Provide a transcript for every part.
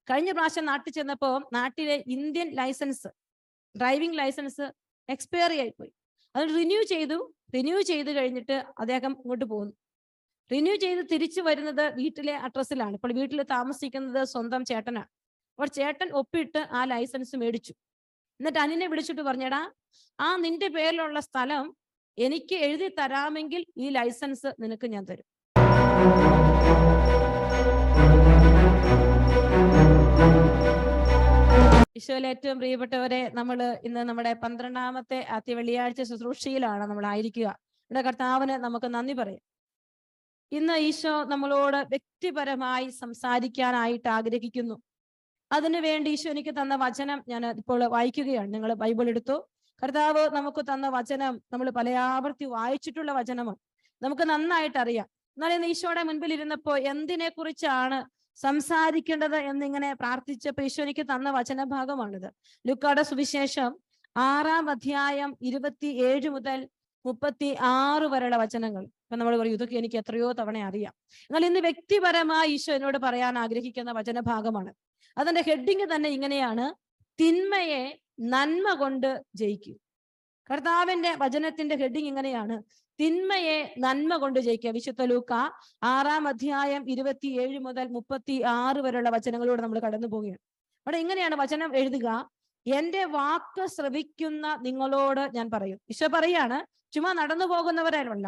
കഴിഞ്ഞ പ്രാവശ്യം നാട്ടിൽ ചെന്നപ്പോൾ നാട്ടിലെ Indian licence, driving licence expiry ആയിപ്പോയി. അത് റിന്യൂ ചെയ്ത് കഴിഞ്ഞിട്ട് അദ്ദേഹം ഇങ്ങോട്ട് പോകുന്നു. റിന്യൂ ചെയ്ത് തിരിച്ചു വരുന്നത് വീട്ടിലെ അഡ്രസ്സിലാണ്. ഇപ്പോൾ വീട്ടിൽ താമസിക്കുന്നത് സ്വന്തം ചേട്ടനാണ്. അപ്പോൾ ചേട്ടൻ ഒപ്പിട്ട് ആ ലൈസൻസ് മേടിച്ചു. എന്നിട്ട് അനിനെ വിളിച്ചിട്ട് പറഞ്ഞടാ, നിന്റെ പേരിലുള്ള സ്ഥലം എനിക്ക് എഴുതി തരാമെങ്കിൽ ഈ ലൈസൻസ് നിനക്ക് ഞാൻ തരും. ഈശോയിൽ ഏറ്റവും പ്രിയപ്പെട്ടവരെ, നമ്മൾ ഇന്ന് നമ്മുടെ 12ാമത്തെ ആദ്യ വെള്ളിയാഴ്ച ശുശ്രൂഷയിലാണ് നമ്മൾ ആയിരിക്കുക. ഇവിടെ കർത്താവിന് നമുക്ക് നന്ദി പറയാം. ഇന്ന് ഈശോ നമ്മളോട് വ്യക്തിപരമായി സംസാരിക്കാനായിട്ട് ആഗ്രഹിക്കുന്നു. അതിനുവേണ്ടി ഈശോ എനിക്ക് തന്ന വചനം ഞാൻ ഇപ്പോൾ വായിക്കുകയാണ്. നിങ്ങൾ ബൈബിൾ എടുത്തു. കർത്താവ് നമുക്ക് തന്ന വചനം നമ്മൾ പല ആവർത്തി വായിച്ചിട്ടുള്ള വചനമാണ്, നമുക്ക് നന്നായിട്ട് അറിയാം. എന്നാൽ ഇന്ന് ഈശോയുടെ മുൻപിൽ ഇരുന്നപ്പോൾ എന്തിനെ കുറിച്ചാണ് സംസാരിക്കേണ്ടത് എന്നിങ്ങനെ പ്രാർത്ഥിച്ചപ്പോൾ ഈശോ എനിക്ക് തന്ന വചനഭാഗമാണിത്. ലൂക്കായുടെ സുവിശേഷം 6-ാം അധ്യായം 27 മുതൽ 36 വരെയുള്ള വചനങ്ങൾ. ഇപ്പൊ നമ്മൾ പറയും ഇതൊക്കെ എനിക്ക് എത്രയോ തവണ അറിയാം. എന്നാൽ ഇന്ന് വ്യക്തിപരമായി ഈശോ എന്നോട് പറയാൻ ആഗ്രഹിക്കുന്ന വചനഭാഗമാണ്. അതിന്റെ ഹെഡിങ് തന്നെ ഇങ്ങനെയാണ്: തിന്മയെ നന്മ കൊണ്ട് ജയിക്കൂ. കർത്താവിന്റെ വചനത്തിന്റെ ഹെഡിങ് ഇങ്ങനെയാണ്: തിന്മയെ നന്മ കൊണ്ട് ജയിക്കുക. വിശുദ്ധ ലൂക്ക 6-ാം അധ്യായം 27 മുതൽ 36 വരെയുള്ള വചനങ്ങളിലൂടെ നമ്മൾ കടന്നു പോവുകയാണ്. അവിടെ ഇങ്ങനെയാണ് വചനം എഴുതുക: എന്റെ വാക്ക് ശ്രവിക്കുന്ന നിങ്ങളോട് ഞാൻ പറയും. ഈശോ പറയാണ്, ചുമ്മാ നടന്നു പോകുന്നവരല്ല,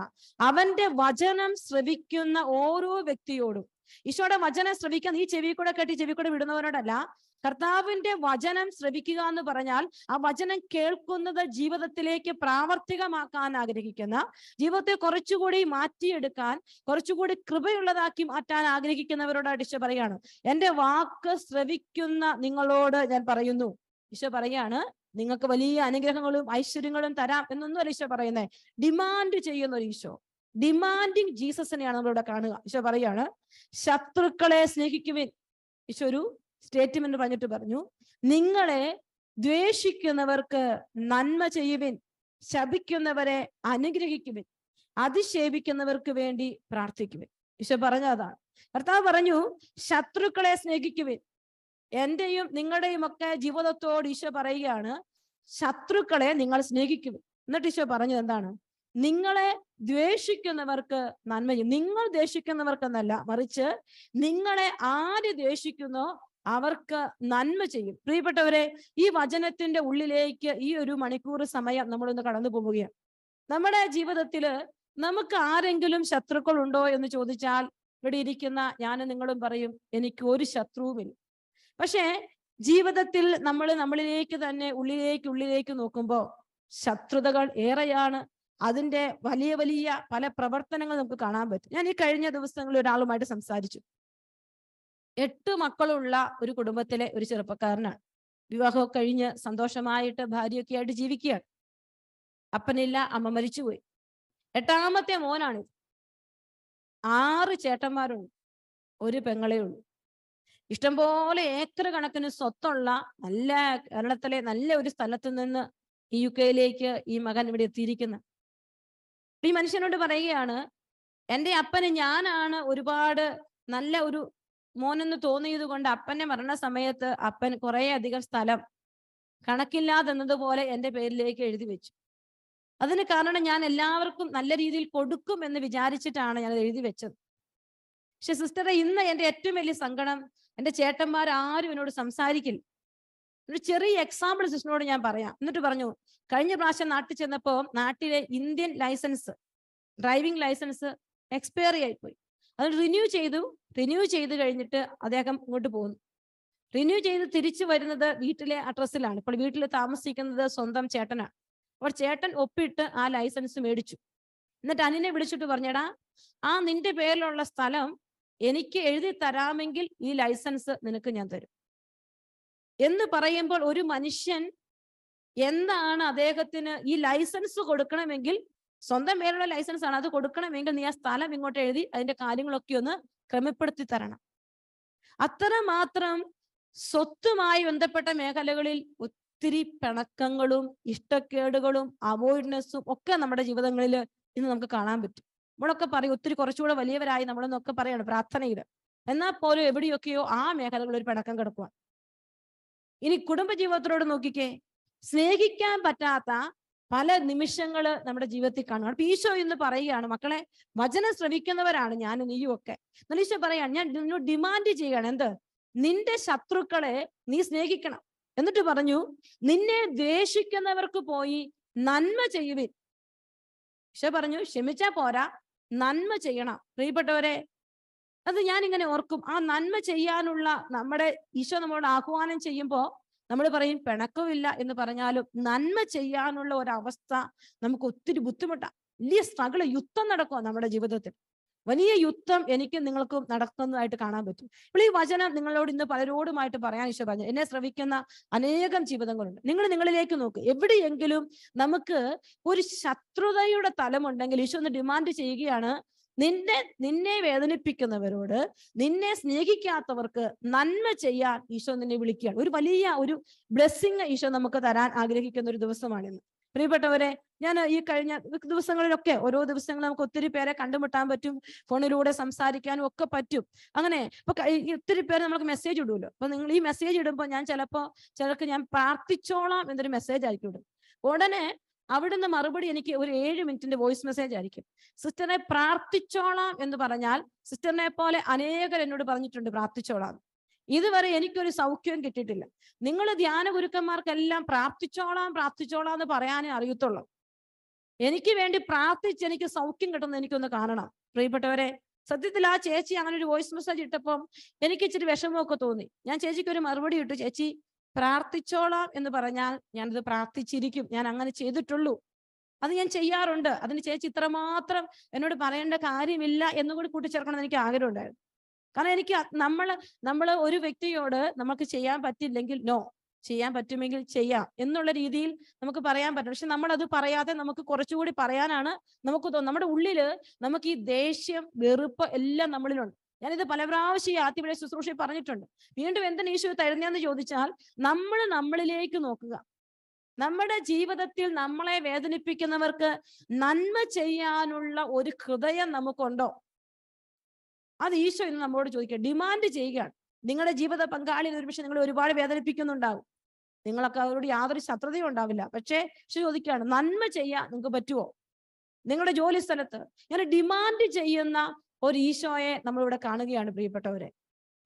അവന്റെ വചനം ശ്രവിക്കുന്ന ഓരോ വ്യക്തിയോടും. ഈശോയുടെ വചനം ശ്രവിക്കാൻ ഈ ചെവി കൂടെ കെട്ടി ചെവി കൂടെ വിടുന്നവരോടല്ല. കർത്താവിന്റെ വചനം ശ്രവിക്കുക എന്ന് പറഞ്ഞാൽ ആ വചനം കേൾക്കുന്നത് ജീവിതത്തിലേക്ക് പ്രാവർത്തികമാക്കാൻ ആഗ്രഹിക്കുന്ന, ജീവിതത്തെ കുറച്ചുകൂടി മാറ്റിയെടുക്കാൻ, കുറച്ചുകൂടി കൃപയുള്ളതാക്കി മാറ്റാൻ ആഗ്രഹിക്കുന്നവരോടായിട്ട് ഈശോ പറയാണ്, എന്റെ വാക്ക് ശ്രവിക്കുന്ന നിങ്ങളോട് ഞാൻ പറയുന്നു. ഈശോ പറയാണ്, നിങ്ങൾക്ക് വലിയ അനുഗ്രഹങ്ങളും ഐശ്വര്യങ്ങളും തരാം എന്നൊന്നുമല്ല ഈശോ പറയുന്നത്. ഡിമാൻഡ് ചെയ്യുന്ന ഒരു ഈശോ, ഡിമാൻഡിങ് ജീസസിനെയാണ് നമ്മളിവിടെ കാണുക. ഈശോ പറയാണ്, ശത്രുക്കളെ സ്നേഹിക്കുവിൻ. ഈശോ ഒരു സ്റ്റേറ്റ്മെന്റ് പറഞ്ഞിട്ട് പറഞ്ഞു, നിങ്ങളെ ദ്വേഷിക്കുന്നവർക്ക് നന്മ ചെയ്യുവിൻ, ശപിക്കുന്നവരെ അനുഗ്രഹിക്കുവിൻ, അധിക്ഷേപിക്കുന്നവർക്ക് വേണ്ടി പ്രാർത്ഥിക്കുവിൻ. ഈശോ പറഞ്ഞതാണ്. കർത്താവ് പറഞ്ഞു, ശത്രുക്കളെ സ്നേഹിക്കുവിൻ. എന്റെയും നിങ്ങളുടെയും ഒക്കെ ജീവിതത്തോട് ഈശോ പറയുകയാണ്, ശത്രുക്കളെ നിങ്ങൾ സ്നേഹിക്കുവിൻ. എന്നിട്ട് ഈശോ പറഞ്ഞത് എന്താണ്? നിങ്ങളെ ദ്വേഷിക്കുന്നവർക്ക് നന്മ ചെയ്യും. നിങ്ങൾ ദ്വേഷിക്കുന്നവർക്കെന്നല്ല, മറിച്ച് നിങ്ങളെ ആര് ദ്വേഷിക്കുന്നോ അവർക്ക് നന്മ ചെയ്യും. പ്രിയപ്പെട്ടവരെ, ഈ വചനത്തിന്റെ ഉള്ളിലേക്ക് ഈ ഒരു മണിക്കൂർ സമയം നമ്മളൊന്ന് കടന്നു പോവുകയാണ്. നമ്മുടെ ജീവിതത്തില് നമുക്ക് ആരെങ്കിലും ശത്രുക്കൾ ഉണ്ടോ എന്ന് ചോദിച്ചാൽ ഇവിടെ ഇരിക്കുന്ന ഞാനും നിങ്ങളും പറയും, എനിക്ക് ഒരു ശത്രുവുമില്ല. പക്ഷേ ജീവിതത്തിൽ നമ്മൾ നമ്മളിലേക്ക് തന്നെ ഉള്ളിലേക്ക് നോക്കുമ്പോൾ ശത്രുതകൾ ഏറെയാണ്. അതിന്റെ വലിയ വലിയ പല പ്രവർത്തനങ്ങൾ നമുക്ക് കാണാൻ പറ്റും. ഞാൻ ഈ കഴിഞ്ഞ ദിവസങ്ങളിൽ ഒരാളുമായിട്ട് സംസാരിച്ചു. 8 മക്കളുള്ള ഒരു കുടുംബത്തിലെ ഒരു ചെറുപ്പക്കാരനാണ്. വിവാഹമൊക്കെ കഴിഞ്ഞ് സന്തോഷമായിട്ട് ഭാര്യയൊക്കെ ആയിട്ട് ജീവിക്കുകയാണ്. അപ്പനില്ല, അമ്മ മരിച്ചുപോയി. 8ാമത്തെ മോനാണ്. 6 ചേട്ടന്മാരുണ്ട്, ഒരു പെങ്ങളേ ഉള്ളൂ. ഇഷ്ടംപോലെ ഏക്കർ കണക്കിന് സ്വത്തുള്ള നല്ല കേരളത്തിലെ നല്ല ഒരു സ്ഥലത്ത് നിന്ന് ഈ UK ഈ മകൻ ഇവിടെ എത്തിയിരിക്കുന്ന ഈ മനുഷ്യനോട് പറയുകയാണ്, എൻ്റെ അപ്പന് ഞാനാണ് ഒരുപാട് നല്ല ഒരു മോനെന്ന് തോന്നിയത് കൊണ്ട് അപ്പന്റെ മരണസമയത്ത് അപ്പൻ കുറെ അധികം സ്ഥലം കണക്കില്ലാതെന്നതുപോലെ എൻ്റെ പേരിലേക്ക് എഴുതി വെച്ചു. അതിന് കാരണം ഞാൻ എല്ലാവർക്കും നല്ല രീതിയിൽ കൊടുക്കും എന്ന് വിചാരിച്ചിട്ടാണ് ഞാൻ എഴുതി വെച്ചത്. പക്ഷെ സിസ്റ്ററെ, ഇന്ന് എൻ്റെ ഏറ്റവും വലിയ സങ്കടം, എൻ്റെ ചേട്ടന്മാരാരും എന്നോട് സംസാരിക്കില്ല. ഒരു ചെറിയ എക്സാമ്പിൾ സിസ്റ്ററിനോട് ഞാൻ പറയാം. എന്നിട്ട് പറഞ്ഞു, കഴിഞ്ഞ പ്രാവശ്യം നാട്ടിൽ ചെന്നപ്പോൾ നാട്ടിലെ Indian licence, driving licence expiry ആയിപ്പോയി. അത് റിന്യൂ ചെയ്ത് കഴിഞ്ഞിട്ട് അദ്ദേഹം ഇങ്ങോട്ട് പോകുന്നു. റിന്യൂ ചെയ്ത് തിരിച്ചു വരുന്നത് വീട്ടിലെ അഡ്രസ്സിലാണ്. ഇപ്പോൾ വീട്ടിൽ താമസിക്കുന്നത് സ്വന്തം ചേട്ടനാണ്. അപ്പോൾ ചേട്ടൻ ഒപ്പിട്ട് ആ ലൈസൻസ് മേടിച്ചു. എന്നിട്ട് അനിനെ വിളിച്ചിട്ട് പറഞ്ഞടാ, നിന്റെ പേരിലുള്ള സ്ഥലം എനിക്ക് എഴുതി തരാമെങ്കിൽ ഈ ലൈസൻസ് നിനക്ക് ഞാൻ തരും എന്ന് പറയുമ്പോൾ ഒരു മനുഷ്യൻ എന്താണ് അദ്ദേഹത്തിന് ഈ ലൈസൻസ് കൊടുക്കണമെങ്കിൽ, സ്വന്തം പേരുള്ള ലൈസൻസ് ആണ്, അത് കൊടുക്കണമെങ്കിൽ നീ ആ സ്ഥലം ഇങ്ങോട്ട് എഴുതി അതിന്റെ കാര്യങ്ങളൊക്കെ ഒന്ന് ക്രമപ്പെടുത്തി തരണം. അത്രമാത്രം സ്വത്തുമായി ബന്ധപ്പെട്ട മേഖലകളിൽ ഒത്തിരി പിണക്കങ്ങളും ഇഷ്ടക്കേടുകളും അവോയ്ഡ്നെസ്സും ഒക്കെ നമ്മുടെ ജീവിതങ്ങളിൽ ഇന്ന് നമുക്ക് കാണാൻ പറ്റും. നമ്മളൊക്കെ പറയും, ഒത്തിരി കുറച്ചുകൂടെ വലിയവരായി നമ്മളെന്നൊക്കെ പറയാണ് പ്രാർത്ഥനയിൽ. എന്നാൽ പോലും എവിടെയൊക്കെയോ ആ മേഖലകളിൽ ഒരു പിണക്കം കിടക്കുക. ഇനി കുടുംബജീവിതത്തിലോട് നോക്കിക്കേ, സ്നേഹിക്കാൻ പറ്റാത്ത പല നിമിഷങ്ങള് നമ്മുടെ ജീവിതത്തിൽ കാണും. അപ്പൊ ഈശോ ഇന്ന് പറയുകയാണ്, മക്കളെ, വചനം ശ്രവിക്കുന്നവരാണ് ഞാനും നീയും ഒക്കെ. എന്നാൽ ഈശോ പറയാണ്, ഞാൻ നിന്നോട് ഡിമാൻഡ് ചെയ്യാണ്, എന്ത്? നിന്റെ ശത്രുക്കളെ നീ സ്നേഹിക്കണം. എന്നിട്ട് പറഞ്ഞു, നിന്നെ ദ്വേഷിക്കുന്നവർക്ക് പോയി നന്മ ചെയ്യുവിൻ. ഈശോ പറഞ്ഞു, ക്ഷമിച്ചാ പോരാ, നന്മ ചെയ്യണം. പ്രിയപ്പെട്ടവരെ, അത് ഞാൻ ഇങ്ങനെ ഓർക്കും. ആ നന്മ ചെയ്യാനുള്ള നമ്മുടെ ഈശോ നമ്മളോട് ആഹ്വാനം ചെയ്യുമ്പോൾ നമ്മൾ പറയും പിണക്കമില്ല എന്ന് പറഞ്ഞാലും നന്മ ചെയ്യാനുള്ള ഒരവസ്ഥ നമുക്ക് ഒത്തിരി ബുദ്ധിമുട്ടാണ്. വലിയ സ്ട്രഗിൾ, യുദ്ധം നടക്കുക നമ്മുടെ ജീവിതത്തിൽ. വലിയ യുദ്ധം എനിക്കും നിങ്ങൾക്കും നടക്കുന്നതായിട്ട് കാണാൻ പറ്റും. ഇപ്പോൾ ഈ വചനം നിങ്ങളോട് ഇന്ന് പലരോടുമായിട്ട് പറയാൻ ഈശോ പറഞ്ഞു. എന്നെ ശ്രവിക്കുന്ന അനേകം ജീവിതങ്ങളുണ്ട്. നിങ്ങൾ നിങ്ങളിലേക്ക് നോക്ക്. എവിടെയെങ്കിലും നമുക്ക് ഒരു ശത്രുതയുടെ തലമുണ്ടെങ്കിൽ ഈശോ ഒന്ന് ഡിമാൻഡ് ചെയ്യുകയാണ്, നിന്നെ വേദനിപ്പിക്കുന്നവരോട്, നിന്നെ സ്നേഹിക്കാത്തവർക്ക് നന്മ ചെയ്യാൻ ഈശോ നിന്നെ വിളിക്കുകയാണ്. ഒരു വലിയ ഒരു ബ്ലെസ്സിങ് ഈശോ നമുക്ക് തരാൻ ആഗ്രഹിക്കുന്ന ഒരു ദിവസമാണിന്ന്. പ്രിയപ്പെട്ടവരെ, ഞാൻ ഈ കഴിഞ്ഞ ദിവസങ്ങളിലൊക്കെ ഓരോ ദിവസങ്ങൾ നമുക്ക് ഒത്തിരി പേരെ കണ്ടുമുട്ടാൻ പറ്റും, ഫോണിലൂടെ സംസാരിക്കാനും ഒക്കെ പറ്റും. അങ്ങനെ ഇപ്പൊ ഒത്തിരി പേര് നമുക്ക് മെസ്സേജ് ഇടുമല്ലോ. അപ്പൊ നിങ്ങൾ ഈ മെസ്സേജ് ഇടുമ്പോൾ ഞാൻ ചിലർക്ക് ഞാൻ പ്രാർത്ഥിച്ചോളാം എന്നൊരു മെസ്സേജ് ആയിരിക്കും ഇടും. ഉടനെ അവിടുന്ന് മറുപടി എനിക്ക് ഒരു 7 മിനിറ്റിന്റെ വോയിസ് മെസ്സേജ് ആയിരിക്കും. സിസ്റ്ററെ പ്രാർത്ഥിച്ചോളാം എന്ന് പറഞ്ഞാൽ, സിസ്റ്ററിനെ പോലെ അനേകർ എന്നോട് പറഞ്ഞിട്ടുണ്ട് പ്രാർത്ഥിച്ചോളാം. ഇതുവരെ എനിക്കൊരു സൗഖ്യവും കിട്ടിയിട്ടില്ല. നിങ്ങൾ ധ്യാന ഗുരുക്കന്മാർക്കെല്ലാം പ്രാർത്ഥിച്ചോളാം എന്ന് പറയാനേ അറിയത്തുള്ളൂ. എനിക്ക് വേണ്ടി പ്രാർത്ഥിച്ച് എനിക്ക് സൗഖ്യം കിട്ടുന്ന എനിക്കൊന്ന് കാണണം. പ്രിയപ്പെട്ടവരെ, സത്യത്തിൽ ആ ചേച്ചി അങ്ങനെ ഒരു വോയിസ് മെസ്സേജ് ഇട്ടപ്പം എനിക്ക് ഇച്ചിരി വിഷമമൊക്കെ തോന്നി. ഞാൻ ചേച്ചിക്ക് ഒരു മറുപടി ഇട്ടു, ചേച്ചി പ്രാർത്ഥിച്ചോളാം എന്ന് പറഞ്ഞാൽ ഞാനത് പ്രാർത്ഥിച്ചിരിക്കും, ഞാൻ അങ്ങനെ ചെയ്തിട്ടുള്ളൂ, അത് ഞാൻ ചെയ്യാറുണ്ട്. അതിന് ചേച്ചി ഇത്രമാത്രം എന്നോട് പറയേണ്ട കാര്യമില്ല എന്നുകൂടി കൂട്ടിച്ചേർക്കണം എന്ന് എനിക്ക് ആഗ്രഹം ഉണ്ടായിരുന്നു. കാരണം എനിക്ക് നമ്മള് ഒരു വ്യക്തിയോട് നമുക്ക് ചെയ്യാൻ പറ്റില്ലെങ്കിൽ നോ, ചെയ്യാൻ പറ്റുമെങ്കിൽ ചെയ്യാം എന്നുള്ള രീതിയിൽ നമുക്ക് പറയാൻ പറ്റും. പക്ഷെ നമ്മളത് പറയാതെ നമുക്ക് കുറച്ചുകൂടി പറയാനാണ് നമുക്ക് തോന്നുന്നത്. നമ്മുടെ ഉള്ളില് നമുക്ക് ഈ ദേഷ്യം, വെറുപ്പ് എല്ലാം നമ്മളിലുണ്ട്. ഞാനിത് പല പ്രാവശ്യം ഈ ആദ്യവിടെ ശുശ്രൂഷയിൽ പറഞ്ഞിട്ടുണ്ട്. വീണ്ടും എന്തിനാ ഈശോ തരുന്നതെന്ന് ചോദിച്ചാൽ, നമ്മളിലേക്ക് നോക്കുക. നമ്മുടെ ജീവിതത്തിൽ നമ്മളെ വേദനിപ്പിക്കുന്നവർക്ക് നന്മ ചെയ്യാനുള്ള ഒരു ഹൃദയം നമുക്കുണ്ടോ? അത് ഈശോ ഇന്ന് നമ്മളോട് ചോദിക്കുക, ഡിമാൻഡ് ചെയ്യുകയാണ്. നിങ്ങളുടെ ജീവിത പങ്കാളിൽ ഒരുപക്ഷെ നിങ്ങൾ ഒരുപാട് വേദനിപ്പിക്കുന്നുണ്ടാവും, നിങ്ങളൊക്കെ അവരോട് യാതൊരു ശത്രുതയും ഉണ്ടാവില്ല. പക്ഷേ ചോദിക്കുകയാണ്, നന്മ ചെയ്യാൻ നിങ്ങൾക്ക് പറ്റുമോ? നിങ്ങളുടെ ജോലി സ്ഥലത്ത് ഇങ്ങനെ ഡിമാൻഡ് ചെയ്യുന്ന ഒരു ഈശോയെ നമ്മളിവിടെ കാണുകയാണ്. പ്രിയപ്പെട്ടവരെ,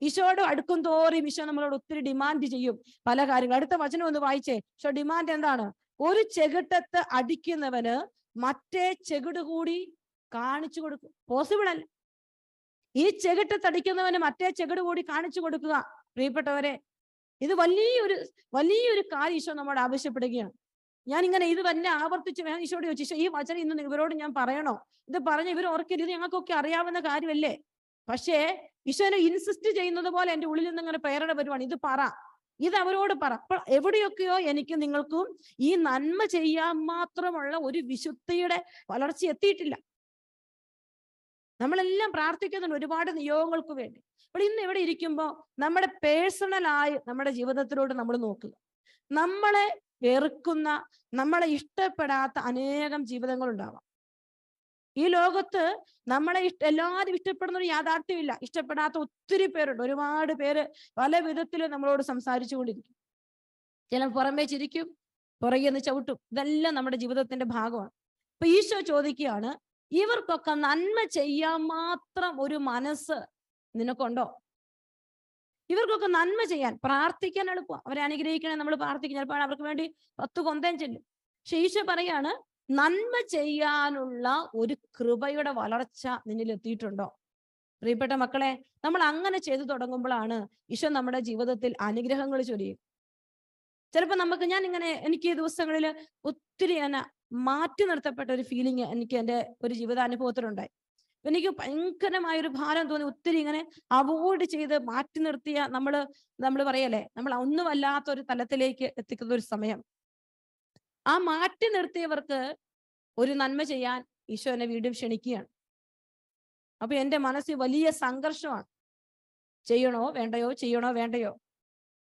ഈശോയോട് അടുക്കും തോറും ഈശോ നമ്മളോട് ഒത്തിരി ഡിമാൻഡ് ചെയ്യും പല കാര്യങ്ങൾ. അടുത്ത വചനം ഒന്ന് വായിച്ചേ. ഈശോ ഡിമാൻഡ് എന്താണ്? ഒരു ചെകിട്ടത്ത് അടിക്കുന്നവന് മറ്റേ ചെകിട് കൂടി കാണിച്ചു കൊടുക്കും. പോസിബിൾ അല്ല. ഈ ചെകിട്ടത്തടിക്കുന്നവന് മറ്റേ ചെകിട് കൂടി കാണിച്ചു കൊടുക്കുക. പ്രിയപ്പെട്ടവരെ, ഇത് വലിയൊരു കാര്യം ഈശോ നമ്മോട് ആവശ്യപ്പെടുകയാണ്. ഞാനിങ്ങനെ ഇത് തന്നെ ആവർത്തിച്ച് ഈശോയോട് ചോദിച്ചു, ഈശോ ഈ വചനം ഇന്ന് ഇവരോട് ഞാൻ പറയണോ? ഇത് പറഞ്ഞ ഇവർ ഓർക്കരുത്, ഞങ്ങൾക്കൊക്കെ അറിയാവുന്ന കാര്യമല്ലേ? പക്ഷേ ഈശോനെ ഇൻസിസ്റ്റ് ചെയ്യുന്നത് പോലെ എൻ്റെ ഉള്ളിൽ നിന്ന് ഇങ്ങനെ പ്രേരണ വരുവാണ്, ഇത് പറ, ഇത് അവരോട് പറ. അപ്പോൾ എവിടെയൊക്കെയോ എനിക്ക് നിങ്ങൾക്കും ഈ നന്മ ചെയ്യാൻ മാത്രമുള്ള ഒരു വിശുദ്ധിയുടെ വളർച്ച എത്തിയിട്ടില്ല. നമ്മളെല്ലാം പ്രാർത്ഥിക്കുന്നുണ്ട് ഒരുപാട് നിയോഗങ്ങൾക്ക് വേണ്ടി. അപ്പോൾ ഇന്ന് ഇവിടെ ഇരിക്കുമ്പോൾ നമ്മുടെ പേഴ്സണലായി നമ്മുടെ ജീവിതത്തിലോട്ട് നമ്മൾ നോക്കുക. നമ്മളെ വെറുക്കുന്ന, നമ്മളെ ഇഷ്ടപ്പെടാത്ത അനേകം ജീവിതങ്ങൾ ഉണ്ടാവാം. ഈ ലോകത്ത് നമ്മളെ എല്ലാവരും ഇഷ്ടപ്പെടുന്ന ഒരു യാഥാർത്ഥ്യമില്ല. ഇഷ്ടപ്പെടാത്ത ഒത്തിരി പേരുണ്ട്. ഒരുപാട് പേര് പല വിധത്തിലും നമ്മളോട് സംസാരിച്ചു കൊണ്ടിരിക്കും. ചില പുറമേ ചിരിക്കും, പുറകെ നിന്ന് ചവിട്ടും. ഇതെല്ലാം നമ്മുടെ ജീവിതത്തിന്റെ ഭാഗമാണ്. അപ്പൊ ഈശോ ചോദിക്കുകയാണ്, ഇവർക്കൊക്കെ നന്മ ചെയ്യാൻ മാത്രം ഒരു മനസ്സ് നിനക്കുണ്ടോ? ഇവർക്കൊക്കെ നന്മ ചെയ്യാൻ, പ്രാർത്ഥിക്കാൻ എളുപ്പം. അവരെ അനുഗ്രഹിക്കണേ നമ്മൾ പ്രാർത്ഥിക്കും, ചിലപ്പോൾ അവർക്ക് വേണ്ടി 10 കൊന്തയും ചെല്ലും. പക്ഷെ ഈശോ പറയാണ്, നന്മ ചെയ്യാനുള്ള ഒരു കൃപയുടെ വളർച്ച നിന്നിൽ എത്തിയിട്ടുണ്ടോ? പ്രിയപ്പെട്ട മക്കളെ, നമ്മൾ അങ്ങനെ ചെയ്തു തുടങ്ങുമ്പോഴാണ് ഈശോ നമ്മുടെ ജീവിതത്തിൽ അനുഗ്രഹങ്ങൾ ചൊരിയും. ചിലപ്പോൾ എനിക്ക് ഈ ദിവസങ്ങളിൽ ഒത്തിരി മാറ്റി നിർത്തപ്പെട്ട ഒരു ഫീലിംഗ് എനിക്ക് എൻ്റെ ഒരു ജീവിതാനുഭവത്തിലുണ്ടായി. എനിക്ക് ഭയങ്കരമായൊരു ഭാരം തോന്നി. ഒത്തിരി ഇങ്ങനെ അവോയ്ഡ് ചെയ്ത് മാറ്റി നിർത്തിയ നമ്മൾ പറയല്ലേ, നമ്മൾ ഒന്നുമല്ലാത്തൊരു തലത്തിലേക്ക് എത്തിക്കുന്ന ഒരു സമയം. ആ മാറ്റി നിർത്തിയവർക്ക് ഒരു നന്മ ചെയ്യാൻ ഈശോ എന്നെ വീണ്ടും ക്ഷണിക്കുകയാണ്. അപ്പൊ എൻ്റെ മനസ്സിൽ വലിയ സംഘർഷമാണ്. ചെയ്യണോ വേണ്ടയോ, ചെയ്യണോ വേണ്ടയോ?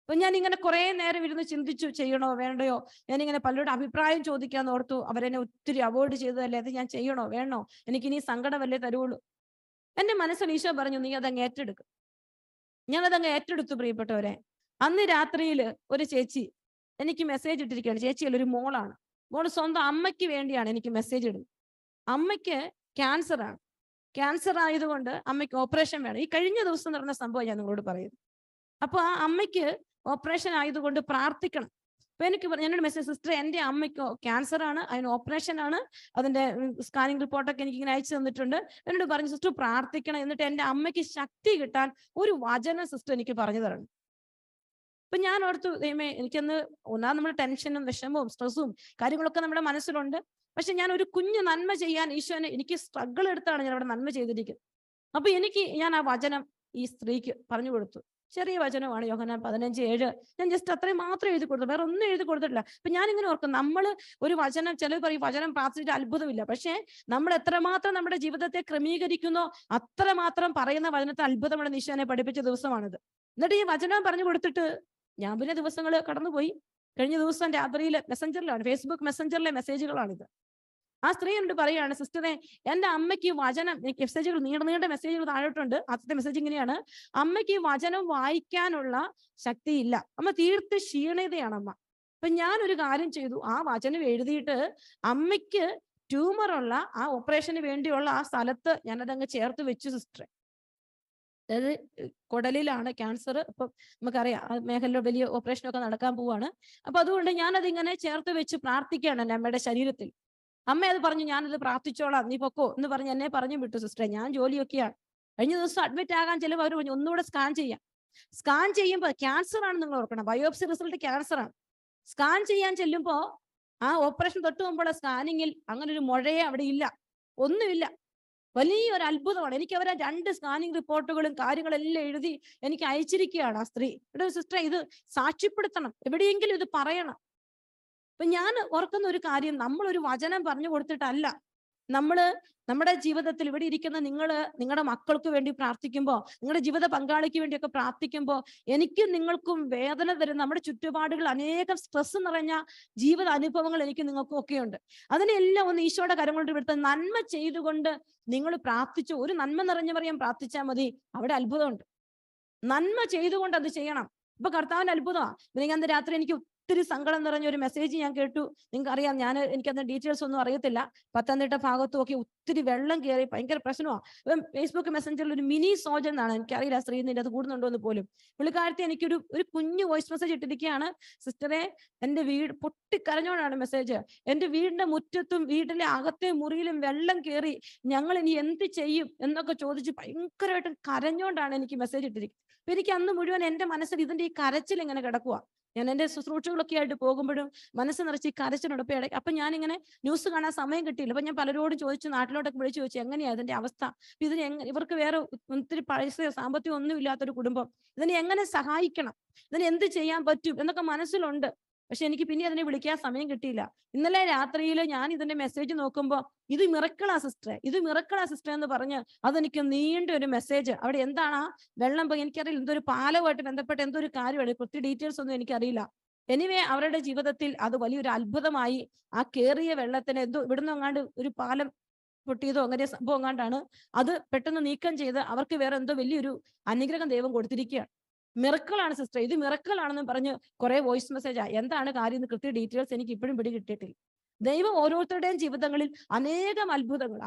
അപ്പൊ ഞാൻ ഇങ്ങനെ കുറെ നേരം ഇരുന്ന് ചിന്തിച്ചു, ചെയ്യണോ വേണ്ടയോ. ഞാനിങ്ങനെ പലരുടെ അഭിപ്രായം ചോദിക്കാന്ന് ഓർത്തു. അവരെന്നെ ഒത്തിരി അവോയ്ഡ് ചെയ്തതല്ലേ, അത് ഞാൻ ചെയ്യണോ വേണോ, എനിക്കിനി സങ്കടമല്ലേ തരുള്ളൂ. എൻ്റെ മനസ്സിൽ ഈശോ പറഞ്ഞു, നീ അതങ്ങ് ഏറ്റെടുക്കും. ഞാനതങ്ങ് ഏറ്റെടുത്തു പ്രിയപ്പെട്ടവരെ. അന്ന് രാത്രിയിൽ ഒരു ചേച്ചി എനിക്ക് മെസ്സേജ് ഇട്ടിരിക്കുകയാണ്. ചേച്ചിയല്ല, ഒരു മോളാണ്. മോള് സ്വന്തം അമ്മയ്ക്ക് വേണ്ടിയാണ് എനിക്ക് മെസ്സേജ് ഇടുന്നത്. അമ്മയ്ക്ക് ക്യാൻസർ ആണ്. ക്യാൻസർ ആയതുകൊണ്ട് അമ്മയ്ക്ക് ഓപ്പറേഷൻ വേണം. ഈ കഴിഞ്ഞ ദിവസം നടന്ന സംഭവം ഞാൻ നിങ്ങളോട് പറയുന്നു. അപ്പൊ ആ അമ്മയ്ക്ക് ഓപ്പറേഷൻ ആയതുകൊണ്ട് പ്രാർത്ഥിക്കണം. അപ്പൊ എനിക്ക് എന്നോട് മെസ്സേജ്, സിസ്റ്റർ എൻ്റെ അമ്മയ്ക്ക് ക്യാൻസർ ആണ്, അതിന് ഓപ്പറേഷൻ ആണ്, അതിന്റെ സ്കാനിങ് റിപ്പോർട്ടൊക്കെ എനിക്ക് ഇങ്ങനെ അയച്ചു തന്നിട്ടുണ്ട്. എന്നോട് പറഞ്ഞു സിസ്റ്റർ പ്രാർത്ഥിക്കണം, എന്നിട്ട് എൻ്റെ അമ്മയ്ക്ക് ശക്തി കിട്ടാൻ ഒരു വചനം സിസ്റ്റർ എനിക്ക് പറഞ്ഞു തരണം. അപ്പൊ ഞാൻ ഓർത്തു, ദൈവമേ, എനിക്കന്ന് ഒന്നാമത് നമ്മുടെ ടെൻഷനും വിഷമവും സ്ട്രെസ്സും കാര്യങ്ങളൊക്കെ നമ്മുടെ മനസ്സിലുണ്ട്. പക്ഷെ ഞാൻ ഒരു കുഞ്ഞു നന്മ ചെയ്യാൻ ഈശോനെ എനിക്ക് സ്ട്രഗിൾ എടുത്താണ് ഞാൻ അവിടെ നന്മ ചെയ്തിരിക്കുന്നത്. അപ്പൊ ഞാൻ ആ വചനം ഈ സ്ത്രീക്ക് പറഞ്ഞു കൊടുത്തു. ചെറിയ വചനമാണ്, യോഹന്നാൻ 15:7. ഞാൻ ജസ്റ്റ് അത്രയും മാത്രം എഴുതി കൊടുത്തു, വേറെ ഒന്നും എഴുതി കൊടുത്തിട്ടില്ല. അപ്പൊ ഞാനിങ്ങനെ ഓർക്കും, നമ്മൾ ഒരു വചനം, ചിലർ പറയും വചനം പ്രാർത്ഥിച്ചിട്ട് അത്ഭുതമില്ല. പക്ഷെ നമ്മൾ എത്രമാത്രം നമ്മുടെ ജീവിതത്തെ ക്രമീകരിക്കുന്നോ അത്രമാത്രം പറയുന്ന വചനത്തെ അത്ഭുതമാണ് ഈശോനെ പഠിപ്പിച്ച ദിവസമാണിത്. എന്നിട്ട് ഈ വചനം പറഞ്ഞു കൊടുത്തിട്ട് ഞാൻ പിന്നെ ദിവസങ്ങൾ കടന്നുപോയി. കഴിഞ്ഞ ദിവസം രാത്രിയിൽ മെസ്സഞ്ചറിലാണ്, ഫേസ്ബുക്ക് മെസ്സഞ്ചറിലെ മെസ്സേജുകളാണിത്. ആ സ്ത്രീ എന്നോട് പറയാണ്, സിസ്റ്ററെ, എൻ്റെ അമ്മയ്ക്ക് വചനം, മെസ്സേജുകൾ നീണ്ട മെസ്സേജുകൾ താഴോട്ടുണ്ട്. ആദ്യത്തെ മെസ്സേജ് ഇങ്ങനെയാണ്: അമ്മയ്ക്ക് വചനം വായിക്കാനുള്ള ശക്തിയില്ല, അമ്മ തീർത്ത് ക്ഷീണിതയാണ് അമ്മ. അപ്പൊ ഞാനൊരു കാര്യം ചെയ്തു, ആ വചനം എഴുതിയിട്ട് അമ്മയ്ക്ക് ട്യൂമറുള്ള ആ ഓപ്പറേഷന് വേണ്ടിയുള്ള ആ സ്ഥലത്ത് ഞാനതങ്ങ് ചേർത്ത് വെച്ചു സിസ്റ്ററെ. അതായത് കുടലിലാണ് ക്യാൻസർ. അപ്പൊ നമുക്കറിയാം ആ മേഖലയിൽ വലിയ ഓപ്പറേഷനൊക്കെ നടക്കാൻ പോവാണ്. അപ്പൊ അതുകൊണ്ട് ഞാനതിങ്ങനെ ചേർത്ത് വെച്ച് പ്രാർത്ഥിക്കുകയാണ് എൻ്റെ അമ്മയുടെ ശരീരത്തിൽ. അമ്മ അത് പറഞ്ഞു, ഞാനത് പ്രാർത്ഥിച്ചോളാം, നീ പൊക്കോ എന്ന് പറഞ്ഞ് എന്നെ പറഞ്ഞു വിട്ടു സിസ്റ്ററെ. ഞാൻ ജോലിയൊക്കെയാണ്. കഴിഞ്ഞ ദിവസം അഡ്മിറ്റ് ആകാൻ ചിലവ് അവർ പറഞ്ഞു ഒന്നുകൂടെ സ്കാൻ ചെയ്യാം. സ്കാൻ ചെയ്യുമ്പോൾ ക്യാൻസർ ആണ്, നിങ്ങൾ ഓർക്കണം, ബയോപ്സി റിസൾട്ട് ക്യാൻസർ ആണ്. സ്കാൻ ചെയ്യാൻ ചെല്ലുമ്പോ ആ ഓപ്പറേഷൻ തൊട്ട് മുമ്പുള്ള സ്കാനിങ്ങിൽ അങ്ങനെ ഒരു മുഴയെ അവിടെ ഇല്ല, ഒന്നുമില്ല. വലിയൊരു അത്ഭുതമാണ്. എനിക്ക് അവരെ 2 സ്കാനിങ് റിപ്പോർട്ടുകളും കാര്യങ്ങളെല്ലാം എഴുതി എനിക്ക് അയച്ചിരിക്കുകയാണ് ആ സ്ത്രീ. ഇവിടെ സിസ്റ്ററെ, ഇത് സാക്ഷ്യപ്പെടുത്തണം, എവിടെയെങ്കിലും ഇത് പറയണം. അപ്പൊ ഞാൻ ഓർക്കുന്ന ഒരു കാര്യം, നമ്മളൊരു വചനം പറഞ്ഞു കൊടുത്തിട്ടല്ല, നമ്മുടെ ജീവിതത്തിൽ ഇവിടെ ഇരിക്കുന്ന നിങ്ങളുടെ മക്കൾക്ക് വേണ്ടി പ്രാർത്ഥിക്കുമ്പോൾ, നിങ്ങളുടെ ജീവിത പങ്കാളിക്ക് വേണ്ടിയൊക്കെ പ്രാർത്ഥിക്കുമ്പോൾ, എനിക്കും നിങ്ങൾക്കും വേദന തരുന്ന നമ്മുടെ ചുറ്റുപാടുകൾ അനേകം സ്ട്രെസ് നിറഞ്ഞ ജീവിത അനുഭവങ്ങൾ എനിക്ക് നിങ്ങൾക്കും ഒക്കെ ഉണ്ട്. അതിനെല്ലാം ഒന്ന് ഈശോയുടെ കരം കൊണ്ട് ഇവിടുത്തെ നന്മ ചെയ്തുകൊണ്ട് നിങ്ങൾ പ്രാർത്ഥിച്ചു. ഒരു നന്മ നിറഞ്ഞ പറയാൻ പ്രാർത്ഥിച്ചാൽ മതി, അവിടെ അത്ഭുതമുണ്ട്. നന്മ ചെയ്തുകൊണ്ട് അത് ചെയ്യണം. ഇപ്പൊ കർത്താവിന്റെ അത്ഭുതമാണ്. പിന്നെ അന്ന് രാത്രി എനിക്ക് ഒത്തിരി സങ്കടം നിറഞ്ഞ ഒരു മെസ്സേജ് ഞാൻ കേട്ടു. നിങ്ങൾക്ക് അറിയാം, എനിക്കന്ന് ഡീറ്റെയിൽസ് ഒന്നും അറിയത്തില്ല. പത്തനംതിട്ട ഭാഗത്തും ഒക്കെ ഒത്തിരി വെള്ളം കയറി ഭയങ്കര പ്രശ്നമാണ്. ഫേസ്ബുക്ക് മെസ്സഞ്ചറിൽ ഒരു മിനി സോജൻ എന്നാണ്, എനിക്കറിയില്ല സ്ത്രീന്റെ അത് കൂടുന്നുണ്ടോ എന്ന് പോലും. പുള്ളിക്കാരത്തെ എനിക്കൊരു കുഞ്ഞു വോയിസ് മെസ്സേജ് ഇട്ടിരിക്കുകയാണ്: സിസ്റ്ററെ, എൻ്റെ വീട് പൊട്ടിക്കരഞ്ഞോണ്ടാണ് മെസ്സേജ്. എൻ്റെ വീടിന്റെ മുറ്റത്തും വീടിന്റെ അകത്തെ മുറിയിലും വെള്ളം കയറി, ഞങ്ങൾ ഇനി എന്ത് ചെയ്യും എന്നൊക്കെ ചോദിച്ച് ഭയങ്കരമായിട്ടും കരഞ്ഞോണ്ടാണ് എനിക്ക് മെസ്സേജ് ഇട്ടിരിക്കുന്നത്. അപ്പൊ എനിക്ക് അന്ന് മുഴുവൻ എൻ്റെ മനസ്സിൽ ഇതിന്റെ ഈ കരച്ചിൽ ഇങ്ങനെ കിടക്കുക. ഞാൻ എൻ്റെ ശുശ്രൂഷകളൊക്കെ ആയിട്ട് പോകുമ്പോഴും മനസ്സ് നിറച്ച് ഈ കരച്ചിലുണ്ട്. അപ്പൊ ഞാനിങ്ങനെ ന്യൂസ് കാണാൻ സമയം കിട്ടിയില്ല. അപ്പൊ ഞാൻ പലരോടും ചോദിച്ചു, നാട്ടിലോട്ടൊക്കെ വിളിച്ചു ചോദിച്ചു, എങ്ങനെയാ ഇതിന്റെ അവസ്ഥ, ഇതിന് ഇവർക്ക് വേറെ ഒത്തിരി പൈസയോ സാമ്പത്തികം ഒന്നും ഇല്ലാത്തൊരു കുടുംബം, ഇതിനെ എങ്ങനെ സഹായിക്കണം, ഇതിന് എന്ത് ചെയ്യാൻ പറ്റും എന്നൊക്കെ മനസ്സിലുണ്ട്. പക്ഷെ എനിക്ക് പിന്നെ അതിനെ വിളിക്കാൻ സമയം കിട്ടിയില്ല. ഇന്നലെ രാത്രിയിൽ ഞാൻ ഇതിന്റെ മെസ്സേജ് നോക്കുമ്പോൾ, ഇത് മിറക്കിളാ സിസ്റ്റർ, ഇത് മിറക്കിളാ സിസ്റ്റർ എന്ന് പറഞ്ഞ് അതെനിക്ക് നീണ്ട ഒരു മെസ്സേജ്. അവിടെ എന്താണ് ആ വെള്ളം, എനിക്കറിയില്ല, എന്തൊരു പാലവുമായിട്ട് ബന്ധപ്പെട്ട എന്തോ ഒരു കാര്യമാണ്, കൃത്യ ഡീറ്റെയിൽസ് ഒന്നും എനിക്കറിയില്ല. എനിവേ, അവരുടെ ജീവിതത്തിൽ അത് വലിയൊരു അത്ഭുതമായി. ആ കേറിയ വെള്ളത്തിന് എന്തോ ഇവിടുന്ന് എങ്ങാണ്ട് ഒരു പാലം പൊട്ടിയതോ അങ്ങനെ സംഭവം എങ്ങാണ്ടാണ്. അത് പെട്ടെന്ന് നീക്കം ചെയ്ത് അവർക്ക് വേറെ എന്തോ വലിയൊരു അനുഗ്രഹം ദൈവം കൊടുത്തിരിക്കുകയാണ്. മിറക്കിളാണ് സിസ്റ്റർ, ഇത് മിറക്കിളാണെന്ന് പറഞ്ഞ് കുറെ വോയിസ് മെസ്സേജാ. എന്താണ് കാര്യം എന്ന് കൃത്യ ഡീറ്റെയിൽസ് എനിക്ക് ഇപ്പോഴും പിടികിട്ടിയിട്ടില്ല. ദൈവം ഓരോരുത്തരുടെയും ജീവിതങ്ങളിൽ അനേകം അത്ഭുതങ്ങൾ,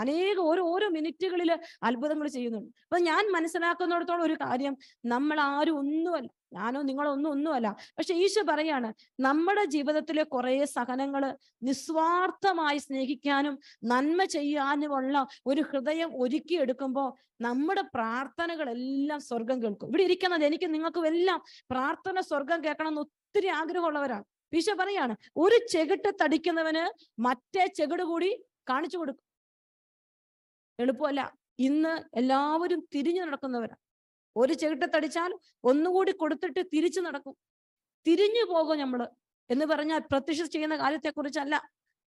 ഓരോ മിനിറ്റുകളിൽ അത്ഭുതങ്ങൾ ചെയ്യുന്നുണ്ട്. അപ്പൊ ഞാൻ മനസ്സിലാക്കുന്നിടത്തോളം ഒരു കാര്യം, നമ്മൾ ആരും ഒന്നുമല്ല, ഞാനോ നിങ്ങളോ ഒന്നുമല്ല. പക്ഷെ ഈശോ പറയാണ്, നമ്മുടെ ജീവിതത്തിലെ കുറെ സഹനങ്ങള് നിസ്വാർത്ഥമായി സ്നേഹിക്കാനും നന്മ ചെയ്യാനുമുള്ള ഒരു ഹൃദയം ഒരുക്കിയെടുക്കുമ്പോൾ നമ്മുടെ പ്രാർത്ഥനകളെല്ലാം സ്വർഗം കേൾക്കും. ഇവിടെ ഇരിക്കുന്നത് എനിക്ക് നിങ്ങൾക്കും എല്ലാം പ്രാർത്ഥന സ്വർഗം കേൾക്കണം എന്ന് ഒത്തിരി ആഗ്രഹമുള്ളവരാണ്. ഈശോ പറയാണ്, ഒരു ചെകിട്ട് തടിക്കുന്നവന് മറ്റേ ചെകിട് കൂടി കാണിച്ചു കൊടുക്കും. എളുപ്പമല്ല. ഇന്ന് എല്ലാവരും തിരിഞ്ഞു നടക്കുന്നവരാ. ഒരു ചെകിട്ട് തടിച്ചാൽ ഒന്നുകൂടി കൊടുത്തിട്ട് തിരിച്ചു നടക്കും. തിരിഞ്ഞു പോകും നമ്മള് എന്ന് പറഞ്ഞാൽ പ്രത്യക്ഷം ചെയ്യുന്ന കാര്യത്തെക്കുറിച്ചല്ല,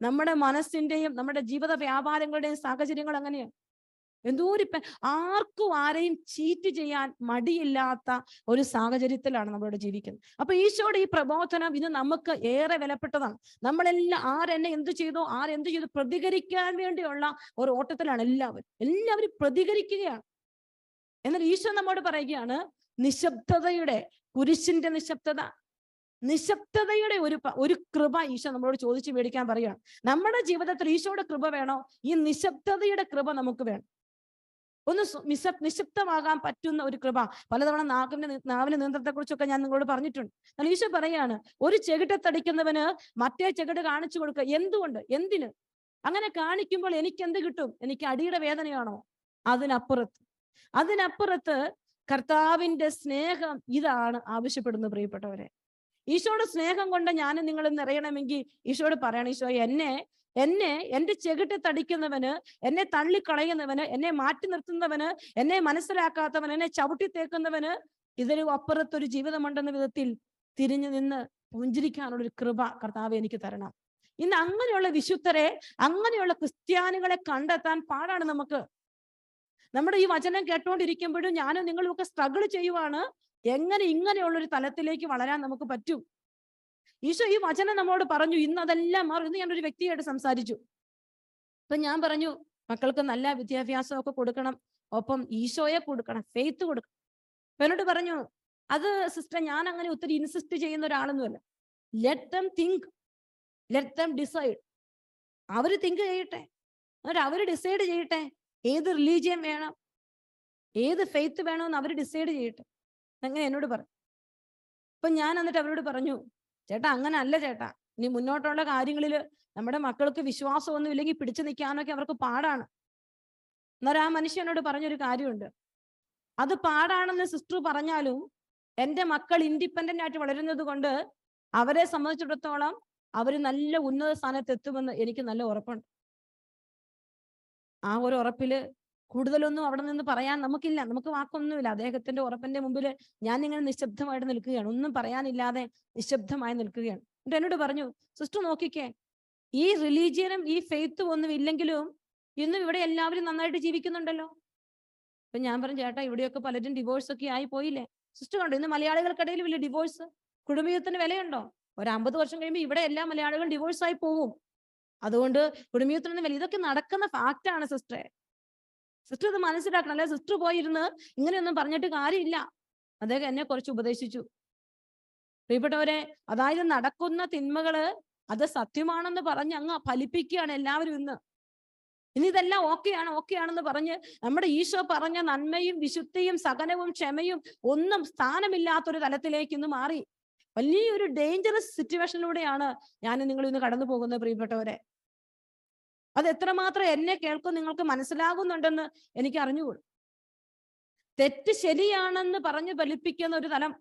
നമ്മുടെ മനസ്സിന്റെയും നമ്മുടെ ജീവിത വ്യാപാരങ്ങളുടെയും സാഹചര്യങ്ങൾ അങ്ങനെയാണ്. ആർക്കും ആരെയും ചീറ്റ് ചെയ്യാൻ മടിയില്ലാത്ത ഒരു സാഹചര്യത്തിലാണ് നമ്മളിവിടെ ജീവിക്കുന്നത്. അപ്പൊ ഈശോയുടെ ഈ പ്രബോധനം ഇത് നമുക്ക് ഏറെ വിലപ്പെട്ടതാണ്. നമ്മളെല്ലാം ആരെന്നെ എന്ത് ചെയ്തു, ആരെന്ത് ചെയ്തു പ്രതികരിക്കാൻ വേണ്ടിയുള്ള ഒരു ഓട്ടത്തിലാണ് എല്ലാവരും പ്രതികരിക്കുകയാണ്. എന്നാൽ ഈശോ നമ്മോട് പറയുകയാണ്, നിശബ്ദതയുടെ, കുരിശിന്റെ നിശബ്ദത, നിശബ്ദതയുടെ ഒരു കൃപ ഈശോ നമ്മളോട് ചോദിച്ചു മേടിക്കാൻ പറയുകയാണ്. നമ്മുടെ ജീവിതത്തിൽ ഈശോയുടെ കൃപ വേണോ? ഈ നിശബ്ദതയുടെ കൃപ നമുക്ക് വേണം. ഒന്ന് നിശബ്ദമാകാൻ പറ്റുന്ന ഒരു കൃപ. പലതവണ നാവിന്റെ നിയന്ത്രണത്തെ കുറിച്ചൊക്കെ ഞാൻ നിങ്ങളോട് പറഞ്ഞിട്ടുണ്ട്. എന്നാൽ ഈശോ പറയാണ്, ഒരു ചെകിട്ടത്തടിക്കുന്നവന് മറ്റേ ചെകിട് കാണിച്ചു കൊടുക്കുക. എന്തുകൊണ്ട്? എന്തിന്? അങ്ങനെ കാണിക്കുമ്പോൾ എനിക്ക് എന്ത് കിട്ടും? എനിക്ക് അടിയുടെ വേദനയാണോ? അതിനപ്പുറത്ത് കർത്താവിന്റെ സ്നേഹം ഇതാണ് ആവശ്യപ്പെടുന്നത് പ്രിയപ്പെട്ടവരെ. ഈശോയുടെ സ്നേഹം കൊണ്ട് ഞാനും നിങ്ങളും നിറയണമെങ്കിൽ ഈശോയോട് പറയണം, ഈശോ എന്റെ ചെകിട്ട് തടിക്കുന്നവന്, എന്നെ തള്ളിക്കളയുന്നവന്, എന്നെ മാറ്റി നിർത്തുന്നവന്, എന്നെ മനസ്സിലാക്കാത്തവന്, എന്നെ ചവിട്ടി തേക്കുന്നവന് ഇതിന് അപ്പുറത്തൊരു ജീവിതമുണ്ടെന്ന വിധത്തിൽ തിരിഞ്ഞു നിന്ന് പുഞ്ചിരിക്കാനുള്ളൊരു കൃപ കർത്താവ് എനിക്ക് തരണം. ഇന്ന് അങ്ങനെയുള്ള വിശുദ്ധരെ, അങ്ങനെയുള്ള ക്രിസ്ത്യാനികളെ കണ്ടെത്താൻ പാടാണ് നമുക്ക്. നമ്മുടെ ഈ വചനം കേട്ടോണ്ടിരിക്കുമ്പോഴും ഞാനും നിങ്ങളും ഒക്കെ സ്ട്രഗിൾ ചെയ്യുവാണ്. എങ്ങനെ ഇങ്ങനെയുള്ളൊരു തലത്തിലേക്ക് വളരാൻ നമുക്ക് പറ്റും? ഈശോ ഈ വചനം നമ്മളോട് പറഞ്ഞു. ഇന്ന് അതെല്ലാം മാറും. ഇന്ന് ഞാനൊരു വ്യക്തിയായിട്ട് സംസാരിച്ചു. അപ്പൊ ഞാൻ പറഞ്ഞു, മക്കൾക്ക് നല്ല വിദ്യാഭ്യാസമൊക്കെ കൊടുക്കണം, ഒപ്പം ഈശോയെ കൊടുക്കണം, ഫെയ്ത്ത് കൊടുക്കണം. അപ്പൊ എന്നോട് പറഞ്ഞു, അത് സിസ്റ്റർ ഞാൻ അങ്ങനെ ഒത്തിരി ഇൻസിസ്റ്റ് ചെയ്യുന്ന ഒരാളൊന്നുമല്ല. Let them think, let them decide. അവര് തിങ്ക് ചെയ്യട്ടെ, എന്നിട്ട് അവര് ഡിസൈഡ് ചെയ്യട്ടെ ഏത് റിലീജിയൻ വേണം, ഏത് ഫെയ്ത്ത് വേണമെന്ന് അവര് ഡിസൈഡ് ചെയ്യട്ടെ. അങ്ങനെ എന്നോട് പറഞ്ഞു. അപ്പൊ ഞാൻ എന്നിട്ട് അവരോട് പറഞ്ഞു, ചേട്ടാ അങ്ങനെ അല്ല ചേട്ടാ, ഇനി മുന്നോട്ടുള്ള കാര്യങ്ങളിൽ നമ്മുടെ മക്കൾക്ക് വിശ്വാസമൊന്നും ഇല്ലെങ്കിൽ പിടിച്ചു നിൽക്കാനൊക്കെ അവർക്ക് പാടാണ്. എന്നാൽ ആ മനുഷ്യനോട് പറഞ്ഞൊരു കാര്യമുണ്ട്, അത് പാടാണെന്ന് സിസ്റ്റർ പറഞ്ഞാലും എൻ്റെ മക്കൾ ഇൻഡിപെൻഡന്റ് ആയിട്ട് വളരുന്നത് കൊണ്ട് അവരെ സംബന്ധിച്ചിടത്തോളം അവര് നല്ല ഉന്നത സ്ഥാനത്ത് എത്തുമെന്ന് എനിക്ക് നല്ല ഉറപ്പുണ്ട്. ആ ഒരു ഉറപ്പില് കൂടുതലൊന്നും അവിടെ നിന്ന് പറയാൻ നമുക്കില്ല, നമുക്ക് വാക്കൊന്നുമില്ല. അദ്ദേഹത്തിന്റെ ഉറപ്പിന്റെ മുമ്പിൽ ഞാൻ ഇങ്ങനെ നിശബ്ദമായിട്ട് നിൽക്കുകയാണ്, ഒന്നും പറയാനില്ലാതെ നിശബ്ദമായി നിൽക്കുകയാണ്. എന്നിട്ട് എന്നോട് പറഞ്ഞു, സിസ്റ്റർ നോക്കിക്കേ, ഈ റിലീജിയനും ഈ ഫെയ്ത്തും ഒന്നും ഇല്ലെങ്കിലും ഇന്നും ഇവിടെ എല്ലാവരും നന്നായിട്ട് ജീവിക്കുന്നുണ്ടല്ലോ. അപ്പൊ ഞാൻ പറഞ്ഞു, ചേട്ടാ ഇവിടെയൊക്കെ പലരും ഡിവോഴ്സ് ഒക്കെ ആയി പോയില്ലേ? സിസ്റ്റർ കണ്ടോ, ഇന്ന് മലയാളികൾക്കിടയിൽ വലിയ ഡിവോഴ്സ്, കുടുംബത്തിന് വിലയുണ്ടോ? ഒരു 50 വർഷം കഴിയുമ്പോൾ ഇവിടെ എല്ലാ മലയാളികളും ഡിവോഴ്സ് ആയി പോവും. അതുകൊണ്ട് കുടുംബത്തിനൊന്നും വില, ഇതൊക്കെ നടക്കുന്ന ഫാക്റ്റാണ് സിസ്റ്ററെ. സിസ്റ്റർ ഇത് മനസ്സിലാക്കണം. അല്ലെ സിസ്റ്റർ പോയിരുന്ന് ഇങ്ങനെയൊന്നും പറഞ്ഞിട്ട് കാര്യമില്ല. അദ്ദേഹം എന്നെ കുറച്ച് ഉപദേശിച്ചു. പ്രിയപ്പെട്ടവരെ, അതായത് നടക്കുന്ന തിന്മകള് അത് സത്യമാണെന്ന് പറഞ്ഞ് അങ്ങ് ഫലിപ്പിക്കുകയാണ് എല്ലാവരും ഇനി ഇതെല്ലാം ഓക്കെയാണെന്ന് പറഞ്ഞ് നമ്മുടെ ഈശോ പറഞ്ഞ നന്മയും വിശുദ്ധിയും സഹനവും ക്ഷമയും ഒന്നും സ്ഥാനമില്ലാത്തൊരു തലത്തിലേക്ക് ഇന്ന് മാറി. വലിയൊരു ഡേഞ്ചറസ് സിറ്റുവേഷനിലൂടെയാണ് ഞാൻ നിങ്ങൾ ഇന്ന് കടന്നു പോകുന്നത് പ്രിയപ്പെട്ടവരെ. അത് എത്രമാത്രം എന്നെ കേൾക്കും നിങ്ങൾക്ക് മനസ്സിലാകുന്നുണ്ടെന്ന് എനിക്ക് അറിഞ്ഞുകൂടും. തെറ്റ് ശരിയാണെന്ന് പറഞ്ഞ് ഫലിപ്പിക്കുന്ന ഒരു തലം,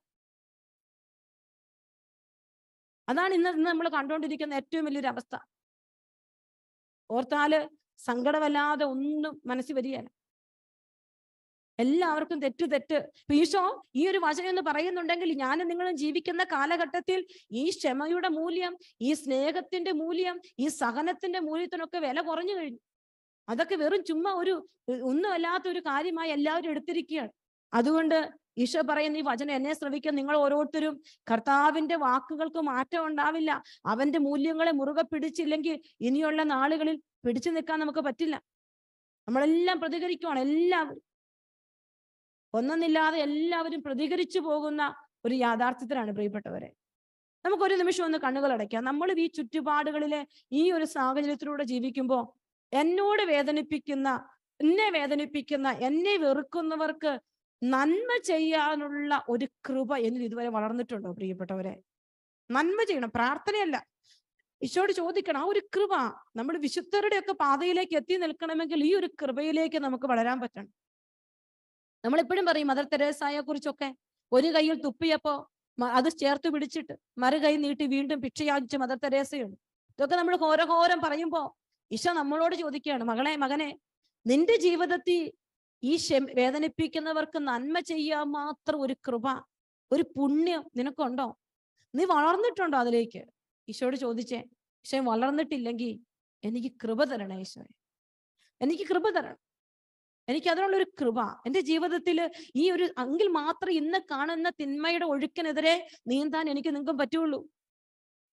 അതാണ് ഇന്ന് നമ്മൾ കണ്ടുകൊണ്ടിരിക്കുന്ന ഏറ്റവും വലിയൊരു അവസ്ഥ. ഓർത്താല് സങ്കടമല്ലാതെ ഒന്നും മനസ്സിൽ വരികയല്ല. എല്ലാവർക്കും തെറ്റ്. ഈശോ ഈ ഒരു വചനം എന്ന് പറയുന്നുണ്ടെങ്കിൽ ഞാനും നിങ്ങളും ജീവിക്കുന്ന കാലഘട്ടത്തിൽ ഈ ക്ഷമയുടെ മൂല്യം, ഈ സ്നേഹത്തിന്റെ മൂല്യം, ഈ സഹനത്തിന്റെ മൂല്യത്തിനൊക്കെ വില കുറഞ്ഞു കഴിഞ്ഞു. അതൊക്കെ വെറും ചുമ്മാ ഒന്നുമല്ലാത്ത ഒരു കാര്യമായി എല്ലാവരും എടുത്തിരിക്കുകയാണ്. അതുകൊണ്ട് ഈശോ പറയുന്ന ഈ വചനം എന്നെ ശ്രവിക്കാൻ നിങ്ങൾ ഓരോരുത്തരും കർത്താവിന്റെ വാക്കുകൾക്ക് മാറ്റം ഉണ്ടാവില്ല. അവന്റെ മൂല്യങ്ങളെ മുറുകെ പിടിച്ചില്ലെങ്കിൽ ഇനിയുള്ള നാളുകളിൽ പിടിച്ചു നിൽക്കാൻ നമുക്ക് പറ്റില്ല. നമ്മളെല്ലാം പ്രതികരിക്കുവാണ്, എല്ലാവരും ഒന്നൊന്നില്ലാതെ എല്ലാവരും പ്രതികരിച്ചു പോകുന്ന ഒരു യാഥാർത്ഥ്യത്തിലാണ് പ്രിയപ്പെട്ടവരെ. നമുക്കൊരു നിമിഷം ഒന്ന് കണ്ണുകൾ അടയ്ക്കാം. നമ്മൾ ഈ ചുറ്റുപാടുകളിലെ ഈ ഒരു സാഹചര്യത്തിലൂടെ ജീവിക്കുമ്പോൾ എന്നെ വേദനിപ്പിക്കുന്ന എന്നെ വെറുക്കുന്നവർക്ക് നന്മ ചെയ്യാനുള്ള ഒരു കൃപ എന്നിൽ ഇതുവരെ വളർന്നിട്ടുണ്ടോ പ്രിയപ്പെട്ടവരെ? നന്മ ചെയ്യണം, പ്രാർത്ഥനയല്ല, ഈശോയോട് ചോദിക്കണം. ആ ഒരു കൃപ നമ്മൾ വിശുദ്ധരുടെ ഒക്കെ പാതയിലേക്ക് എത്തി നിൽക്കണമെങ്കിൽ ഈ ഒരു കൃപയിലേക്ക് നമുക്ക് വളരാൻ പറ്റണം. നമ്മളെപ്പോഴും പറയും മദർ തെരേസയെ കുറിച്ചൊക്കെ, ഒരു കൈയിൽ തുപ്പിയപ്പോ അത് ചേർത്ത് പിടിച്ചിട്ട് മറുകൈ നീട്ടി വീണ്ടും ഭിക്ഷയാചിച്ച മദർ തെരേസയുണ്ട്. ഇതൊക്കെ നമ്മൾ ഘോരഘോരം പറയുമ്പോ ഈശോ നമ്മളോട് ചോദിക്കുകയാണ്, മകനെ നിന്റെ ജീവിതത്തിൽ ഈ വേദനിപ്പിക്കുന്നവർക്ക് നന്മ ചെയ്യാൻ മാത്രം ഒരു കൃപ, ഒരു പുണ്യം നിനക്കുണ്ടോ? നീ വളർന്നിട്ടുണ്ടോ അതിലേക്ക്? ഈശോയോട് ചോദിച്ചേ. ഈശോ വളർന്നിട്ടില്ലെങ്കിൽ എനിക്ക് കൃപ തരണേ ഈശോയെ, എനിക്ക് കൃപ തരണം, എനിക്ക് അതിനുള്ളൊരു കൃപ എൻ്റെ ജീവിതത്തിൽ ഈ ഒരു എങ്കിൽ മാത്രം ഇന്ന് കാണുന്ന തിന്മയുടെ ഒഴുക്കിനെതിരെ നീന്താൻ എനിക്ക് നിങ്ങൾക്കും പറ്റുള്ളൂ.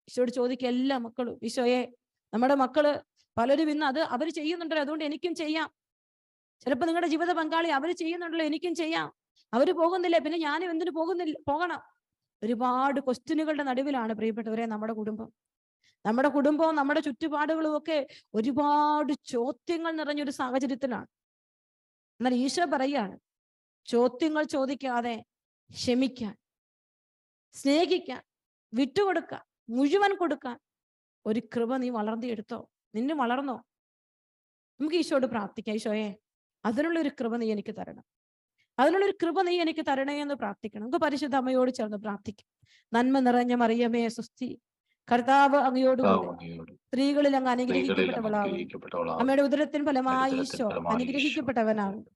ഈശോയോട് ചോദിക്കുക എല്ലാ മക്കളും, ഈശോയെ നമ്മുടെ മക്കള് പലരും ഇന്ന് അത് അവർ ചെയ്യുന്നുണ്ടല്ലോ, അതുകൊണ്ട് എനിക്കും ചെയ്യാം. ചിലപ്പോൾ നിങ്ങളുടെ ജീവിത പങ്കാളി അവർ ചെയ്യുന്നുണ്ടല്ലോ, എനിക്കും ചെയ്യാം. അവര് പോകുന്നില്ലേ, പിന്നെ ഞാനും എന്തിനു പോകണം? ഒരുപാട് ക്വസ്റ്റ്യനുകളുടെ നടുവിലാണ് പ്രിയപ്പെട്ടവരെ നമ്മുടെ കുടുംബം. നമ്മുടെ കുടുംബവും നമ്മുടെ ചുറ്റുപാടുകളും ഒക്കെ ഒരുപാട് ചോദ്യങ്ങൾ നിറഞ്ഞൊരു സാഹചര്യത്തിലാണ്. എന്നാൽ ഈശോ പറയാണ്, ചോദ്യങ്ങൾ ചോദിക്കാതെ ക്ഷമിക്കാൻ, സ്നേഹിക്കാൻ, വിട്ടുകൊടുക്കാൻ, മുഴുവൻ കൊടുക്കാൻ ഒരു കൃപ നീ വളർത്തിയെടുത്തോ, നിന്നെ വളർന്നോ? നമുക്ക് ഈശോയോട് പ്രാർത്ഥിക്കാം, ഈശോയെ അതിനുള്ളൊരു കൃപ നീ എനിക്ക് തരണം, അതിനുള്ളൊരു കൃപ നീ എനിക്ക് തരണേ എന്ന് പ്രാർത്ഥിക്കണം. നമുക്ക് പരിശുദ്ധ അമ്മയോട് ചേർന്ന് പ്രാർത്ഥിക്കാം. നന്മ നിറഞ്ഞ മറിയമേ സുസ്തി, കർത്താവ് അങ്ങയോടുകൂടെ സ്ത്രീകളിൽ അങ്ങ് അനുഗ്രഹിക്കപ്പെട്ടവളാകുന്നു, അമ്മയുടെ ഉദരത്തിൻ ഫലമായി ഈശോ അനുഗ്രഹിക്കപ്പെട്ടവനാകുന്നു.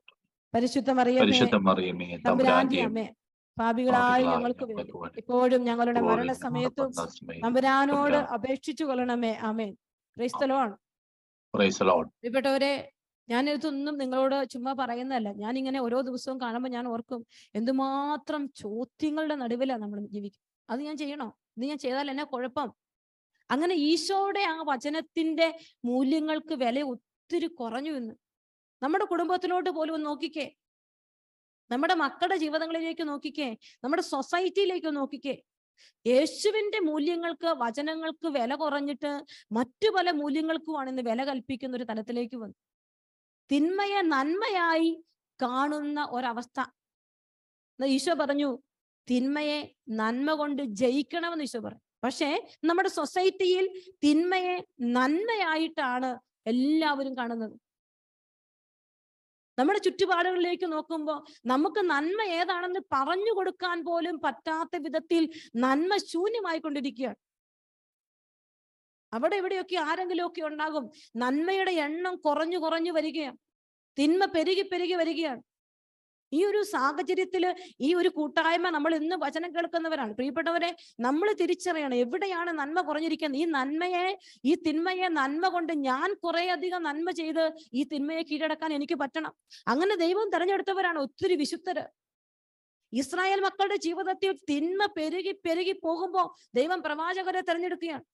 പരിശുദ്ധ മറിയമേ തമ്പുരാന്റെ അമ്മേ, പാപികളായ ഞങ്ങൾക്ക് വേണ്ടി ഇപ്പോഴും ഞങ്ങളുടെ മരണസമയത്തും തമ്പുരാനോട് അപേക്ഷിച്ചു കൊള്ളണമേ. ആമേൻ. Praise the lord. പ്രിയപ്പെട്ടവരെ, ഞാനിതൊന്നും നിങ്ങളോട് ചുമ്മാ പറയുന്നതല്ല. ഞാൻ ഇങ്ങനെ ഓരോ ദിവസവും കാണുമ്പോൾ ഞാൻ ഓർക്കും, എന്തുമാത്രം ചോദ്യങ്ങളുടെ നടുവിലാണ് നമ്മൾ ജീവിക്കും. അത് ഞാൻ ചെയ്യണോ? ഇത് ഞാൻ ചെയ്താൽ എന്നാ കുഴപ്പം? അങ്ങനെ ഈശോയുടെ ആ വചനത്തിന്റെ മൂല്യങ്ങൾക്ക് വില ഒത്തിരി കുറഞ്ഞു എന്ന്. നമ്മുടെ കുടുംബത്തിലോട്ട് പോലും ഒന്ന് നോക്കിക്കേ, നമ്മുടെ മക്കളുടെ ജീവിതങ്ങളിലേക്ക് നോക്കിക്കേ, നമ്മുടെ സൊസൈറ്റിയിലേക്ക് നോക്കിക്കേ. യേശുവിന്റെ മൂല്യങ്ങൾക്ക്, വചനങ്ങൾക്ക് വില കുറഞ്ഞിട്ട് മറ്റു പല മൂല്യങ്ങൾക്കുമാണ് ഇന്ന് വില കൽപ്പിക്കുന്ന ഒരു തലത്തിലേക്ക് വന്നു. തിന്മയെ നന്മയായി കാണുന്ന ഒരവസ്ഥ. ഈശോ പറഞ്ഞു, തിന്മയെ നന്മ കൊണ്ട് ജയിക്കണമെന്ന് ഈശോ പറഞ്ഞു. പക്ഷേ നമ്മുടെ സൊസൈറ്റിയിൽ തിന്മയെ നന്മയായിട്ടാണ് എല്ലാവരും കാണുന്നത്. നമ്മുടെ ചുറ്റുപാടുകളിലേക്ക് നോക്കുമ്പോൾ നമുക്ക് നന്മ ഏതാണെന്ന് പറഞ്ഞു കൊടുക്കാൻ പോലും പറ്റാത്ത വിധത്തിൽ നന്മ ശൂന്യമായിക്കൊണ്ടിരിക്കുകയാണ്. അവിടെ ഇവിടെയൊക്കെ ആരെങ്കിലുമൊക്കെ ഉണ്ടാകും. നന്മയുടെ എണ്ണം കുറഞ്ഞു കുറഞ്ഞു വരികയാണ്, തിന്മ പെരുകി പെരുകി വരികയാണ്. ഈ ഒരു സാഹചര്യത്തില് ഈ ഒരു കൂട്ടായ്മ, നമ്മൾ ഇന്ന് വചനം കേൾക്കുന്നവരാണ് പ്രിയപ്പെട്ടവരെ, നമ്മൾ തിരിച്ചറിയണം എവിടെയാണ് നന്മ കുറഞ്ഞിരിക്കുന്നത്. ഈ തിന്മയെ നന്മ കൊണ്ട് ഞാൻ കുറെ അധികം നന്മ ചെയ്ത് ഈ തിന്മയെ കീഴടക്കാൻ എനിക്ക് പറ്റണം. അങ്ങനെ ദൈവം തെരഞ്ഞെടുത്തവരാണ് ഒത്തിരി വിശുദ്ധര്. ഇസ്രായേൽ മക്കളുടെ ജീവിതത്തിൽ തിന്മ പെരുകി പെരുകി പോകുമ്പോ ദൈവം പ്രവാചകരെ തെരഞ്ഞെടുക്കുകയാണ്,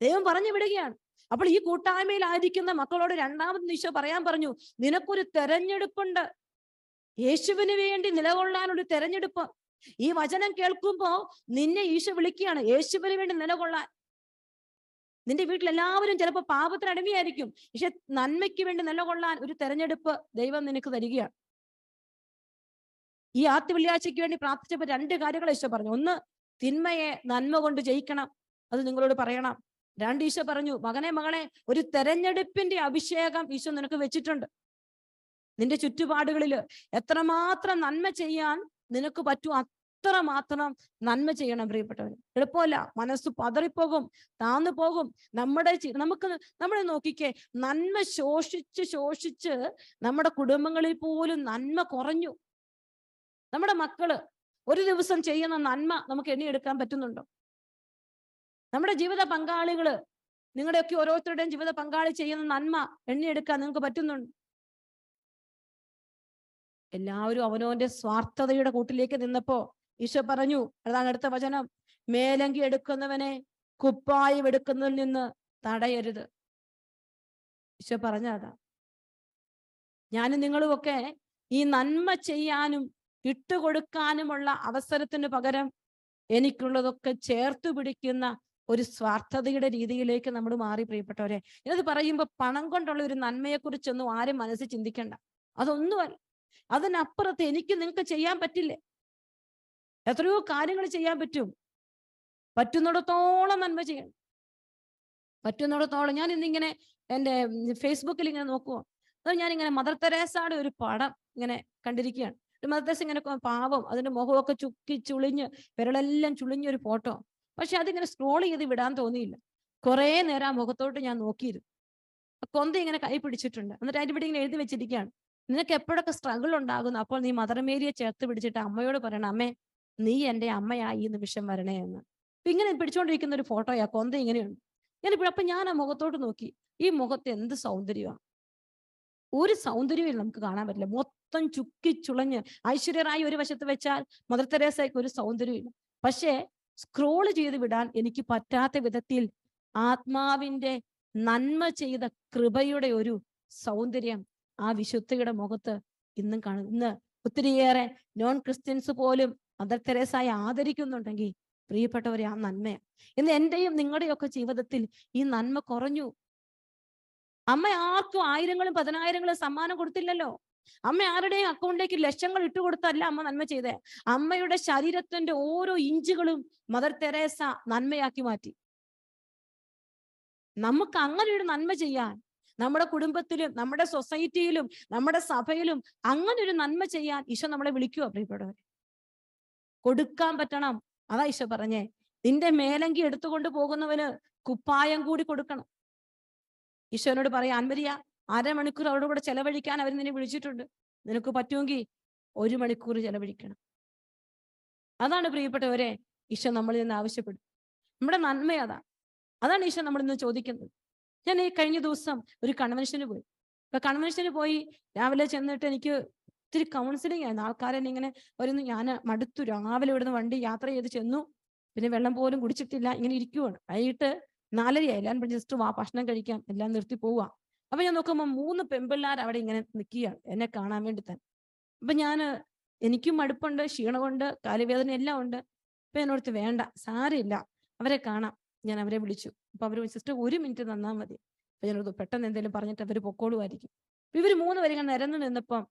ദൈവം പറഞ്ഞു വിടുകയാണ്. അപ്പോൾ ഈ കൂട്ടായ്മയിലായിരിക്കുന്ന മക്കളോട് രണ്ടാമത് ഈശോ പറയാൻ പറഞ്ഞു, നിനക്കൊരു തെരഞ്ഞെടുപ്പുണ്ട്. യേശുവിന് വേണ്ടി നിലകൊള്ളാനൊരു തെരഞ്ഞെടുപ്പ്. ഈ വചനം കേൾക്കുമ്പോ നിന്നെ ഈശോ വിളിക്കുകയാണ് യേശുവിന് വേണ്ടി നിലകൊള്ളാൻ. നിന്റെ വീട്ടിൽ എല്ലാവരും ചിലപ്പോൾ പാപത്തിന് അടിമയായിരിക്കും, പക്ഷെ നന്മയ്ക്ക് വേണ്ടി നിലകൊള്ളാൻ ഒരു തെരഞ്ഞെടുപ്പ് ദൈവം നിനക്ക് തരികയാണ്. ഈ ആദ്യ വെള്ളിയാഴ്ചയ്ക്ക് വേണ്ടി പ്രാർത്ഥിച്ചപ്പോൾ 2 കാര്യങ്ങൾ ഈശോ പറഞ്ഞു. ഒന്ന്, തിന്മയെ നന്മ കൊണ്ട് ജയിക്കണം, അത് നിങ്ങളോട് പറയണം. 2, ഈശോ പറഞ്ഞു, മകളെ ഒരു തെരഞ്ഞെടുപ്പിന്റെ അഭിഷേകം ഈശോ നിനക്ക് വെച്ചിട്ടുണ്ട്. നിന്റെ ചുറ്റുപാടുകളില് എത്രമാത്രം നന്മ ചെയ്യാൻ നിനക്ക് പറ്റും അത്രമാത്രം നന്മ ചെയ്യണം പ്രിയപ്പെട്ടവര്. എളുപ്പമല്ല, മനസ്സ് പതറിപ്പോകും, താന്നു പോകും. നമ്മളെ നോക്കിക്കേ, നന്മ ശോഷിച്ച് നമ്മുടെ കുടുംബങ്ങളിൽ പോലും നന്മ കുറഞ്ഞു. നമ്മുടെ മക്കള് ഒരു ദിവസം ചെയ്യുന്ന നന്മ നമുക്ക് എണ്ണിയെടുക്കാൻ പറ്റുന്നുണ്ടോ? നമ്മുടെ ജീവിത പങ്കാളികള്, നിങ്ങളുടെയൊക്കെ ഓരോരുത്തരുടെയും ജീവിത പങ്കാളി ചെയ്യുന്ന നന്മ എണ്ണിയെടുക്കാൻ നിങ്ങൾക്ക് പറ്റുന്നുണ്ടോ? എല്ലാവരും അവനവന്റെ സ്വാർത്ഥതയുടെ കൂട്ടിലേക്ക് നിന്നപ്പോ ഈശോ പറഞ്ഞു, അതാണ് അടുത്ത വചനം, മേലങ്കി എടുക്കുന്നവനെ കുപ്പായം എടുക്കുന്നതിൽ നിന്ന് തടയരുത്. ഈശോ പറഞ്ഞ അതാ. ഞാനും നിങ്ങളുമൊക്കെ ഈ നന്മ ചെയ്യാനും ഇട്ടുകൊടുക്കാനുമുള്ള അവസരത്തിന് പകരം എനിക്കുള്ളതൊക്കെ ചേർത്തു പിടിക്കുന്ന ഒരു സ്വാർത്ഥതയുടെ രീതിയിലേക്ക് നമ്മൾ മാറി പ്രിയപ്പെട്ടവരെ. ഇത് പറയുമ്പോൾ പണം കൊണ്ടുള്ള ഒരു നന്മയെക്കുറിച്ചൊന്നും ആരും മനസ്സിൽ ചിന്തിക്കണ്ട. അതൊന്നുമല്ല. അതിനപ്പുറത്ത് എനിക്ക് നിങ്ങൾക്ക് ചെയ്യാൻ പറ്റില്ലേ? എത്രയോ കാര്യങ്ങൾ ചെയ്യാൻ പറ്റും. പറ്റുന്നിടത്തോളം നന്മ ചെയ്യണം, പറ്റുന്നിടത്തോളം. ഞാൻ ഇന്നിങ്ങനെ എൻ്റെ ഫേസ്ബുക്കിൽ ഇങ്ങനെ നോക്കുമോ, അത് ഞാനിങ്ങനെ മദർ തെരേസയുടെ ഒരു പടം ഇങ്ങനെ കണ്ടിരിക്കുകയാണ്. മദർ തെരേസ ഇങ്ങനെ പാവം, അതിന്റെ മുഖമൊക്കെ ചുളിഞ്ഞ് വിരലെല്ലാം ചുളിഞ്ഞൊരു ഫോട്ടോ. പക്ഷെ അതിങ്ങനെ സ്ക്രോൾ ചെയ്ത് വിടാൻ തോന്നിയില്ല. കുറേ നേരം ആ മുഖത്തോട്ട് ഞാൻ നോക്കിയിരുന്നു. കൊന്ത ഇങ്ങനെ കൈ പിടിച്ചിട്ടുണ്ട്. എന്നിട്ട് അതിൻ്റെ ഇവിടെ ഇങ്ങനെ എഴുതി വെച്ചിരിക്കുകയാണ്, നിനക്ക് എപ്പോഴൊക്കെ സ്ട്രഗിൾ ഉണ്ടാകുന്നു അപ്പോൾ നീ മദർ മേരിയെ ചേർത്ത് പിടിച്ചിട്ട് അമ്മയോട് പറയണം, അമ്മേ നീ എൻ്റെ അമ്മയായി ഈ നിമിഷം വരണേ എന്ന്. അപ്പൊ ഇങ്ങനെ പിടിച്ചുകൊണ്ടിരിക്കുന്ന ഒരു ഫോട്ടോയാ, കൊന്ത ഇങ്ങനെയുണ്ട്. അപ്പൊ ഞാൻ ആ മുഖത്തോട്ട് നോക്കി, ഈ മുഖത്ത് എന്ത് സൗന്ദര്യമാണ്! ഒരു സൗന്ദര്യവും നമുക്ക് കാണാൻ പറ്റില്ല. മൊത്തം ചുക്കിച്ചുളഞ്ഞ് ഐശ്വര്യറായി ഒരു വശത്ത് വെച്ചാൽ മദർ തെരേസയ്ക്ക് ഒരു സൗന്ദര്യമില്ല. പക്ഷേ സ്ക്രോൾ ചെയ്ത് വിടാൻ എനിക്ക് പറ്റാത്ത വിധത്തിൽ ആത്മാവിന്റെ നന്മ ചെയ്ത കൃപയുടെ ഒരു സൗന്ദര്യം ആ വിശുദ്ധയുടെ മുഖത്ത് ഇന്നും കാണും. ഇന്ന് ഒത്തിരിയേറെ നോൺ ക്രിസ്ത്യൻസ് പോലും മദർ തെരേസയെ ആദരിക്കുന്നുണ്ടെങ്കിൽ പ്രിയപ്പെട്ടവരെ, ആ നന്മയാണ്. ഇന്ന് എന്റെയും നിങ്ങളുടെയൊക്കെ ജീവിതത്തിൽ ഈ നന്മ കുറഞ്ഞു. അമ്മ ആർക്കും ആയിരങ്ങളും പതിനായിരങ്ങളും സമ്മാനം കൊടുത്തില്ലല്ലോ. അമ്മ ആരുടെയും അക്കൗണ്ടിലേക്ക് ലക്ഷങ്ങൾ ഇട്ടുകൊടുത്തല്ല അമ്മ നന്മ ചെയ്തേ. അമ്മയുടെ ശരീരത്തിന്റെ ഓരോ ഇഞ്ചുകളും മദർ തെരേസ നന്മയാക്കി മാറ്റി. നമുക്ക് അങ്ങനെ ഒരു നന്മ ചെയ്യാൻ നമ്മുടെ കുടുംബത്തിലും നമ്മുടെ സൊസൈറ്റിയിലും നമ്മുടെ സഭയിലും അങ്ങനെ ഒരു നന്മ ചെയ്യാൻ ഈശോ നമ്മളെ വിളിക്കുക പ്രിയപ്പെട്ടവരെ. കൊടുക്കാൻ പറ്റണം. അതാ ഈശോ പറഞ്ഞേ, നിന്റെ മേലങ്കി എടുത്തുകൊണ്ട് പോകുന്നവന് കുപ്പായം കൂടി കൊടുക്കണം. ഈശോനോട് പറയാ, അൻവരിയ, അരമണിക്കൂർ അവരുടെ കൂടെ ചെലവഴിക്കാൻ അവർ നിന്നെ വിളിച്ചിട്ടുണ്ട്. നിനക്ക് പറ്റുമെങ്കിൽ 1 മണിക്കൂർ ചെലവഴിക്കണം. അതാണ് പ്രിയപ്പെട്ടവരെ ഈശോ നമ്മളിൽ നിന്ന് ആവശ്യപ്പെടും. നമ്മുടെ നന്മ അതാണ് ഈശോ നമ്മളിൽ നിന്ന് ചോദിക്കുന്നത്. ഞാൻ ഈ കഴിഞ്ഞ ദിവസം ഒരു കൺവെൻഷന് പോയി. അപ്പൊ കൺവെൻഷന് പോയി രാവിലെ ചെന്നിട്ട് എനിക്ക് ഒത്തിരി കൗൺസിലിംഗ് ആയിരുന്നു. ആൾക്കാരെന്നെ ഇങ്ങനെ വരുന്നു. ഞാൻ മടുത്തു. രാവിലെ ഇവിടുന്ന് വണ്ടി യാത്ര ചെയ്ത് ചെന്നു. പിന്നെ വെള്ളം പോലും കുടിച്ചിട്ടില്ല, ഇങ്ങനെ ഇരിക്കുവാണ്. വൈകിട്ട് 4:30 എല്ലാവരും ജസ്റ്റ് വാ ഭക്ഷണം കഴിക്കാം, എല്ലാം നിർത്തി പോവാ. അപ്പൊ ഞാൻ നോക്കുമ്പോൾ 3 പെമ്പിള്ളാർ അവിടെ ഇങ്ങനെ നിൽക്കുകയാണ് എന്നെ കാണാൻ വേണ്ടി തന്നെ. അപ്പൊ എനിക്കും മടുപ്പുണ്ട്, ക്ഷീണമുണ്ട്, കാലുവേദന എല്ലാം ഉണ്ട്. അപ്പൊ എന്നോർത്ത് വേണ്ട, സാരമില്ല, അവരെ കാണാം. ഞാൻ അവരെ വിളിച്ചു. അപ്പൊ അവർ, സിസ്റ്റർ 1 മിനിറ്റ് തന്നാൽ മതി. അപ്പൊ ഞാനോട് പെട്ടെന്ന് എന്തെങ്കിലും പറഞ്ഞിട്ട് അവർ പൊക്കോളുമായിരിക്കും. അപ്പൊ ഇവർ 3 പേരും ഇങ്ങനെ നിരന്ന് നിന്നപ്പം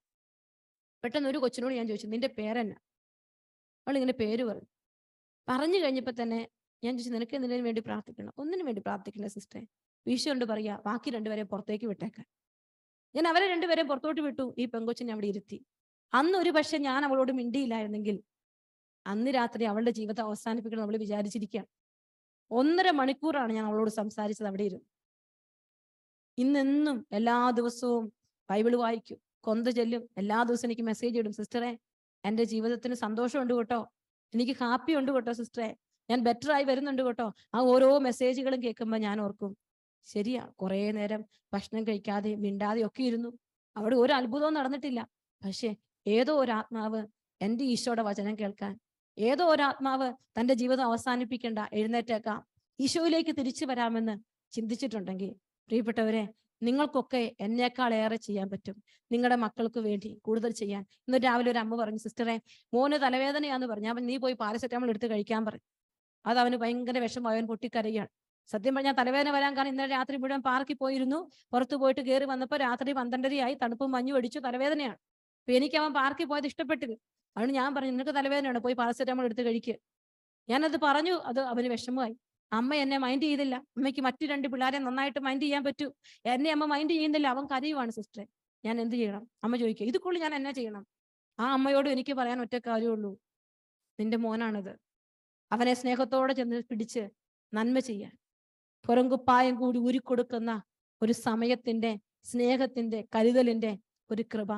പെട്ടെന്ന് ഒരു കൊച്ചിനോട് ഞാൻ ചോദിച്ചു, നിന്റെ പേരെന്നാ? അവളിങ്ങനെ പേര് പറഞ്ഞു കഴിഞ്ഞപ്പോ തന്നെ ഞാൻ ചോദിച്ചു, നിനക്ക് എന്തിനു വേണ്ടി പ്രാർത്ഥിക്കണം? ഒന്നിനു വേണ്ടി പ്രാർത്ഥിക്കണ്ട സിസ്റ്ററെ. ഈശോ കൊണ്ട് പറയാ, ബാക്കി 2 പേരെ പുറത്തേക്ക് വിട്ടേക്കാൻ. ഞാൻ അവരെ 2 പേരെ പുറത്തോട്ട് വിട്ടു. ഈ പെങ്കൊച്ചിനെ അവിടെ ഇരുത്തി. അന്ന് ഒരു പക്ഷെ ഞാൻ അവളോട് മിണ്ടിയില്ലായിരുന്നെങ്കിൽ അന്ന് രാത്രി അവളുടെ ജീവിതം അവസാനിപ്പിക്കണം നമ്മൾ വിചാരിച്ചിരിക്കുകയാണ്. 1.5 മണിക്കൂറാണ് ഞാൻ അവളോട് സംസാരിച്ചത് അവിടെ ഇരുന്ന്. ഇന്നെന്നും എല്ലാ ദിവസവും ബൈബിൾ വായിക്കും, കൊന്ത ചെല്ലും, എല്ലാ ദിവസവും എനിക്ക് മെസ്സേജ് ഇടും, സിസ്റ്ററെ എൻ്റെ ജീവിതത്തിന് സന്തോഷമുണ്ട് കേട്ടോ, എനിക്ക് ഹാപ്പി ഉണ്ട് കേട്ടോ സിസ്റ്ററെ, ഞാൻ ബെറ്റർ ആയി വരുന്നുണ്ട് കേട്ടോ. ആ ഓരോ മെസ്സേജുകളും കേൾക്കുമ്പോൾ ഞാൻ ഓർക്കും, ശരിയാ, കുറേ നേരം ഭക്ഷണം കഴിക്കാതെ മിണ്ടാതെ ഒക്കെ ഇരുന്നു, അവിടെ ഒരു അത്ഭുതവും നടന്നിട്ടില്ല. പക്ഷെ ഏതോ ഒരു ആത്മാവ് എൻ്റെ ഈശോയുടെ വചനം കേൾക്കാൻ, ഏതോ ഒരു ആത്മാവ് തൻ്റെ ജീവിതം അവസാനിപ്പിക്കേണ്ട, എഴുന്നേറ്റേക്കാം, ഈശോയിലേക്ക് തിരിച്ചു വരാമെന്ന് ചിന്തിച്ചിട്ടുണ്ടെങ്കിൽ പ്രിയപ്പെട്ടവരെ, നിങ്ങൾക്കൊക്കെ എന്നേക്കാൾ ഏറെ ചെയ്യാൻ പറ്റും. നിങ്ങളുടെ മക്കൾക്ക് വേണ്ടി കൂടുതൽ ചെയ്യാൻ. ഇന്ന് രാവിലെ ഒരു അമ്മ പറഞ്ഞു, സിസ്റ്ററെ മോന് തലവേദനയാന്ന് പറഞ്ഞു. അവൻ നീ പോയി പാരസെറ്റാമോൾ എടുത്ത് കഴിക്കാൻ പറഞ്ഞു. അത് അവന് ഭയങ്കര വിഷമം, അവൻ പൊട്ടിക്കരയാണ്. സത്യം പറഞ്ഞാൽ തലവേദന വരാൻ കാരണം ഇന്നലെ രാത്രി മുഴുവൻ പാർക്കിൽ പോയിരുന്നു, പുറത്തു പോയിട്ട് കയറി വന്നപ്പോൾ രാത്രി 12:30 തണുപ്പും മഞ്ഞും അടിച്ചു, തലവേദനയാണ്. അപ്പൊ എനിക്ക് അവൻ പാർക്കിൽ പോയത് ഇഷ്ടപ്പെട്ടില്ല. അതുകൊണ്ട് ഞാൻ പറഞ്ഞു, നിനക്ക് തലവേദനയാണ്, പോയി പാരസെറ്റാമോൾ എടുത്ത് കഴിക്കുക. ഞാനത് പറഞ്ഞു, അത് അവന് വിഷമമായി. അമ്മ എന്നെ മൈൻഡ് ചെയ്തില്ല. അമ്മയ്ക്ക് മറ്റു 2 പിള്ളേരെ നന്നായിട്ട് മൈൻഡ് ചെയ്യാൻ പറ്റൂ, എന്നെ അമ്മ മൈൻഡ് ചെയ്യുന്നില്ല. അവൻ കരയുവാണ് സിസ്റ്ററെ, ഞാൻ എന്ത് ചെയ്യണം? അമ്മ ചോദിക്കുക, ഇതുക്കുള്ളിൽ ഞാൻ എന്നാ ചെയ്യണം? ആ അമ്മയോട് എനിക്ക് പറയാൻ ഒറ്റ കാര്യമുള്ളൂ, നിന്റെ മോനാണത്, അവനെ സ്നേഹത്തോടെ ചെന്ന് പിടിച്ച് നന്മ ചെയ്യാൻ, പുറംകുപ്പായം കൂടി ഊരിക്കൊടുക്കുന്ന ഒരു സമയത്തിന്റെ, സ്നേഹത്തിന്റെ, കരുതലിന്റെ ഒരു കൃപ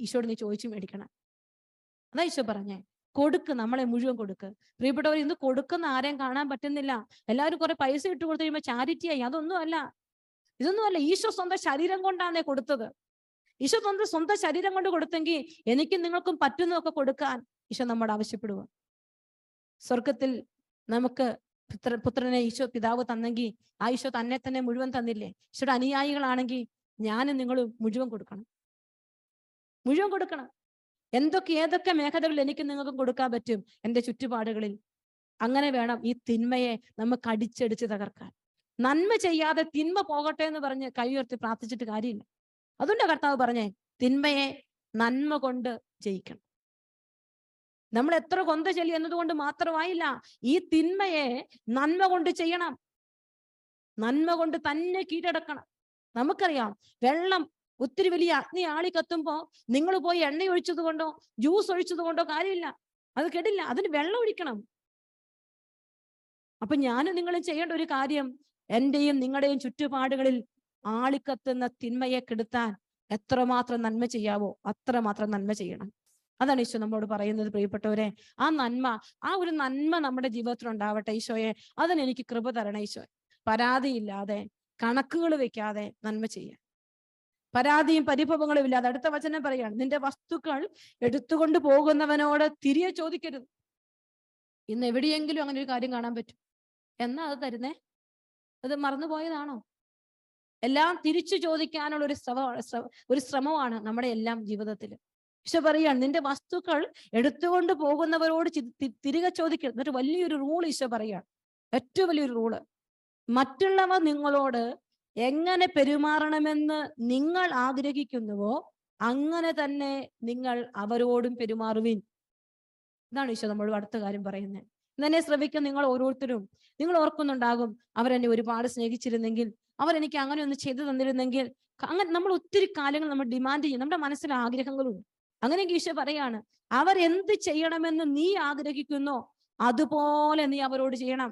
ഈശോട് നീ ചോദിച്ചു മേടിക്കണം. അതാ ഈശോ പറഞ്ഞേ, കൊടുക്ക്, നമ്മളെ മുഴുവൻ കൊടുക്ക്. പ്രിയപ്പെട്ടവർ, ഇന്ന് കൊടുക്കുന്ന ആരെയും കാണാൻ പറ്റുന്നില്ല. എല്ലാവരും കുറെ പൈസ ഇട്ട് കൊടുത്തു കഴിയുമ്പോൾ ചാരിറ്റിയായി. ഇതൊന്നുമല്ല. ഈശോ സ്വന്തം ശരീരം കൊണ്ടാണേ കൊടുത്തത്. ഈശോ സ്വന്തം ശരീരം കൊണ്ട് കൊടുത്തെങ്കിൽ എനിക്കും നിങ്ങൾക്കും പറ്റുന്നതൊക്കെ കൊടുക്കാൻ ഈശോ നമ്മോട് ആവശ്യപ്പെടുക. സ്വർഗത്തിൽ നമുക്ക് പുത്രനെ ഈശോ പിതാവ് തന്നെങ്കിൽ ആ ഈശോ തന്നെ മുഴുവൻ തന്നില്ലേ? ഈശോയുടെ അനുയായികളാണെങ്കിൽ ഞാനും നിങ്ങളും മുഴുവൻ കൊടുക്കണം. ഏതൊക്കെ മേഖലകളിൽ എനിക്ക് നിങ്ങൾക്കും കൊടുക്കാൻ പറ്റും എൻ്റെ ചുറ്റുപാടുകളിൽ. അങ്ങനെ വേണം ഈ തിന്മയെ നമുക്ക് അടിച്ചടിച്ച് തകർക്കാൻ. നന്മ ചെയ്യാതെ തിന്മ പോകട്ടെ എന്ന് പറഞ്ഞ് കൈ ഉയർത്തി പ്രാർത്ഥിച്ചിട്ട് കാര്യമില്ല. അതുകൊണ്ട് കർത്താവ് പറഞ്ഞേ, തിന്മയെ നന്മ കൊണ്ട് ജയിക്കണം. നമ്മൾ എത്ര കൊന്ത ചൊല്ലി എന്നതുകൊണ്ട് മാത്രമായില്ല, ഈ തിന്മയെ നന്മ കൊണ്ട് ചെയ്യണം. നന്മ കൊണ്ട് തന്നെ കീഴടക്കണം. നമുക്കറിയാം, വെള്ളം ഒത്തിരി വലിയ അഗ്നി ആളി കത്തുമ്പോ നിങ്ങൾ പോയി എണ്ണ ഒഴിച്ചത് കൊണ്ടോ ജ്യൂസ് ഒഴിച്ചത് കൊണ്ടോ കാര്യമില്ല, അത് കെടില്ല. അതിന് വെള്ളം ഒഴിക്കണം. അപ്പൊ ഞാനും നിങ്ങളും ചെയ്യേണ്ട ഒരു കാര്യം, എന്റെയും നിങ്ങളുടെയും ചുറ്റുപാടുകളിൽ ആളിക്കത്തുന്ന തിന്മയെ കെടുത്താൻ എത്രമാത്രം നന്മ ചെയ്യാവോ അത്രമാത്രം നന്മ ചെയ്യണം. അതാണ് ഈശോ നമ്മളോട് പറയുന്നത്. പ്രിയപ്പെട്ടവരെ, ആ ഒരു നന്മ നമ്മുടെ ജീവിതത്തിൽ ഉണ്ടാവട്ടെ ഈശോയെ. അതിനെനിക്ക് കൃപ തരണേ ഈശോയെ. പരാതിയില്ലാതെ, കണക്കുകൾ വെക്കാതെ നന്മ ചെയ്യാൻ, പരാതിയും പരിഭവങ്ങളും ഇല്ലാതെ. അടുത്ത വചനം പറയാണ്, നിന്റെ വസ്തുക്കൾ എടുത്തുകൊണ്ട് പോകുന്നവനോട് തിരികെ ചോദിക്കരുത്. ഇന്ന് എവിടെയെങ്കിലും അങ്ങനെ ഒരു കാര്യം കാണാൻ പറ്റും? എന്നാ അത് തരുന്നേ? അത് മറന്നുപോയതാണോ? എല്ലാം തിരിച്ചു ചോദിക്കാനുള്ള ഒരു ശ്രമമാണ് നമ്മുടെ എല്ലാം ജീവിതത്തിൽ. ഈശോ പറയാണ്, നിന്റെ വസ്തുക്കൾ എടുത്തുകൊണ്ട് പോകുന്നവരോട് തിരികെ ചോദിക്കരുത്. എന്നിട്ട് വലിയൊരു റൂൾ ഈശോ പറയാണ്, ഏറ്റവും വലിയൊരു റൂള്. മറ്റുള്ളവർ നിങ്ങളോട് എങ്ങനെ പെരുമാറണമെന്ന് നിങ്ങൾ ആഗ്രഹിക്കുന്നുവോ അങ്ങനെ തന്നെ നിങ്ങൾ അവരോടും പെരുമാറുവിൻ. ഇതാണ് ഈശോ നമ്മളോട് അടുത്ത കാര്യം പറയുന്നത്. എന്നെ ശ്രവിക്കുന്ന നിങ്ങൾ ഓരോരുത്തരും, നിങ്ങൾ ഓർക്കുന്നുണ്ടാകും, അവരെന്നെ ഒരുപാട് സ്നേഹിച്ചിരുന്നെങ്കിൽ, അവരെനിക്ക് അങ്ങനെ ഒന്ന് ചെയ്തു തന്നിരുന്നെങ്കിൽ. അങ്ങനെ നമ്മൾ ഒത്തിരി കാര്യങ്ങൾ നമ്മൾ ഡിമാൻഡ് ചെയ്യും, നമ്മുടെ മനസ്സിൽ ആഗ്രഹങ്ങളുണ്ട്. അങ്ങനെയെങ്കിൽ ഈശോ പറയാണ്, അവരെന്ത് ചെയ്യണമെന്ന് നീ ആഗ്രഹിക്കുന്നോ അതുപോലെ നീ അവരോട് ചെയ്യണം.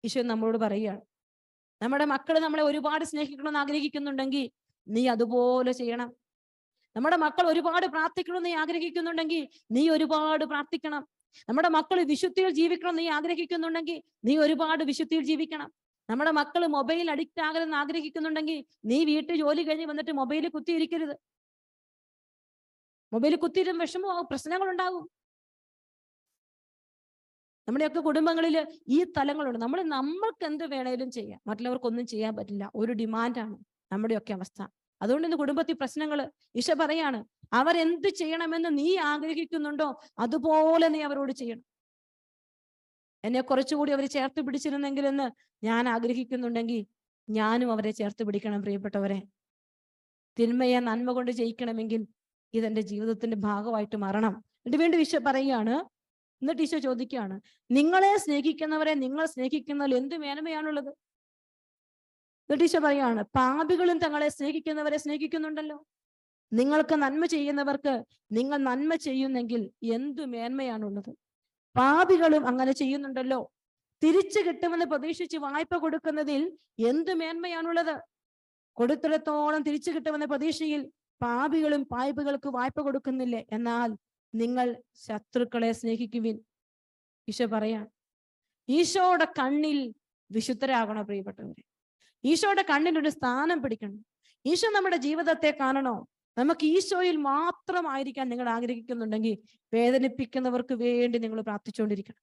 ഈശോ നമ്മളോട് പറയുകയാണ്, നമ്മുടെ മക്കൾ നമ്മളെ ഒരുപാട് സ്നേഹിക്കണമെന്ന് ആഗ്രഹിക്കുന്നുണ്ടെങ്കിൽ നീ അതുപോലെ ചെയ്യണം. നമ്മുടെ മക്കൾ ഒരുപാട് പ്രാർത്ഥിക്കണമെന്ന് നീ ആഗ്രഹിക്കുന്നുണ്ടെങ്കിൽ നീ ഒരുപാട് പ്രാർത്ഥിക്കണം. നമ്മുടെ മക്കൾ വിശുദ്ധിയിൽ ജീവിക്കണം നീ ആഗ്രഹിക്കുന്നുണ്ടെങ്കിൽ നീ ഒരുപാട് വിശുദ്ധിയിൽ ജീവിക്കണം. നമ്മുടെ മക്കൾ മൊബൈൽ അഡിക്റ്റ് ആകണമെന്ന് ആഗ്രഹിക്കുന്നുണ്ടെങ്കിൽ നീ വീട്ടിൽ ജോലി കഴിഞ്ഞ് വന്നിട്ട് മൊബൈലിൽ കുത്തിയിരിക്കരുത്. മൊബൈലിൽ കുത്തിയിരുന്ന വിഷമമാകും, പ്രശ്നങ്ങൾ ഉണ്ടാകും. നമ്മുടെയൊക്കെ കുടുംബങ്ങളിൽ ഈ തലങ്ങളുണ്ട്. നമ്മൾക്ക് എന്ത് വേണേലും ചെയ്യാം, മറ്റുള്ളവർക്കൊന്നും ചെയ്യാൻ പറ്റില്ല, ഒരു ഡിമാൻഡാണ് നമ്മുടെയൊക്കെ അവസ്ഥ. അതുകൊണ്ട് ഇന്ന് കുടുംബത്തിൽ പ്രശ്നങ്ങൾ. ഈശോ പറയാണ്, അവരെന്ത് ചെയ്യണമെന്ന് നീ ആഗ്രഹിക്കുന്നുണ്ടോ അതുപോലെ നീ അവരോട് ചെയ്യണം. എന്നെ കുറച്ചുകൂടി അവർ ചേർത്ത് പിടിച്ചിരുന്നെങ്കിൽ എന്ന് ഞാൻ ആഗ്രഹിക്കുന്നുണ്ടെങ്കിൽ ഞാനും അവരെ ചേർത്ത് പിടിക്കണം. പ്രിയപ്പെട്ടവരെ, തിന്മയെ നന്മ കൊണ്ട് ജയിക്കണമെങ്കിൽ ഇതെന്റെ ജീവിതത്തിന്റെ ഭാഗമായിട്ട് മാറണം. എന്നിട്ട് വീണ്ടും ഈശോ പറയുകയാണ്, എന്നിട്ട് ഈശോ ചോദിക്കുകയാണ്, നിങ്ങളെ സ്നേഹിക്കുന്നവരെ നിങ്ങൾ സ്നേഹിക്കുന്നതിൽ എന്ത് മേന്മയാണുള്ളത്? എന്നിട്ട് ഈശോ പറയാണ്, പാപികളും തങ്ങളെ സ്നേഹിക്കുന്നവരെ സ്നേഹിക്കുന്നുണ്ടല്ലോ. നിങ്ങൾക്ക് നന്മ ചെയ്യുന്നവർക്ക് നിങ്ങൾ നന്മ ചെയ്യുന്നെങ്കിൽ എന്തു മേന്മയാണുള്ളത്? പാപികളും അങ്ങനെ ചെയ്യുന്നുണ്ടല്ലോ. തിരിച്ചു കിട്ടുമെന്ന് പ്രതീക്ഷിച്ച് വായ്പ കൊടുക്കുന്നതിൽ എന്ത് മേന്മയാണുള്ളത്? കൊടുത്തിടത്തോളം തിരിച്ചു കിട്ടുമെന്ന പ്രതീക്ഷയിൽ പാപികളും പാപികൾക്ക് വായ്പ കൊടുക്കുന്നില്ലേ? എന്നാൽ നിങ്ങൾ ശത്രുക്കളെ സ്നേഹിക്കുവിൻ. ഈശോ പറയാ, ഈശോയുടെ കണ്ണിൽ വിശുദ്ധരാകണോ പ്രിയപ്പെട്ടവരെ? ഈശോയുടെ കണ്ണിൽ ഒരു സ്ഥാനം പിടിക്കണം. ഈശോ നമ്മുടെ ജീവിതത്തെ കാണണോ? നമുക്ക് ഈശോയിൽ മാത്രമായിരിക്കാൻ നിങ്ങൾ ആഗ്രഹിക്കുന്നുണ്ടെങ്കിൽ വേദനിപ്പിക്കുന്നവർക്ക് വേണ്ടി നിങ്ങൾ പ്രാർത്ഥിച്ചുകൊണ്ടിരിക്കണം.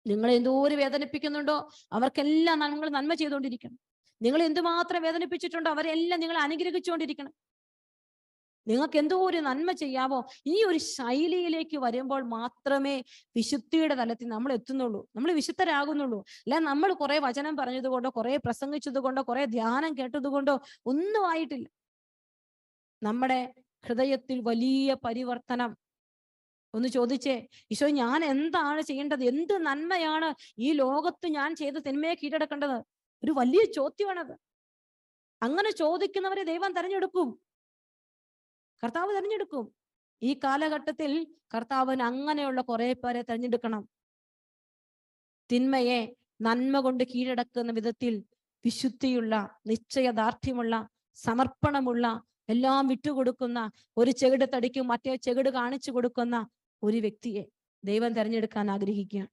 നിങ്ങൾ എന്തോരം വേദനിപ്പിക്കുന്നുണ്ടോ അവർക്കെല്ലാം നിങ്ങൾ നന്മ ചെയ്തുകൊണ്ടിരിക്കണം. നിങ്ങൾ എന്തുമാത്രം വേദനിപ്പിച്ചിട്ടുണ്ടോ അവരെല്ലാം നിങ്ങൾ അനുഗ്രഹിച്ചുകൊണ്ടിരിക്കണം. നിങ്ങൾക്ക് എന്തോ ഒരു നന്മ ചെയ്യാവോ, ഈ ഒരു ശൈലിയിലേക്ക് വരുമ്പോൾ മാത്രമേ വിശുദ്ധിയുടെ തലത്തിൽ നമ്മൾ എത്തുന്നുള്ളൂ, നമ്മൾ വിശുദ്ധരാകുന്നുള്ളൂ. അല്ല നമ്മൾ കുറെ വചനം പറഞ്ഞത് കൊണ്ടോ കുറെ പ്രസംഗിച്ചത് കൊണ്ടോ കുറെ ധ്യാനം കേട്ടത് കൊണ്ടോ ഒന്നും ആയിട്ടില്ല. നമ്മുടെ ഹൃദയത്തിൽ വലിയ പരിവർത്തനം. ഒന്ന് ചോദിച്ചേ, ഈശോ ഞാൻ എന്താണ് ചെയ്യേണ്ടത്? എന്ത് നന്മയാണ് ഈ ലോകത്ത് ഞാൻ ചെയ്ത തിന്മയെ കീഴടക്കേണ്ടത്? ഒരു വലിയ ചോദ്യമാണത്. അങ്ങനെ ചോദിക്കുന്നവരെ ദൈവം തെരഞ്ഞെടുക്കും, കർത്താവ് തെരഞ്ഞെടുക്കും. ഈ കാലഘട്ടത്തിൽ കർത്താവിന് അങ്ങനെയുള്ള കുറെ പേരെ തെരഞ്ഞെടുക്കണം. തിന്മയെ നന്മ കൊണ്ട് കീഴടക്കുന്ന വിധത്തിൽ വിശുദ്ധിയുള്ള, നിശ്ചയദാർഢ്യമുള്ള, സമർപ്പണമുള്ള, എല്ലാം വിട്ടുകൊടുക്കുന്ന, ഒരു ചെകിട് തടിക്കും മറ്റേ ചെകിട് കാണിച്ചു കൊടുക്കുന്ന ഒരു വ്യക്തിയെ ദൈവം തെരഞ്ഞെടുക്കാൻ ആഗ്രഹിക്കുകയാണ്.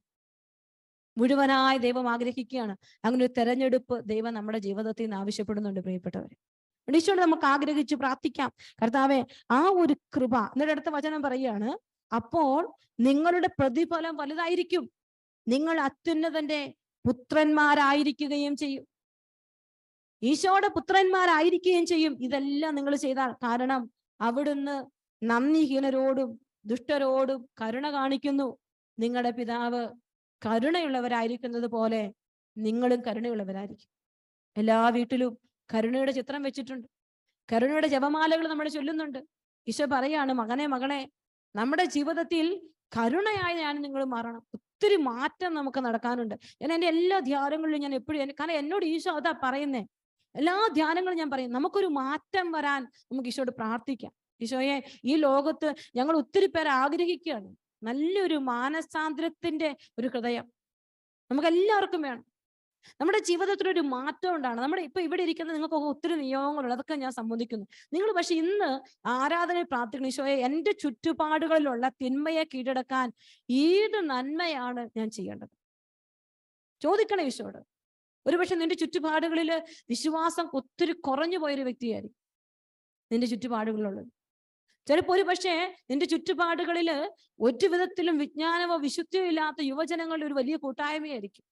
മുഴുവനായി ദൈവം ആഗ്രഹിക്കുകയാണ്. അങ്ങനെ ഒരു തെരഞ്ഞെടുപ്പ് ദൈവം നമ്മുടെ ജീവിതത്തിൽ നിന്ന് ആവശ്യപ്പെടുന്നുണ്ട് പ്രിയപ്പെട്ടവരെ. ഈശോയോട് നമുക്ക് ആഗ്രഹിച്ച് പ്രാർത്ഥിക്കാം, കർത്താവെ ആ ഒരു കൃപ. എന്നിട്ട് അടുത്ത വചനം പറയുകയാണ്, അപ്പോൾ നിങ്ങളുടെ പ്രതിഫലം വലുതായിരിക്കും, നിങ്ങൾ അത്യുന്നതന്റെ പുത്രന്മാരായിരിക്കുകയും ചെയ്യും. ഈശോയുടെ പുത്രന്മാരായിരിക്കുകയും ചെയ്യും ഇതെല്ലാം നിങ്ങൾ ചെയ്താൽ. കാരണം അവിടുന്ന് നന്ദിഹീനരോടും ദുഷ്ടരോടും കരുണ കാണിക്കുന്നു. നിങ്ങളുടെ പിതാവ് കരുണയുള്ളവരായിരിക്കുന്നത് പോലെ നിങ്ങളും കരുണയുള്ളവരായിരിക്കും. എല്ലാ വീട്ടിലും കരുണയുടെ ചിത്രം വെച്ചിട്ടുണ്ട്. കരുണയുടെ ജപമാലകൾ നമ്മൾ ചൊല്ലുന്നുണ്ട്. ഈശോ പറയാണ്, മകനെ മകളെ, നമ്മുടെ ജീവിതത്തിൽ കരുണയായി ഞാൻ നിങ്ങൾ മാറണം. ഒത്തിരി മാറ്റം നമുക്ക് നടക്കാനുണ്ട്. ഞാൻ എൻ്റെ എല്ലാ ധ്യാനങ്ങളിലും ഞാൻ എപ്പോഴും, കാരണം എന്നോട് ഈശോ അതാ പറയുന്നേ, എല്ലാ ധ്യാനങ്ങളും ഞാൻ പറയും, നമുക്കൊരു മാറ്റം വരാൻ നമുക്ക് ഈശോയോട് പ്രാർത്ഥിക്കാം. ഈശോയെ, ഈ ലോകത്ത് ഞങ്ങൾ ഒത്തിരി പേരെ ആഗ്രഹിക്കുകയാണ്, നല്ലൊരു മാനസാന്തരത്തിന്റെ ഒരു ഹൃദയം നമുക്ക് എല്ലാവർക്കും വേണം. നമ്മുടെ ജീവിതത്തിൽ ഒരു മാറ്റം ഉണ്ടാണ്. നമ്മുടെ ഇപ്പൊ ഇവിടെ ഇരിക്കുന്ന നിങ്ങൾക്കൊക്കെ ഒത്തിരി നിയോഗങ്ങളുണ്ട്, അതൊക്കെ ഞാൻ സമ്മതിക്കുന്നു. നിങ്ങൾ പക്ഷെ ഇന്ന് ആരാധനയിൽ പ്രാർത്ഥിക്കണം, ഈശോയെ എൻ്റെ ചുറ്റുപാടുകളിലുള്ള തിന്മയെ കീഴടക്കാൻ ഏത് നന്മയാണ് ഞാൻ ചെയ്യേണ്ടത്? ചോദിക്കണം ഈശോയോട്. ഒരുപക്ഷെ നിന്റെ ചുറ്റുപാടുകളിൽ വിശ്വാസം ഒത്തിരി കുറഞ്ഞു പോയൊരു വ്യക്തിയായിരിക്കും നിന്റെ ചുറ്റുപാടുകളിലുള്ളത്. ചിലപ്പോൾ ഒരു പക്ഷേ നിന്റെ ചുറ്റുപാടുകളിൽ ഒരു വിധത്തിലും വിജ്ഞാനമോ വിശുദ്ധിയോ ഇല്ലാത്ത യുവജനങ്ങളുടെ ഒരു വലിയ കൂട്ടായ്മയായിരിക്കും.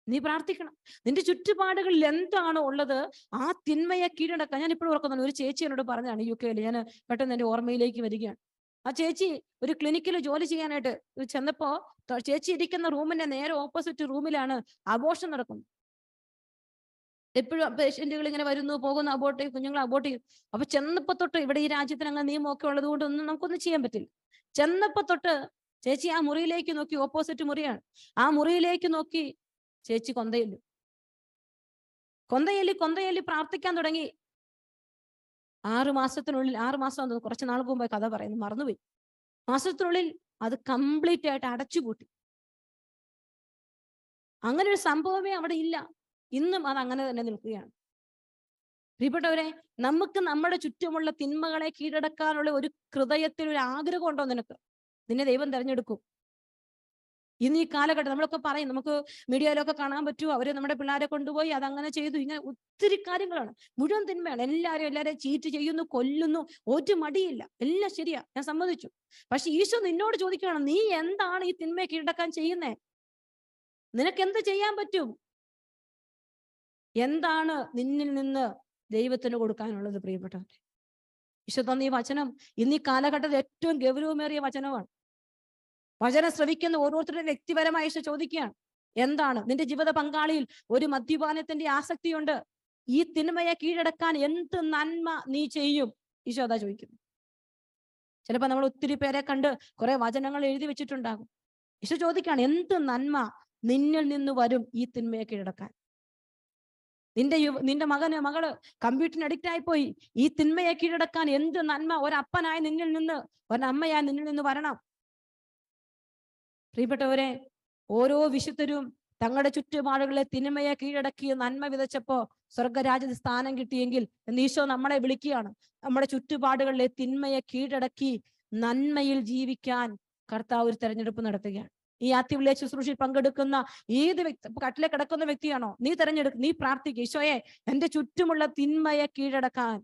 നീ പ്രാർത്ഥിക്കണം. നിന്റെ ചുറ്റുപാടുകളിൽ എന്താണോ ഉള്ളത് ആ തിന്മയെ കീഴടക്കാൻ. ഞാൻ ഇപ്പോഴും ഓർക്കുന്നുണ്ട്, ഒരു ചേച്ചി എന്നോട് പറഞ്ഞാണ് UK ഞാൻ പെട്ടെന്ന് എൻ്റെ ഓർമ്മയിലേക്ക് വരികയാണ്. ആ ചേച്ചി ഒരു ക്ലിനിക്കിൽ ജോലി ചെയ്യാനായിട്ട് ചെന്നപ്പോ ചേച്ചി ഇരിക്കുന്ന റൂമിന്റെ നേരെ ഓപ്പോസിറ്റ് റൂമിലാണ് അബോർഷൻ നടക്കുന്നത്. എപ്പോഴും പേഷ്യന്റുകൾ ഇങ്ങനെ വരുന്നു പോകുന്നു, അബോർട്ട് ചെയ്യും, കുഞ്ഞുങ്ങൾ അബോർട്ട് ചെയ്യും. അപ്പൊ ചെന്നപ്പോ തൊട്ട് ഇവിടെ ഈ രാജ്യത്തിന് അങ്ങനെ നിയമമൊക്കെ ഉള്ളത് കൊണ്ട് നമുക്കൊന്നും ചെയ്യാൻ പറ്റില്ല. ചെന്നപ്പോ തൊട്ട് ചേച്ചി ആ മുറിയിലേക്ക് നോക്കി, ഓപ്പോസിറ്റ് മുറിയാണ്, ആ മുറിയിലേക്ക് നോക്കി ചേച്ചി കൊന്തയല്ലി പ്രാർത്ഥിക്കാൻ തുടങ്ങി. 6 മാസത്തിനുള്ളിൽ, 6 മാസം കുറച്ച് നാൾക്ക് മുമ്പ് കഥ പറയുന്നു, മറന്നുപോയി. മാസത്തിനുള്ളിൽ അത് കംപ്ലീറ്റ് ആയിട്ട് അടച്ചുപൂട്ടി. അങ്ങനെ ഒരു സംഭവമേ അവിടെ ഇല്ല. ഇന്നും അത് അങ്ങനെ തന്നെ നിൽക്കുകയാണ്. പ്രിയപ്പെട്ടവരെ, നമുക്ക് നമ്മുടെ ചുറ്റുമുള്ള തിന്മകളെ കീഴടക്കാനുള്ള ഒരു ഹൃദയത്തിൽ ഒരു ആഗ്രഹം ഉണ്ടോ നിനക്ക്? നിന്നെ ദൈവം തെരഞ്ഞെടുക്കും. ഇന്ന് ഈ കാലഘട്ടം നമ്മളൊക്കെ പറയും, നമുക്ക് മീഡിയയിലൊക്കെ കാണാൻ പറ്റൂ, അവര് നമ്മുടെ പിള്ളേരെ കൊണ്ടുപോയി അതങ്ങനെ ചെയ്തു, ഇങ്ങനെ ഒത്തിരി കാര്യങ്ങളാണ്. മുഴുവൻ തിന്മയാണ്. എല്ലാവരെയും ചീറ്റ് ചെയ്യുന്നു, കൊല്ലുന്നു, ഒരു മടിയില്ല, എല്ലാം ശരിയാ, ഞാൻ സമ്മതിച്ചു. പക്ഷെ ഈശോ നിന്നോട് ചോദിക്കുകയാണ്, നീ എന്താണ് ഈ തിന്മയെ കീഴടക്കാൻ ചെയ്യുന്നേ? നിനക്ക് എന്ത് ചെയ്യാൻ പറ്റും? എന്താണ് നിന്നിൽ നിന്ന് ദൈവത്തിന് കൊടുക്കാനുള്ളത്? പ്രിയപ്പെട്ടവരെ, ഈശോ തന്ന ഈ വചനം ഇന്ന് ഈ കാലഘട്ടത്തിൽ ഏറ്റവും ഗൗരവമേറിയ വചനമാണ്. വചനം ശ്രവിക്കുന്ന ഓരോരുത്തരുടെ വ്യക്തിപരമായി ഈശോ ചോദിക്കുകയാണ്, എന്താണ് നിന്റെ ജീവിത പങ്കാളിയിൽ ഒരു മദ്യപാനത്തിന്റെ ആസക്തിയുണ്ട്, ഈ തിന്മയെ കീഴടക്കാൻ എന്ത് നന്മ നീ ചെയ്യും? ഈശോ അതാ ചോദിക്കുന്നു. ചിലപ്പോ നമ്മൾ ഒത്തിരി പേരെ കണ്ട് കുറെ വചനങ്ങൾ എഴുതി വെച്ചിട്ടുണ്ടാകും. ഈശോ ചോദിക്കുകയാണ്, എന്ത് നന്മ നിന്നിൽ നിന്ന് വരും ഈ തിന്മയെ കീഴടക്കാൻ? നിന്റെ മകള് കമ്പ്യൂട്ടറിന് അഡിക്റ്റ് ആയിപ്പോയി, ഈ തിന്മയെ കീഴടക്കാൻ എന്ത് നന്മ ഒരപ്പനായി നിന്നിൽ നിന്ന്, ഒരമ്മയായി നിന്നിൽ നിന്ന് വരണം? പ്രിയപ്പെട്ടവരെ, ഓരോ വിശുദ്ധരും തങ്ങളുടെ ചുറ്റുപാടുകളെ തിന്മയെ കീഴടക്കി നന്മ വിതച്ചപ്പോ സ്വർഗരാജ്യത്ത് സ്ഥാനം കിട്ടിയെങ്കിൽ എന്ന് ഈശോ നമ്മളെ വിളിക്കുകയാണ്. നമ്മുടെ ചുറ്റുപാടുകളിലെ തിന്മയെ കീഴടക്കി നന്മയിൽ ജീവിക്കാൻ കർത്താവ് ഒരു തെരഞ്ഞെടുപ്പ് നടത്തുകയാണ്. ഈ ആദ്യവിളിയ ശുശ്രൂഷയിൽ പങ്കെടുക്കുന്ന ഏത് വ്യക്തി, കട്ടിലെ കിടക്കുന്ന വ്യക്തിയാണോ, നീ തെരഞ്ഞെടുക്കുക, നീ പ്രാർത്ഥിക്കുക, ഈശോയെ എന്റെ ചുറ്റുമുള്ള തിന്മയെ കീഴടക്കാൻ,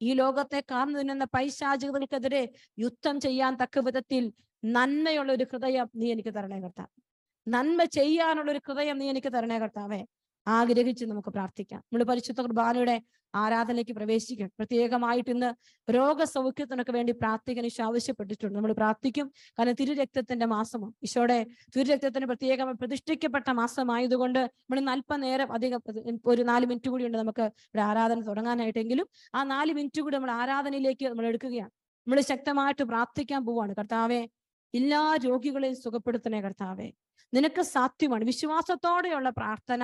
ഈ ലോകത്തെ കാർന്നു തിന്നുന്ന പൈശാചികതകൾക്കെതിരെ യുദ്ധം ചെയ്യാൻ തക്ക വിധത്തിൽ നന്മയുള്ള ഒരു ഹൃദയം നീ എനിക്ക് തരണേ കർത്താവ്. നന്മ ചെയ്യാനുള്ള ഒരു ഹൃദയം നീ എനിക്ക് തരണേ കർത്താവേ. ആഗ്രഹിച്ച് നമുക്ക് പ്രാർത്ഥിക്കാം. നമ്മൾ പരിശുദ്ധ കുർബാനയുടെ ആരാധനയ്ക്ക് പ്രവേശിക്കും. പ്രത്യേകമായിട്ട് ഇന്ന് രോഗസൗഖ്യത്തിനൊക്കെ വേണ്ടി പ്രാർത്ഥിക്കാൻ ഈശോ ആവശ്യപ്പെട്ടിട്ടുണ്ട്. നമ്മൾ പ്രാർത്ഥിക്കും. കാരണം തിരുരക്തത്തിന്റെ മാസമാണ്. ഈശോയുടെ തിരുരക്തത്തിന് പ്രത്യേകമായി പ്രതിഷ്ഠിക്കപ്പെട്ട മാസമായതുകൊണ്ട് നമ്മൾ അല്പനേരം അധികം ഒരു 4 മിനിറ്റ് കൂടി ഉണ്ട് നമുക്ക് ഇവിടെ ആരാധന തുടങ്ങാനായിട്ടെങ്കിലും ആ 4 മിനിറ്റ് കൂടി നമ്മൾ ആരാധനയിലേക്ക് നമ്മൾ എടുക്കുകയാണ്. നമ്മൾ ശക്തമായിട്ട് പ്രാർത്ഥിക്കാൻ പോവാണ്. കർത്താവെ, എല്ലാ രോഗികളെയും സുഖപ്പെടുത്തണേ കർത്താവെ. നിനക്ക് സാധ്യമാണ്. വിശ്വാസത്തോടെയുള്ള പ്രാർത്ഥന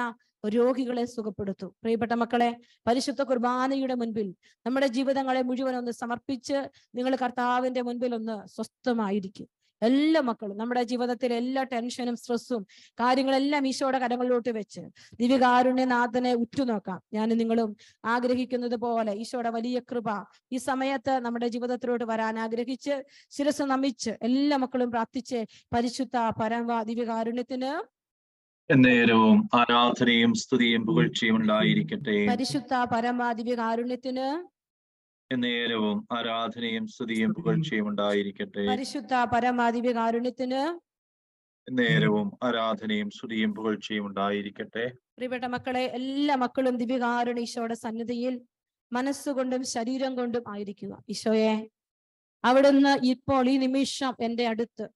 രോഗികളെ സുഖപ്പെടുത്തു. പ്രിയപ്പെട്ട മക്കളെ, പരിശുദ്ധ കുർബാനയുടെ മുൻപിൽ നമ്മുടെ ജീവിതങ്ങളെ മുഴുവൻ ഒന്ന് സമർപ്പിച്ച് നിങ്ങൾ കർത്താവിന്റെ മുൻപിൽ ഒന്ന് സ്വസ്ഥമായിരിക്കും. എല്ലാ മക്കളും നമ്മുടെ ജീവിതത്തിലെ എല്ലാ ടെൻഷനും സ്ട്രെസ്സും കാര്യങ്ങളെല്ലാം ഈശോയുടെ കരങ്ങളിലോട്ട് വെച്ച് ദിവ്യകാരുണ്യനാഥനെ ഉറ്റുനോക്കാം. ഞാനും നിങ്ങളും ആഗ്രഹിക്കുന്നത് പോലെ ഈശോയുടെ വലിയ കൃപ ഈ സമയത്ത് നമ്മുടെ ജീവിതത്തിലോട്ട് വരാൻ ആഗ്രഹിച്ച് ശിരസ് നമിച്ച് എല്ലാ മക്കളും പ്രാർത്ഥിച്ച് പരിശുദ്ധ പരമ ദിവ്യകാരുണ്യത്തിന് എന്നേരവും ആരാധനയും സ്തുതിയും പുകഴ്ചയും ഉണ്ടായിരിക്കട്ടെ. പരിശുദ്ധ പരമ ദിവ്യകാരുണ്യത്തിന് എന്നേരവും ആരാധനയും സ്തുതിയും പുകഴ്ചയും ഉണ്ടായിരിക്കട്ടെ. പരിശുദ്ധ പരമ ദിവ്യകാരുണ്യത്തിന് എന്നേരവും ആരാധനയും സ്തുതിയും പുകഴ്ചയും ഉണ്ടായിരിക്കട്ടെ. പ്രിയപ്പെട്ട മക്കളെ, എല്ലാ മക്കളും ദിവ്യകാരുണ്യ ഈശോയുടെ സന്നിധിയിൽ മനസ്സുകൊണ്ടും ശരീരം കൊണ്ടും ആയിരിക്കുക. ഈശോയെ, അവിടുന്ന് ഇപ്പോൾ ഈ നിമിഷം എൻ്റെ അടുത്ത്,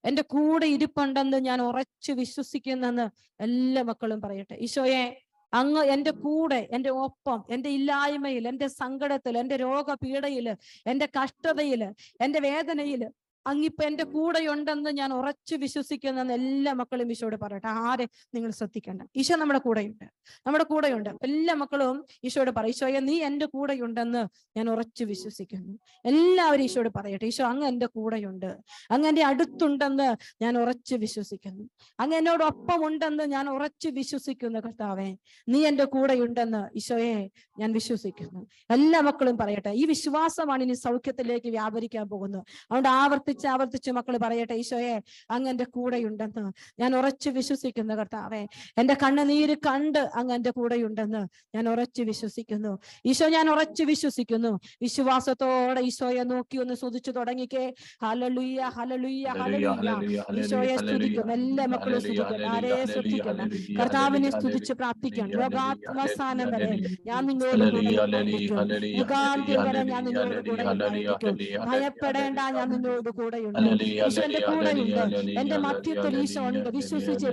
എൻ്റെ കൂടെ ഇരിപ്പുണ്ടെന്ന് ഞാൻ ഉറച്ചു വിശ്വസിക്കുന്നെന്ന് എല്ലാ മക്കളും പറയട്ടെ. ഈശോയെ, അങ്ങ് എൻ്റെ കൂടെ, എൻ്റെ ഒപ്പം, എൻ്റെ ഇല്ലായ്മയിൽ, എൻ്റെ സങ്കടത്തിൽ, എൻ്റെ രോഗപീഠയില്, എൻ്റെ കഷ്ടതയില്, എൻ്റെ വേദനയില് അങ്ങിപ്പോ എൻ്റെ കൂടെയുണ്ടെന്ന് ഞാൻ ഉറച്ചു വിശ്വസിക്കുന്നെന്ന് എല്ലാ മക്കളും ഈശോയോട് പറയട്ടെ. ആരെ നിങ്ങൾ ശ്രദ്ധിക്കേണ്ട, ഈശോ നമ്മുടെ കൂടെയുണ്ട്, നമ്മുടെ കൂടെയുണ്ട്. എല്ലാ മക്കളും ഈശോയോട് പറയും, ഈശോയെ നീ എൻ്റെ കൂടെയുണ്ടെന്ന് ഞാൻ ഉറച്ചു വിശ്വസിക്കുന്നു. എല്ലാവരും ഈശോയോട് പറയട്ടെ, ഈശോ അങ്ങ് എൻ്റെ കൂടെയുണ്ട്, അങ്ങ് എൻ്റെ അടുത്തുണ്ടെന്ന് ഞാൻ ഉറച്ചു വിശ്വസിക്കുന്നു, അങ്ങ് എന്നോടൊപ്പം ഉണ്ടെന്ന് ഞാൻ ഉറച്ചു വിശ്വസിക്കുന്നു. കർത്താവേ, നീ എൻ്റെ കൂടെയുണ്ടെന്ന് ഈശോയെ ഞാൻ വിശ്വസിക്കുന്നു. എല്ലാ മക്കളും പറയട്ടെ. ഈ വിശ്വാസമാണ് ഇനി സൗഖ്യത്തിലേക്ക് വ്യാപരിക്കാൻ പോകുന്നത്. അതുകൊണ്ട് ആവർത്തി ആവർത്തിച്ച് മക്കൾ പറയട്ടെ, ഈശോയെ അങ്ങന്റെ കൂടെയുണ്ടെന്ന് ഞാൻ ഉറച്ചു വിശ്വസിക്കുന്നു കർത്താവേ. എന്റെ കണ്ണുനീര് കണ്ട് അങ്ങന്റെ കൂടെയുണ്ടെന്ന് ഞാൻ ഉറച്ചു വിശ്വസിക്കുന്നു. ഈശോ, ഞാൻ ഉറച്ചു വിശ്വസിക്കുന്നു. വിശ്വാസത്തോടെ ഈശോയെ നോക്കി ഒന്ന് സ്തുതിച്ചു തുടങ്ങിക്കേ. ഹല്ലേലൂയ, ഹല്ലേലൂയ, ഹല്ലേലൂയ. ഈശോയെ സ്തുതിക്കുന്നു. എല്ലാ മക്കളും സ്തുതിക്കുന്നു. ആരെ ശ്രദ്ധിക്കണം? കർത്താവിനെ സ്തുതിച്ച് പ്രാർത്ഥിക്കണം. ലോകാത്മസാനം വരെ ഞാൻ നിന്നോട് കൂടെ ഉണ്ടായിരിക്കും. യുഗാന്ത്യം വരെ ഞാൻ നിന്നോട് കൂടെ ഉണ്ടായിരിക്കും. ഭയപ്പെടേണ്ട, ഞാൻ നിന്നോട് കൂടെയുണ്ട്. ഈശോ എന്റെ കൂടെയുണ്ട്. എന്റെ മധ്യത്തിൽ ഈശോ ഉണ്ട്.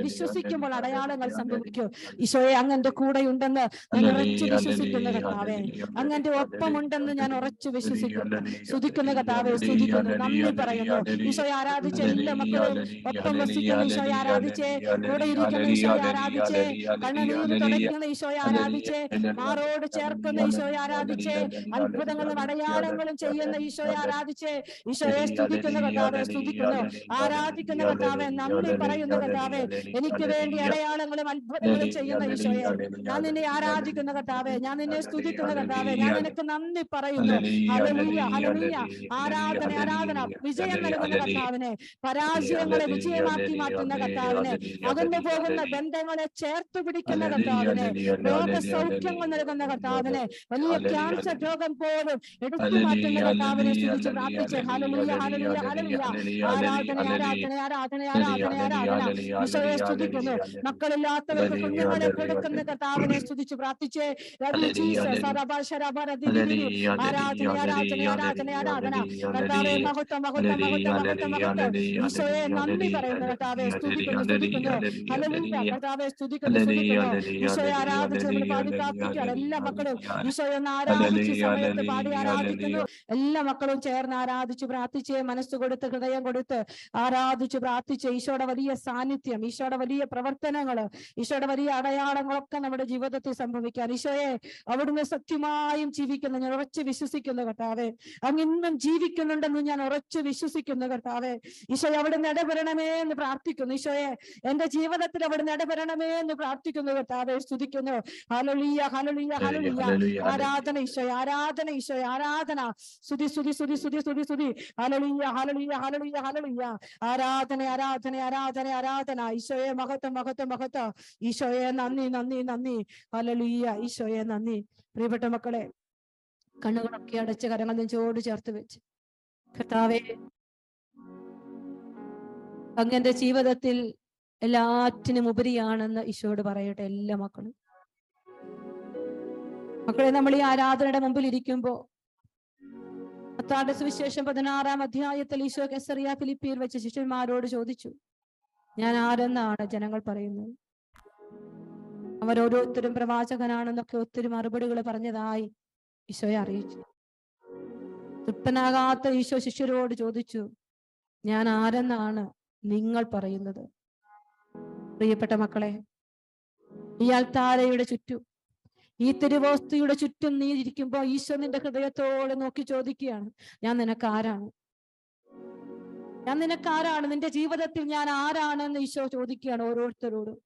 വിശ്വസിക്കുമ്പോൾ അടയാളങ്ങൾ സംഭവിക്കും. ഈശോയെ അങ്ങന്റെ കൂടെയുണ്ടെന്ന് ഞാൻ ഉറച്ചു വിശ്വസിക്കുന്ന കർത്താവേ. അങ്ങന്റെ ഒപ്പമുണ്ടെന്ന് ഞാൻ ഉറച്ചു വിശ്വസിക്കുന്നു. സ്തുതിക്കുന്ന കർത്താവെ, സ്തുതിക്കുന്നു, നന്ദി പറയുന്നു. ഈശോയെ ആരാധിച്ച് എല്ലാ മക്കളും ഒപ്പം വസിക്കുന്ന ഈശോയെ ആരാധിച്ച്, കൂടെ ഇരിക്കുന്ന ഈശോയെ ആരാധിച്ച്, കണ്ണുനീര് തുടയ്ക്കുന്ന ഈശോയെ ആരാധിച്ച്, മാറോട് ചേർക്കുന്ന ഈശോയെ ആരാധിച്ച്, അത്ഭുതങ്ങളും അടയാളങ്ങളും ചെയ്യുന്ന ഈശോയെ ആരാധിച്ച്, ഈശോയെ സ്തുതിക്കുന്ന കർത്താവെ, സ്തുതിക്കുന്നു, ആരാധിക്കുന്ന കർത്താവെ, നന്ദി പറയുന്ന കർത്താവെ, എനിക്ക് വേണ്ടി അടയാളങ്ങളും അത്ഭുതങ്ങളും ചെയ്യുന്ന ഈശോയെ ഞാൻ നിന്നെ ആരാധിക്കുന്ന കർത്താവെ, ഞാൻ നിന്നെ സ്തുതിക്കുന്ന കർത്താവെ, ഞാൻ നിനക്ക് നന്ദി പറയുന്നു. Hallelujah, hallelujah. ആരാധന, ആരാധന. വിജയം നൽകുന്ന കർത്താവിനെ, പരാജയങ്ങളെ വിജയമാക്കി മാറ്റുന്ന കർത്താവിനെ, അകന്നു പോകുന്ന ബന്ധങ്ങളെ ചേർത്ത് പിടിക്കുന്ന കർത്താവിനെ, രോഗസൗഖ്യങ്ങൾ നൽകുന്ന കർത്താവിനെ, വലിയ ക്യാൻസർ രോഗം പോലും എടുത്തു മാറ്റുന്ന കർത്താവിനെ സ്തുതിച്ച് പ്രാർത്ഥിച്ച് ഹല്ലേലൂയ, ഹല്ലേലൂയ, ഹല്ലേലൂയ. ആരാധന, ആരാധന, ആരാധന, ആരാധന, ആരാധന. ഈശോയെ സ്തുതിക്കുന്നു. മക്കളില്ലാത്തവർക്ക് കുഞ്ഞുങ്ങളെ കൊടുക്കുന്ന കർത്താവിനെ സ്തുതിച്ച് പ്രാർത്ഥിച്ച് ആരാധന, ആരാധന, ആരാധന, ആരാധന. കർത്താവെ, മഹത്വം, മഹത്വം, മഹത്വം, മഹത്വം, മഹത്വം. ഈശോയെ നന്ദി പറയുന്ന കർത്താവെ, സ്തുതിക്കുന്നു, സ്തുതിക്കുന്നു. ഹല്ലേലൂയ. കർത്താവെ, സ്തുതിക്കുന്നു, സ്തുതിക്കുന്നു. ഈശോയെ ആരാധിച്ച് നമ്മൾ പാടി പ്രാർത്ഥിക്കുകയാണ്. എല്ലാ മക്കളും ഈശോയെ ഒന്ന് ആരാധിച്ച് സമയത്ത് പാടി ആരാധിക്കുന്നു. എല്ലാ മക്കളും ചേർന്ന് ആരാധിച്ച് പ്രാർത്ഥിച്ച്, മനസ്സ് കൊടുത്ത് ഹൃദയം കൊടുത്ത് ആരാധിച്ച് പ്രാർത്ഥിച്ച്, ഈശോയുടെ വലിയ സാന്നിധ്യം, ഈശോയുടെ വലിയ പ്രവർത്തനങ്ങള്, ഈശോയുടെ വലിയ അടയാളങ്ങളൊക്കെ നമ്മുടെ ജീവിതത്തിൽ സംഭവിക്കാൻ. ഈശോയെ, അവിടുന്ന് സത്യമായും ജീവിക്കുന്നു, ഞാൻ ഉറച്ചു വിശ്വസിക്കുന്നു കർത്താവെ. അങ്ങ് ഇന്നും ജീവിക്കുന്നുണ്ടെന്ന് ഞാൻ ഉറച്ചു വിശ്വസിക്കുന്നു കർത്താവെ. ഈശോയെ, അവിടുന്ന് ഇടപെടണമേ എന്ന് പ്രാർത്ഥിക്കുന്നു. ഈശോയെ, എന്റെ ജീവിതത്തിൽ അവിടുന്ന് ഇടപെടണമേ എന്ന് പ്രാർത്ഥിക്കുന്നു കർത്താവെ. സ്തുതിക്കുന്നു. ഹല്ലേലൂയ, ഹല്ലേലൂയ, ഹല്ലേലൂയ. ആരാധന ഈശോയെ, ആരാധന ഈശോയെ, ആരാധന. സ്തുതി, സ്തുതി, സ്തുതി, സ്തുതി, സ്തുതി, സ്തുതി. ഹല്ലേലൂയ, ഹല്ലേലൂയ, ഹല്ലേലൂയ, ഹല്ലേലൂയ. ആരാധന, ആരാധന, ആരാധന, ആരാധന. ഈശോയെ മഹത്വം, മഹത്വം, മഹത്വം. ഈശോയെ നന്ദി, നന്ദി, നന്ദി. ഹല്ലേലൂയ, ഈശോയെ നന്ദി. പ്രിയപ്പെട്ട മക്കളെ, കണ്ണുകളൊക്കെ അടച്ച് കരങ്ങൾ നെഞ്ചോട് ചേർത്ത് വെച്ച്, കർത്താവേ, അങ്ങന്റെ ജീവിതത്തിൽ എല്ലാറ്റിനും ഉപരിയാണെന്ന് ഈശോയോട് പറയട്ടെ എല്ലാ മക്കളും. മക്കളെ, നമ്മൾ ഈ ആരാധനയുടെ മുമ്പിൽ ഇരിക്കുമ്പോ മത്തായിയുടെ സുവിശേഷം 16-ാം അധ്യായത്തിൽ ഈശോ കെസറിയ ഫിലിപ്പിയിൽ വെച്ച് ശിഷ്യന്മാരോട് ചോദിച്ചു, ഞാൻ ആരെന്നാണ് ജനങ്ങൾ പറയുന്നത്? അവരോരോരുത്തരും പ്രവാചകനാണെന്നൊക്കെ ഒത്തിരി മറുപടികൾ പറഞ്ഞതായി ഈശോയെ അറിയിച്ചു. തൃപ്തനാകാത്ത ഈശോ ശിഷ്യരോട് ചോദിച്ചു, ഞാൻ ആരെന്നാണ് നിങ്ങൾ പറയുന്നത്? പ്രിയപ്പെട്ട മക്കളെ, ഈ അൽത്താരയുടെ ചുറ്റും, ഈ തിരുവോസ്തിയുടെ ചുറ്റും നീ ഇരിക്കുമ്പോ ഈശോ നിന്റെ ഹൃദയത്തോടെ നോക്കി ചോദിക്കുകയാണ്, ഞാൻ നിനക്ക് ആരാണ്? ഞാൻ നിനക്ക് ആരാണ്? നിന്റെ ജീവിതത്തിൽ ഞാൻ ആരാണെന്ന് ഈശോ ചോദിക്കുകയാണ് ഓരോരുത്തരോടും.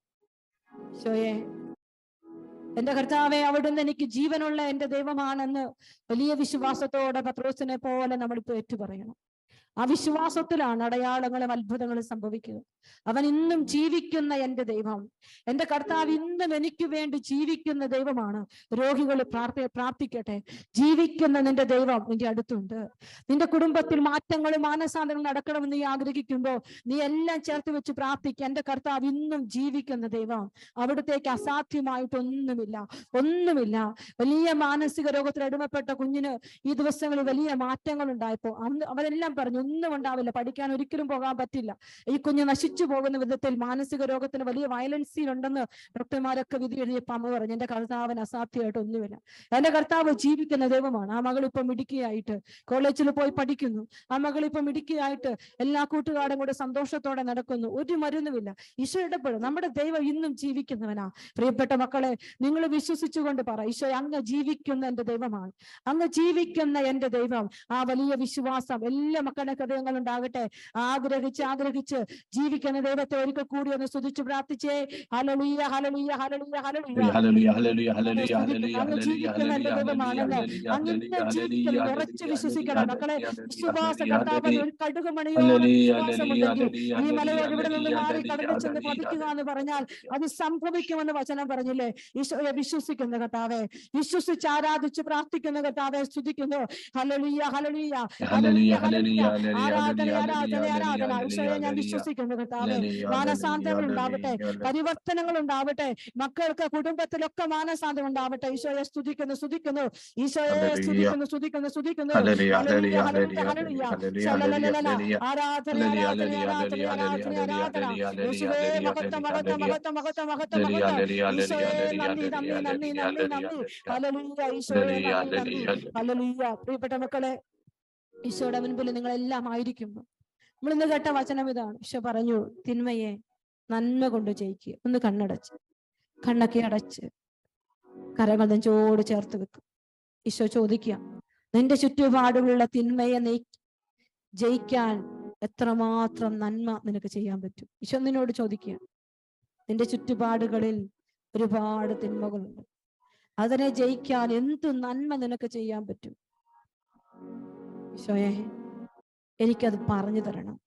ഈശോയെ, എന്റെ കർത്താവെ, അവിടുന്ന് എനിക്ക് ജീവനുള്ള എന്റെ ദൈവമാണെന്ന് വലിയ വിശ്വാസത്തോടെ പത്രോസിനെ പോലെ നമ്മളിപ്പോ ഏറ്റുപറയണം. ആ വിശ്വാസത്തിലാണ് അടയാളങ്ങളും അത്ഭുതങ്ങളും സംഭവിക്കുക. അവൻ ഇന്നും ജീവിക്കുന്ന എന്റെ ദൈവം, എന്റെ കർത്താവ് ഇന്നും എനിക്ക് വേണ്ടി ജീവിക്കുന്ന ദൈവമാണ്. രോഗികൾ പ്രാർത്ഥിക്കട്ടെ, ജീവിക്കുന്ന നിന്റെ ദൈവം നിന്റെ അടുത്തുണ്ട്. നിന്റെ കുടുംബത്തിൽ മാറ്റങ്ങളും മാനസാന്തരങ്ങളും നടക്കണമെന്ന് നീ ആഗ്രഹിക്കുമ്പോൾ നീ എല്ലാം ചേർത്ത് വെച്ച് പ്രാർത്ഥിക്കുക. എന്റെ കർത്താവ് ഇന്നും ജീവിക്കുന്ന ദൈവം, അവിടത്തേക്ക് അസാധ്യമായിട്ടൊന്നുമില്ല, ഒന്നുമില്ല. വലിയ മാനസിക രോഗത്തിൽ അടിമപ്പെട്ട കുഞ്ഞിന് ഈ ദിവസങ്ങളിൽ വലിയ മാറ്റങ്ങൾ ഉണ്ടായപ്പോ അവരെല്ലാം പറഞ്ഞു, ഒന്നും ഉണ്ടാവില്ല, പഠിക്കാൻ ഒരിക്കലും പോകാൻ പറ്റില്ല, ഈ കുഞ്ഞ് നശിച്ചു പോകുന്ന വിധത്തിൽ മാനസിക രോഗത്തിന് വലിയ വയലൻസി ഉണ്ടെന്ന് ഡോക്ടർമാരൊക്കെ വിധി എഴുതിയപ്പോൾ അമ്മ പറഞ്ഞു, എന്റെ കർത്താവിന് അസാധ്യമായിട്ട് ഒന്നുമില്ല, എന്റെ കർത്താവ് ജീവിക്കുന്ന ദൈവമാണ്. ആ മകൾ ഇപ്പം മിടുക്കിയായിട്ട് കോളേജിൽ പോയി പഠിക്കുന്നു. ആ മകൾ ഇപ്പം മിടുക്കിയായിട്ട് എല്ലാ കൂട്ടുകാരും കൂടെ സന്തോഷത്തോടെ നടക്കുന്നു. ഒരു മരുന്നുമില്ല. ഈശോ ഇടപെടും. നമ്മുടെ ദൈവം ഇന്നും ജീവിക്കുന്നവനാ. പ്രിയപ്പെട്ട മക്കളെ, നിങ്ങൾ വിശ്വസിച്ചുകൊണ്ട് പറ, ഈശോ അങ്ങ് ജീവിക്കുന്ന എന്റെ ദൈവമാണ്, അങ്ങ് ജീവിക്കുന്ന എന്റെ ദൈവം. ആ വലിയ വിശ്വാസം എല്ലാ മക്കളുടെ ഹൃദയങ്ങൾ ഉണ്ടാകട്ടെ. ആഗ്രഹിച്ച് ജീവിക്കുന്ന ദൈവത്തെ ഒരിക്കൽ കൂടി ഒന്ന് സ്തുതിച്ച് പ്രാർത്ഥിച്ചേ. ഹല്ലേലൂയ, ഹല്ലേലൂയ, ഹല്ലേലൂയ, ഹല്ലേലൂയ. ഹല്ലേലൂയ ഹല്ലേലൂയ ഹല്ലേലൂയ സ്തുതിക്കുന്നു. അങ്ങ് ഹല്ലേലൂയ ജീവിക്കുന്ന എന്റെ ദൈവമാണെന്ന് അങ്ങ് ഇന്ന് ജീവിക്കുന്നത് ഉറച്ചു വിശ്വസിക്കണം മക്കളെ. വിശ്വാസ കർത്താവിന് ഒരു കടുകുമണിയോളം വിശ്വാസമുണ്ടെങ്കിൽ ഈ മലയോട് ഇവിടെ നിന്ന് മാറി കടലിൽ ചെന്ന് പതിക്കുക എന്ന് പറഞ്ഞാൽ അത് സംഭവിക്കുമെന്ന് വചനം പറഞ്ഞില്ലേ. ഈശോയെ വിശ്വസിക്കുന്ന കർത്താവെ, വിശ്വസിച്ച് ആരാധിച്ച് പ്രാർത്ഥിക്കുന്ന കർത്താവെ സ്തുതിക്കുന്നു. ഹല്ലേലൂയ, ഹല്ലേലൂയ, ഹല്ലേലൂയ, ഹല്ലേലൂയ. ആരാധന, ആരാധന, ആരാധന. ഈശോയെ ഞാൻ വിശ്വസിക്കുന്നു കർത്താവെ. മാനസാന്തരങ്ങൾ ഉണ്ടാവട്ടെ, പരിവർത്തനങ്ങൾ ഉണ്ടാവട്ടെ, മക്കൾക്ക് കുടുംബത്തിലൊക്കെ മാനസാന്തരം ഉണ്ടാവട്ടെ. ഈശോയെ സ്തുതിക്കുന്നു, സ്തുതിക്കുന്നു. ഈശോയെ സ്തുതിക്കുന്നു, സ്തുതിക്കുന്നു, സ്തുതിക്കുന്നു. ഹല്ലേലൂയ, ഹല്ലേലൂയ, ഹല്ലേലൂയ. ശലലലലല. ആരാധന, ആരാധന, ആരാധന, ആരാധന, ആരാധന. യേശുവേ മഹത്വം, മഹത്വം, മഹത്വം, മഹത്വം, മഹത്വം, മഹത്വം. ഈശോയെ നന്ദി, നന്ദി, നന്ദി, നന്ദി, നന്ദി. ഹല്ലേലൂയ, ഈശോയെ നന്ദി, നന്ദി. ഹല്ലേലൂയ. പ്രിയപ്പെട്ട മക്കളെ, ഈശോയുടെ മുൻപിൽ നിങ്ങളെല്ലാം ആയിരിക്കുമ്പോൾ നമ്മൾ ഇന്ന് കേട്ട വചനം ഇതാണ്. ഈശോ പറഞ്ഞു, തിന്മയെ നന്മ കൊണ്ട് ജയിക്കുക. ഒന്ന് കണ്ണടച്ച്, കണ്ണൊക്കെ അടച്ച് കരങ്ങൾ നെഞ്ചോട് ചേർത്ത് വെക്കും. ഈശോ ചോദിക്കുക, നിന്റെ ചുറ്റുപാടുകളുള്ള തിന്മയെ നീ ജയിക്കാൻ എത്രമാത്രം നന്മ നിനക്ക് ചെയ്യാൻ പറ്റും? ഈശോ നിന്നോട് ചോദിക്കുക. നിന്റെ ചുറ്റുപാടുകളിൽ ഒരുപാട് തിന്മകളുണ്ട്, അതിനെ ജയിക്കാൻ എന്ത് നന്മ നിനക്ക് ചെയ്യാൻ പറ്റും? ഈശോയെ, എനിക്കത് പറഞ്ഞു തരണം.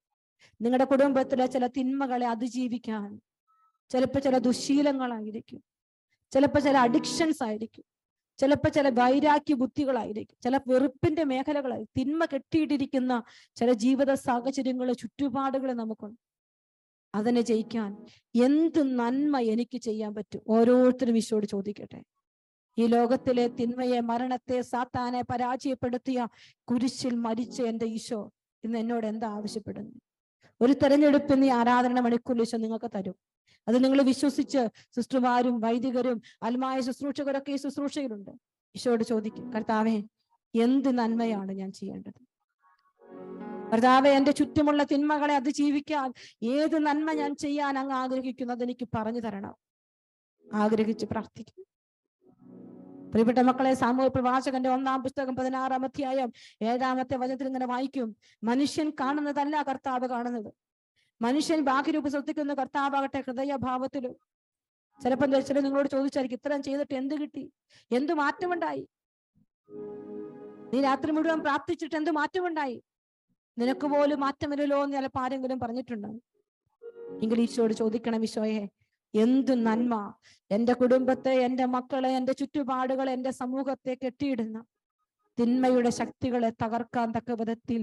നിങ്ങളുടെ കുടുംബത്തിലെ ചില തിന്മകളെ അതിജീവിക്കാൻ ചിലപ്പോൾ ചില ദുശീലങ്ങളായിരിക്കും, ചിലപ്പോൾ ചില അഡിക്ഷൻസ് ആയിരിക്കും, ചിലപ്പോൾ ചില വൈരാഗ്യ ബുദ്ധികളായിരിക്കും, ചില വെറുപ്പിന്റെ മേഖലകളായി തിന്മ കെട്ടിയിട്ടിരിക്കുന്ന ചില ജീവിത സാഹചര്യങ്ങള് ചുറ്റുപാടുകൾ നമുക്കുണ്ട്. അതിനെ ജയിക്കാൻ എന്ത് നന്മ എനിക്ക് ചെയ്യാൻ പറ്റും? ഓരോരുത്തരും ഈശോയോട് ചോദിക്കട്ടെ. ഈ ലോകത്തിലെ തിന്മയെ, മരണത്തെ, സാത്താനെ പരാജയപ്പെടുത്തിയ കുരിശിൽ മരിച്ച എന്റെ ഈശോ ഇന്ന് എന്നോട് എന്താ ആവശ്യപ്പെടുന്നു? ഒരു തെരഞ്ഞെടുപ്പിന് ഈ ആരാധന മണിക്കൂറിൽ ഈശോ നിങ്ങൾക്ക് തരും. അത് നിങ്ങൾ വിശ്വസിച്ച് സിസ്റ്റർമാരും വൈദികരും അൽമായ ശുശ്രൂഷകരൊക്കെ ഈ ശുശ്രൂഷയിലുണ്ട്. ഈശോയോട് ചോദിക്കും, കർത്താവേ, എന്ത് നന്മയാണ് ഞാൻ ചെയ്യേണ്ടത്? കർത്താവേ, എന്റെ ചുറ്റുമുള്ള തിന്മകളെ അതിജീവിക്കാൻ ഏത് നന്മ ഞാൻ ചെയ്യാൻ അങ്ങ് ആഗ്രഹിക്കുന്നത് എനിക്ക് പറഞ്ഞു തരണം. ആഗ്രഹിച്ച് പ്രാർത്ഥിക്കും. പ്രിയപ്പെട്ട മക്കളെ, സാമൂഹ്യ പ്രവാചകന്റെ 1-ാം പുസ്തകം 16-ാം അധ്യായം 7-ാമത്തെ വചനത്തിൽ ഇങ്ങനെ വായിക്കും, മനുഷ്യൻ കാണുന്നതല്ല കർത്താവ് കാണുന്നത്. മനുഷ്യൻ ബാഹ്യരൂപം ശ്രദ്ധിക്കുന്ന, കർത്താവാകട്ടെ ഹൃദയഭാവത്തിലും. ചിലപ്പോൾ ചില നിങ്ങളോട് ചോദിച്ചായിരിക്കും, ഇത്രയും ചെയ്തിട്ട് എന്ത് കിട്ടി? എന്ത് മാറ്റമുണ്ടായി? നീ രാത്രി മുഴുവൻ പ്രാർത്ഥിച്ചിട്ട് എന്ത് മാറ്റമുണ്ടായി? നിനക്ക് പോലും മാറ്റമില്ലല്ലോ എന്ന് ചിലപ്പോൾ ആരെങ്കിലും പറഞ്ഞിട്ടുണ്ടാവും. എങ്കിൽ ഈശോയോട് ചോദിക്കണം, ഈശോയെ, എന്ത് നന്മ എന്റെ കുടുംബത്തെ, എന്റെ മക്കളെ, എന്റെ ചുറ്റുപാടുകളെ, എന്റെ സമൂഹത്തെ കെട്ടിയിടുന്ന തിന്മയുടെ ശക്തികളെ തകർക്കാൻ തക്ക വിധത്തിൽ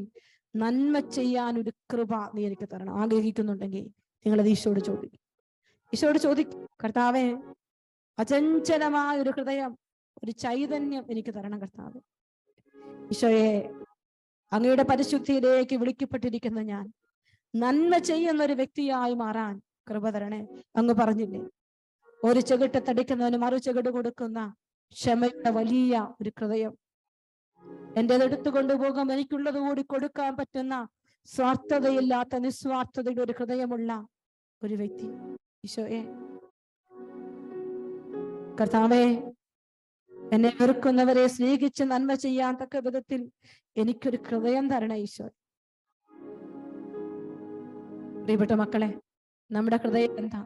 നന്മ ചെയ്യാൻ ഒരു കൃപ നീ എനിക്ക് തരണം. ആഗ്രഹിക്കുന്നുണ്ടെങ്കിൽ നിങ്ങളത് ഈശോയോട് ചോദിക്കും. ഈശോയോട് ചോദിക്കും, കർത്താവേ, അചഞ്ചലമായ ഒരു ഹൃദയം, ഒരു ചൈതന്യം എനിക്ക് തരണം കർത്താവ്. ഈശോയെ, അങ്ങയുടെ പരിശുദ്ധിയിലേക്ക് വിളിക്കപ്പെട്ടിരിക്കുന്ന ഞാൻ നന്മ ചെയ്യുന്ന ഒരു വ്യക്തിയായി മാറാൻ കൃപ തരണേ. അങ്ങ് പറഞ്ഞില്ലേ, ഒരു ചെകിട്ട് തടിക്കുന്നവന് മറു ചെകിട് കൊടുക്കുന്ന ക്ഷമയുടെ വലിയ ഒരു ഹൃദയം, എന്റേത് എടുത്തു കൊണ്ടുപോകും, എനിക്കുള്ളത് കൂടി കൊടുക്കാൻ പറ്റുന്ന സ്വാർത്ഥതയില്ലാത്ത നിസ്വാർത്ഥതയുടെ ഒരു ഹൃദയമുള്ള ഒരു വ്യക്തി. ഈശോയെ, കർത്താവേ, എന്നെ വെറുക്കുന്നവരെ സ്നേഹിച്ച് നന്മ ചെയ്യാൻ തക്ക വിധത്തിൽ എനിക്കൊരു ഹൃദയം തരണേ ഈശോ. പ്രിയപ്പെട്ട മക്കളെ, നമ്മുടെ ഹൃദയം എന്താ,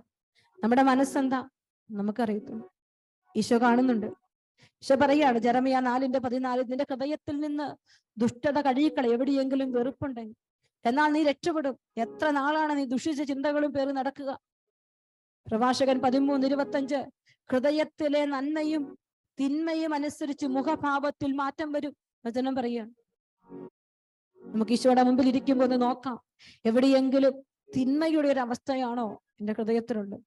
നമ്മുടെ മനസ്സെന്താ നമുക്കറിയത്തുള്ളൂ. ഈശോ കാണുന്നുണ്ട്. ഈശോ പറയാണ്, ജെറമിയ 4:14, നിന്റെ ഹൃദയത്തിൽ നിന്ന് ദുഷ്ടത കഴുകിക്കള, എവിടെയെങ്കിലും വെറുപ്പുണ്ടെങ്കിൽ എന്നാൽ നീ രക്ഷപ്പെടും. എത്ര നാളാണ് നീ ദുഷിച്ച ചിന്തകളും പേറി നടക്കുക? പ്രഭാഷകൻ 13:25, ഹൃദയത്തിലെ നന്മയും തിന്മയും അനുസരിച്ച് മുഖഭാവത്തിൽ മാറ്റം വരും. വചനം പറയുകയാണ്. നമുക്ക് ഈശോയുടെ മുമ്പിൽ ഇരിക്കുമ്പോൾ ഒന്ന് നോക്കാം, എവിടെയെങ്കിലും തിന്മയുടെ ഒരു അവസ്ഥയാണോ എന്റെ ഹൃദയത്തിലുണ്ട്?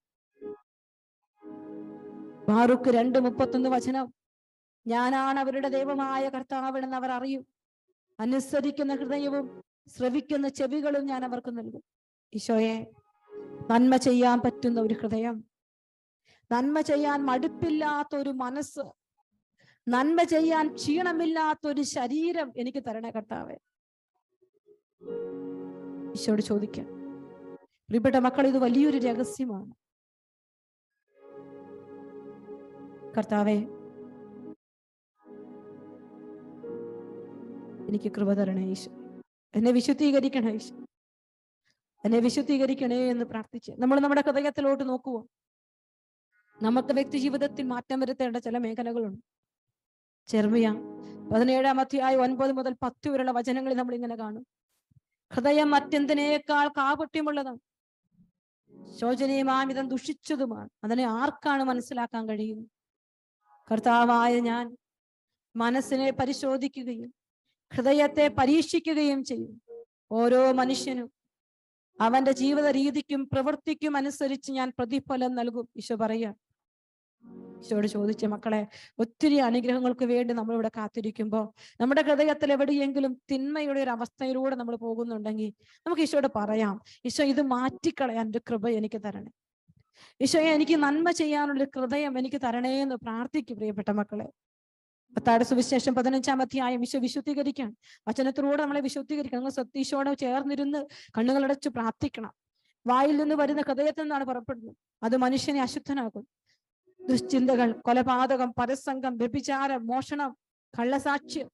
ബാറൂക്ക് 2:31 വചനം, ഞാനാണ് അവരുടെ ദൈവമായ കർത്താവെന്ന് അവർ അറിയും, അനുസരിക്കുന്ന ഹൃദയവും ശ്രവിക്കുന്ന ചെവികളും ഞാൻ അവർക്ക് നൽകും. ഈശോയെ, നന്മ ചെയ്യാൻ പറ്റുന്ന ഒരു ഹൃദയം, നന്മ ചെയ്യാൻ മടുപ്പില്ലാത്ത ഒരു മനസ്സ്, നന്മ ചെയ്യാൻ ക്ഷീണമില്ലാത്ത ഒരു ശരീരം എനിക്ക് തരണേ കർത്താവേ. ഈശോയോട് ചോദിക്കാം. പ്രിയപ്പെട്ട മക്കൾ, ഇത് വലിയൊരു രഹസ്യമാണ്. കർത്താവേ, എനിക്ക് കൃപ തരണേ ഈശോ. എന്നെ വിശുദ്ധീകരിക്കണേ ഈശോ, എന്നെ വിശുദ്ധീകരിക്കണേ എന്ന് പ്രാർത്ഥിച്ച് നമ്മൾ നമ്മുടെ ഹൃദയത്തിലോട്ട് നോക്കുവോ? നമുക്ക് വ്യക്തി ജീവിതത്തിൽ മാറ്റം വരുത്തേണ്ട ചില മേഖലകളുണ്ട്. ചെറുമിയ 17-ാം അധ്യായം 9 മുതൽ 10 വരെയുള്ള വചനങ്ങളിൽ നമ്മൾ ഇങ്ങനെ കാണും. ഹൃദയം മറ്റെന്തിനേക്കാൾ കാപട്യമുള്ളതാണ്, ശോചനീയമാമിതം ദുഷിച്ചതുമാണ്. അതിനെ ആർക്കാണ് മനസ്സിലാക്കാൻ കഴിയുന്നത്? കർത്താവായ ഞാൻ മനസ്സിനെ പരിശോധിക്കുകയും ഹൃദയത്തെ പരീക്ഷിക്കുകയും ചെയ്യും. ഓരോ മനുഷ്യനും അവന്റെ ജീവിത രീതിക്കും പ്രവൃത്തിക്കും അനുസരിച്ച് ഞാൻ പ്രതിഫലം നൽകും. ഈശോ പറയാ. ഈശോയോട് ചോദിച്ച മക്കളെ, ഒത്തിരി അനുഗ്രഹങ്ങൾക്ക് വേണ്ടി നമ്മളിവിടെ കാത്തിരിക്കുമ്പോൾ നമ്മുടെ ഹൃദയത്തിൽ എവിടെയെങ്കിലും തിന്മയുടെ ഒരു അവസ്ഥയിലൂടെ നമ്മൾ പോകുന്നുണ്ടെങ്കിൽ നമുക്ക് ഈശോയോട് പറയാം, ഈശോ ഇത് മാറ്റിക്കളയാൻ ഒരു കൃപ എനിക്ക് തരണേ, ഈശോയെ എനിക്ക് നന്മ ചെയ്യാനുള്ളൊരു ഹൃദയം എനിക്ക് തരണേ എന്ന് പ്രാർത്ഥിക്കും. പ്രിയപ്പെട്ട മക്കളെ, മത്തായിയുടെ സുവിശേഷം 15-ാം അധ്യായം ഈശോ വിശുദ്ധീകരിക്കാൻ, വചനത്തിലൂടെ നമ്മളെ വിശുദ്ധീകരിക്കണം. നമ്മൾ ഈശോയോട് ചേർന്നിരുന്ന് കണ്ണുകളടച്ച് പ്രാർത്ഥിക്കണം. വായിൽ നിന്ന് വരുന്ന ഹൃദയത്തിൽ നിന്നാണ് പുറപ്പെടുന്നത്. അത് മനുഷ്യനെ അശുദ്ധനാക്കും. ദുശ്ചിന്തകൾ, കൊലപാതകം, പരസംഗം, വ്യഭിചാരം, മോഷണം, കള്ളസാക്ഷ്യം,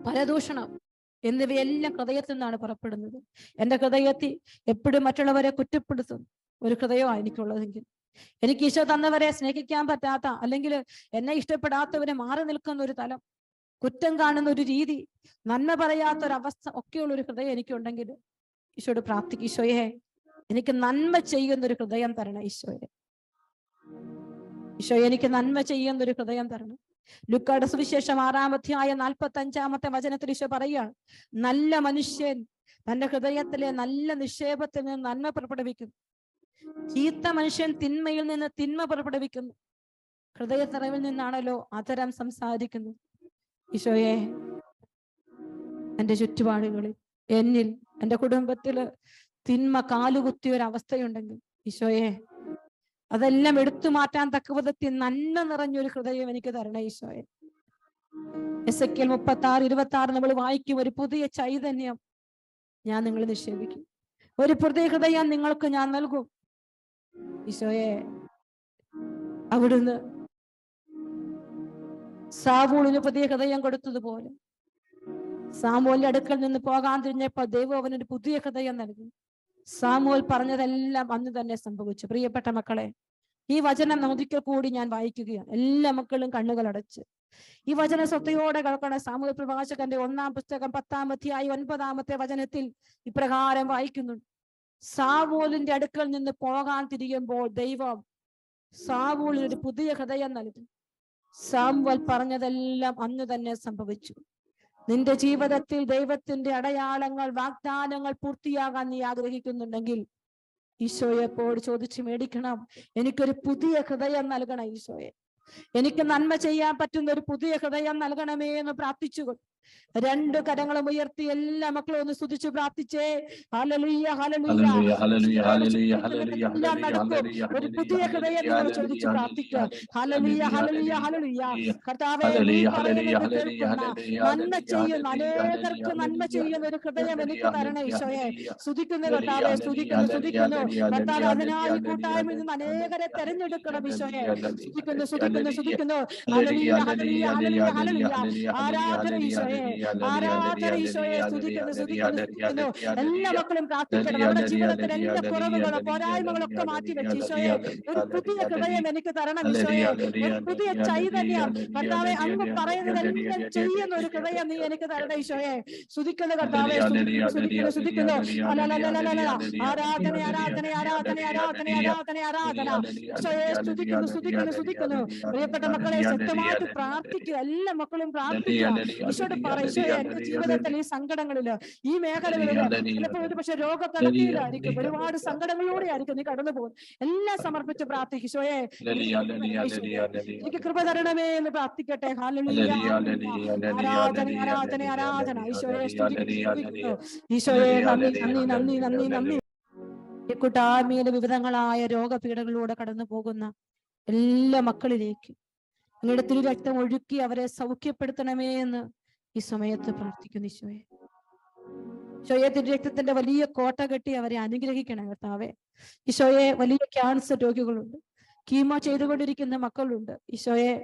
പരദൂഷണം എന്നിവയെല്ലാം ഹൃദയത്തിൽ നിന്നാണ് പുറപ്പെടുന്നത്. എന്റെ ഹൃദയത്തിൽ എപ്പോഴും മറ്റുള്ളവരെ കുറ്റപ്പെടുത്തും ഒരു ഹൃദയമാണ് എനിക്കുള്ളതെങ്കിൽ, എനിക്ക് ഈശോ തന്നവരെ സ്നേഹിക്കാൻ പറ്റാത്ത, അല്ലെങ്കിൽ എന്നെ ഇഷ്ടപ്പെടാത്തവരെ മാറി നിൽക്കുന്ന ഒരു തലം, കുറ്റം കാണുന്ന ഒരു രീതി, നന്മ പറയാത്തൊരവസ്ഥ ഒക്കെയുള്ള ഒരു ഹൃദയം എനിക്കുണ്ടെങ്കിൽ ഈശോയോട് പ്രാർത്ഥിക്കും, ഈശോയെ എനിക്ക് നന്മ ചെയ്യുന്നൊരു ഹൃദയം തരണം. ഈശോയെ എനിക്ക് നന്മ ചെയ്യുന്നൊരു ഹൃദയം തരണം. ലൂക്കായുടെ സുവിശേഷം 6-ാം അധ്യായം 45-ാമത്തെ വചനത്തിൽ ഈശോ പറയുകയാണ്, നല്ല മനുഷ്യൻ തന്റെ ഹൃദയത്തിലെ നല്ല നിക്ഷേപത്തിൽ നിന്ന് നന്മ പുറപ്പെടുവിക്കുന്നു, ചീത്ത മനുഷ്യൻ തിന്മയിൽ നിന്ന് തിന്മ പുറപ്പെടുവിക്കുന്നു. ഹൃദയത്തറവിൽ നിന്നാണല്ലോ അതരം സംസാരിക്കുന്നു. ഈശോയെ എന്റെ ചുറ്റുപാടുകളിൽ, എന്നിൽ, എന്റെ കുടുംബത്തില് തിന്മ കാലുകുത്തിയ ഒരു അവസ്ഥയുണ്ടെങ്കിൽ ഈശോയെ അതെല്ലാം എടുത്തു മാറ്റാൻ തക്ക വിധത്തിൽ നന്മ നിറഞ്ഞൊരു ഹൃദയം എനിക്ക് തരണേ ഈശോയെ. എസെക്കിയേൽ 36:26 നമ്മൾ വായിക്കും, ഒരു പുതിയ ചൈതന്യം ഞാൻ നിങ്ങൾ നിക്ഷേപിക്കും, ഒരു പുതിയ ഹൃദയം നിങ്ങൾക്ക് ഞാൻ നൽകും. ഈശോയെ അവിടുന്ന് സാവൂളിന് പുതിയ ഹൃദയം കൊടുത്തതുപോലെ സാമുവേലിന്റെ അടുക്കൽ നിന്ന് പോകാൻ തിരിഞ്ഞപ്പോൾ ദൈവം അവനൊരു പുതിയ ഹൃദയം നൽകി. സാമുവേൽ പറഞ്ഞതെല്ലാം അന്ന് തന്നെ സംഭവിച്ചു. പ്രിയപ്പെട്ട മക്കളെ, ഈ വചനം ഒരിക്കൽ കൂടി ഞാൻ വായിക്കുകയാണ്. എല്ലാ മക്കളും കണ്ണുകൾ അടച്ച് ഈ വചന ശ്രദ്ധയോടെ കേൾക്കണം. സാമുവേൽ പ്രവാചകന്റെ 1-ാം പുസ്തകം 10-ാം അധ്യായം 9-ാമത്തെ വചനത്തിൽ ഇപ്രകാരം വായിക്കുന്നുണ്ട്, സാവൂലിന്റെ അടുക്കൽ നിന്ന് പോകാൻ തിരിയുമ്പോൾ ദൈവം സാവൂലിന് ഒരു പുതിയ ഹൃദയം നൽകി. സാമുവേൽ പറഞ്ഞതെല്ലാം അന്ന് തന്നെ സംഭവിച്ചു. നിന്റെ ജീവിതത്തിൽ ദൈവത്തിന്റെ അടയാളങ്ങൾ, വാഗ്ദാനങ്ങൾ പൂർത്തിയാകാൻ നീ ആഗ്രഹിക്കുന്നുണ്ടെങ്കിൽ ഈശോയെ എപ്പോഴും ചോദിച്ചു മേടിക്കണം, എനിക്കൊരു പുതിയ ഹൃദയം നൽകണം ഈശോയെ, എനിക്ക് നന്മ ചെയ്യാൻ പറ്റുന്ന ഒരു പുതിയ ഹൃദയം നൽകണമേ എന്ന് പ്രാർത്ഥിച്ചുകൊണ്ട് 2 കരങ്ങളും ഉയർത്തി എല്ലാ മക്കളും ഒന്ന് സ്തുതിച്ചു പ്രാർത്ഥിച്ചേ. ഹല്ലേലൂയ ഹല്ലേലൂയ ഹല്ലേലൂയ ഹല്ലേലൂയ ഹല്ലേലൂയ. ഒരു പുതിയ ഹൃദയം നിങ്ങൾ ചോദിച്ചു പ്രാർത്ഥിക്കുക. ഹല്ലേലൂയ ഹല്ലേലൂയ ഹല്ലേലൂയ. കർത്താവേ, നന്മ ചെയ്യുന്ന അനേകർക്ക് നന്മ ചെയ്യുന്ന ഒരു ഹൃദയം എനിക്ക് തരണേ ഈശോയെ. സ്തുതിക്കുന്നു കർത്താവേ, സ്തുതിക്കുന്നു സ്തുതിക്കുന്നു കർത്താവ്. അതിനായി കൂട്ടായ്മയിൽ നിന്ന് അനേകരെ തെരഞ്ഞെടുക്കണം ഈശോയെ. സ്തുതിക്കുന്നു സ്തുതിക്കുന്നു സ്തുതിക്കുന്നു. ഹല്ലേലൂയ ഹല്ലേലൂയ ഹല്ലേലൂയ ഹല്ലേലൂയ. ആരാധന ഈശോയെ, ആരാധന ഈശോയെ. സ്തുതിക്കുന്നു സ്തുതിക്കുന്നു സ്തുതിക്കുന്നു. എല്ലാ മക്കളും പ്രാർത്ഥിക്കണം. നമ്മുടെ ജീവിതത്തിൽ എല്ലാ കുറവുകളും പോരായ്മകളും ഒക്കെ മാറ്റിവെച്ച് ഈശോയെ ഒരു പുതിയ ഹൃദയം എനിക്ക് തരണം ഈശോയെ. ഒരു പുതിയ ചൈതന്യം കർത്താവെ, അങ്ങ് പറയുന്നതെല്ലാം ചെയ്യുന്ന ഒരു ഹൃദയം നീ എനിക്ക് തരണം ഈശോയെ. സ്തുതിക്കുന്ന കർത്താവെ, സ്തുതിക്കുന്നു സ്തുതിക്കുന്നു. ആരാധന ആരാധന ആരാധന ആരാധന ആരാധന ആരാധന ഈശോയെ. സ്തുതിക്കുന്നു സ്തുതിക്കുന്നു സ്തുതിക്കുന്നു. പ്രിയപ്പെട്ട മക്കളെ, ശക്തമായിട്ട് പ്രാർത്ഥിക്കുക. എല്ലാ മക്കളും പ്രാർത്ഥിക്കുക. ഈശോയോട് പറ, ഈശോയെ എന്റെ ജീവിതത്തിൽ ഈ സങ്കടങ്ങളില്, ഈ മേഖലകളില് ചിലപ്പോൾ ഒരു പക്ഷെ രോഗക്കടത്തിലായിരിക്കും, ഒരുപാട് സങ്കടങ്ങളിലൂടെ ആയിരിക്കും നീ കടന്നു പോകും. എല്ലാം സമർപ്പിച്ച് പ്രാർത്ഥിക്കും. ഈശോയെ എനിക്ക് കൃപ തരണമേ എന്ന് പ്രാർത്ഥിക്കട്ടെ. ഹല്ലേലൂയ ആരാധന ആരാധന ആരാധന. ഈശോയെ സ്തുതിക്കുന്നു. ഈശോയെ നന്ദി നന്ദി നന്ദി നന്ദി നന്ദി. കൂട്ടായ്മയിലെ വിവിധങ്ങളായ രോഗപീഠകളിലൂടെ കടന്നു പോകുന്ന എല്ലാ മക്കളിലേക്ക് നിങ്ങളുടെ തിരു രക്തം ഒഴുക്കി അവരെ സൗഖ്യപ്പെടുത്തണമേ എന്ന് ഈ സമയത്ത് പ്രാർത്ഥിക്കുന്നു. ഈശോയെ, ഈശോയെ തിരു രക്തത്തിന്റെ വലിയ കോട്ട കെട്ടി അവരെ അനുഗ്രഹിക്കണം കർത്താവേ. ഈശോയെ, വലിയ ക്യാൻസർ രോഗികളുണ്ട്, കീമോ ചെയ്തുകൊണ്ടിരിക്കുന്ന മക്കളുണ്ട്. ഈശോയെ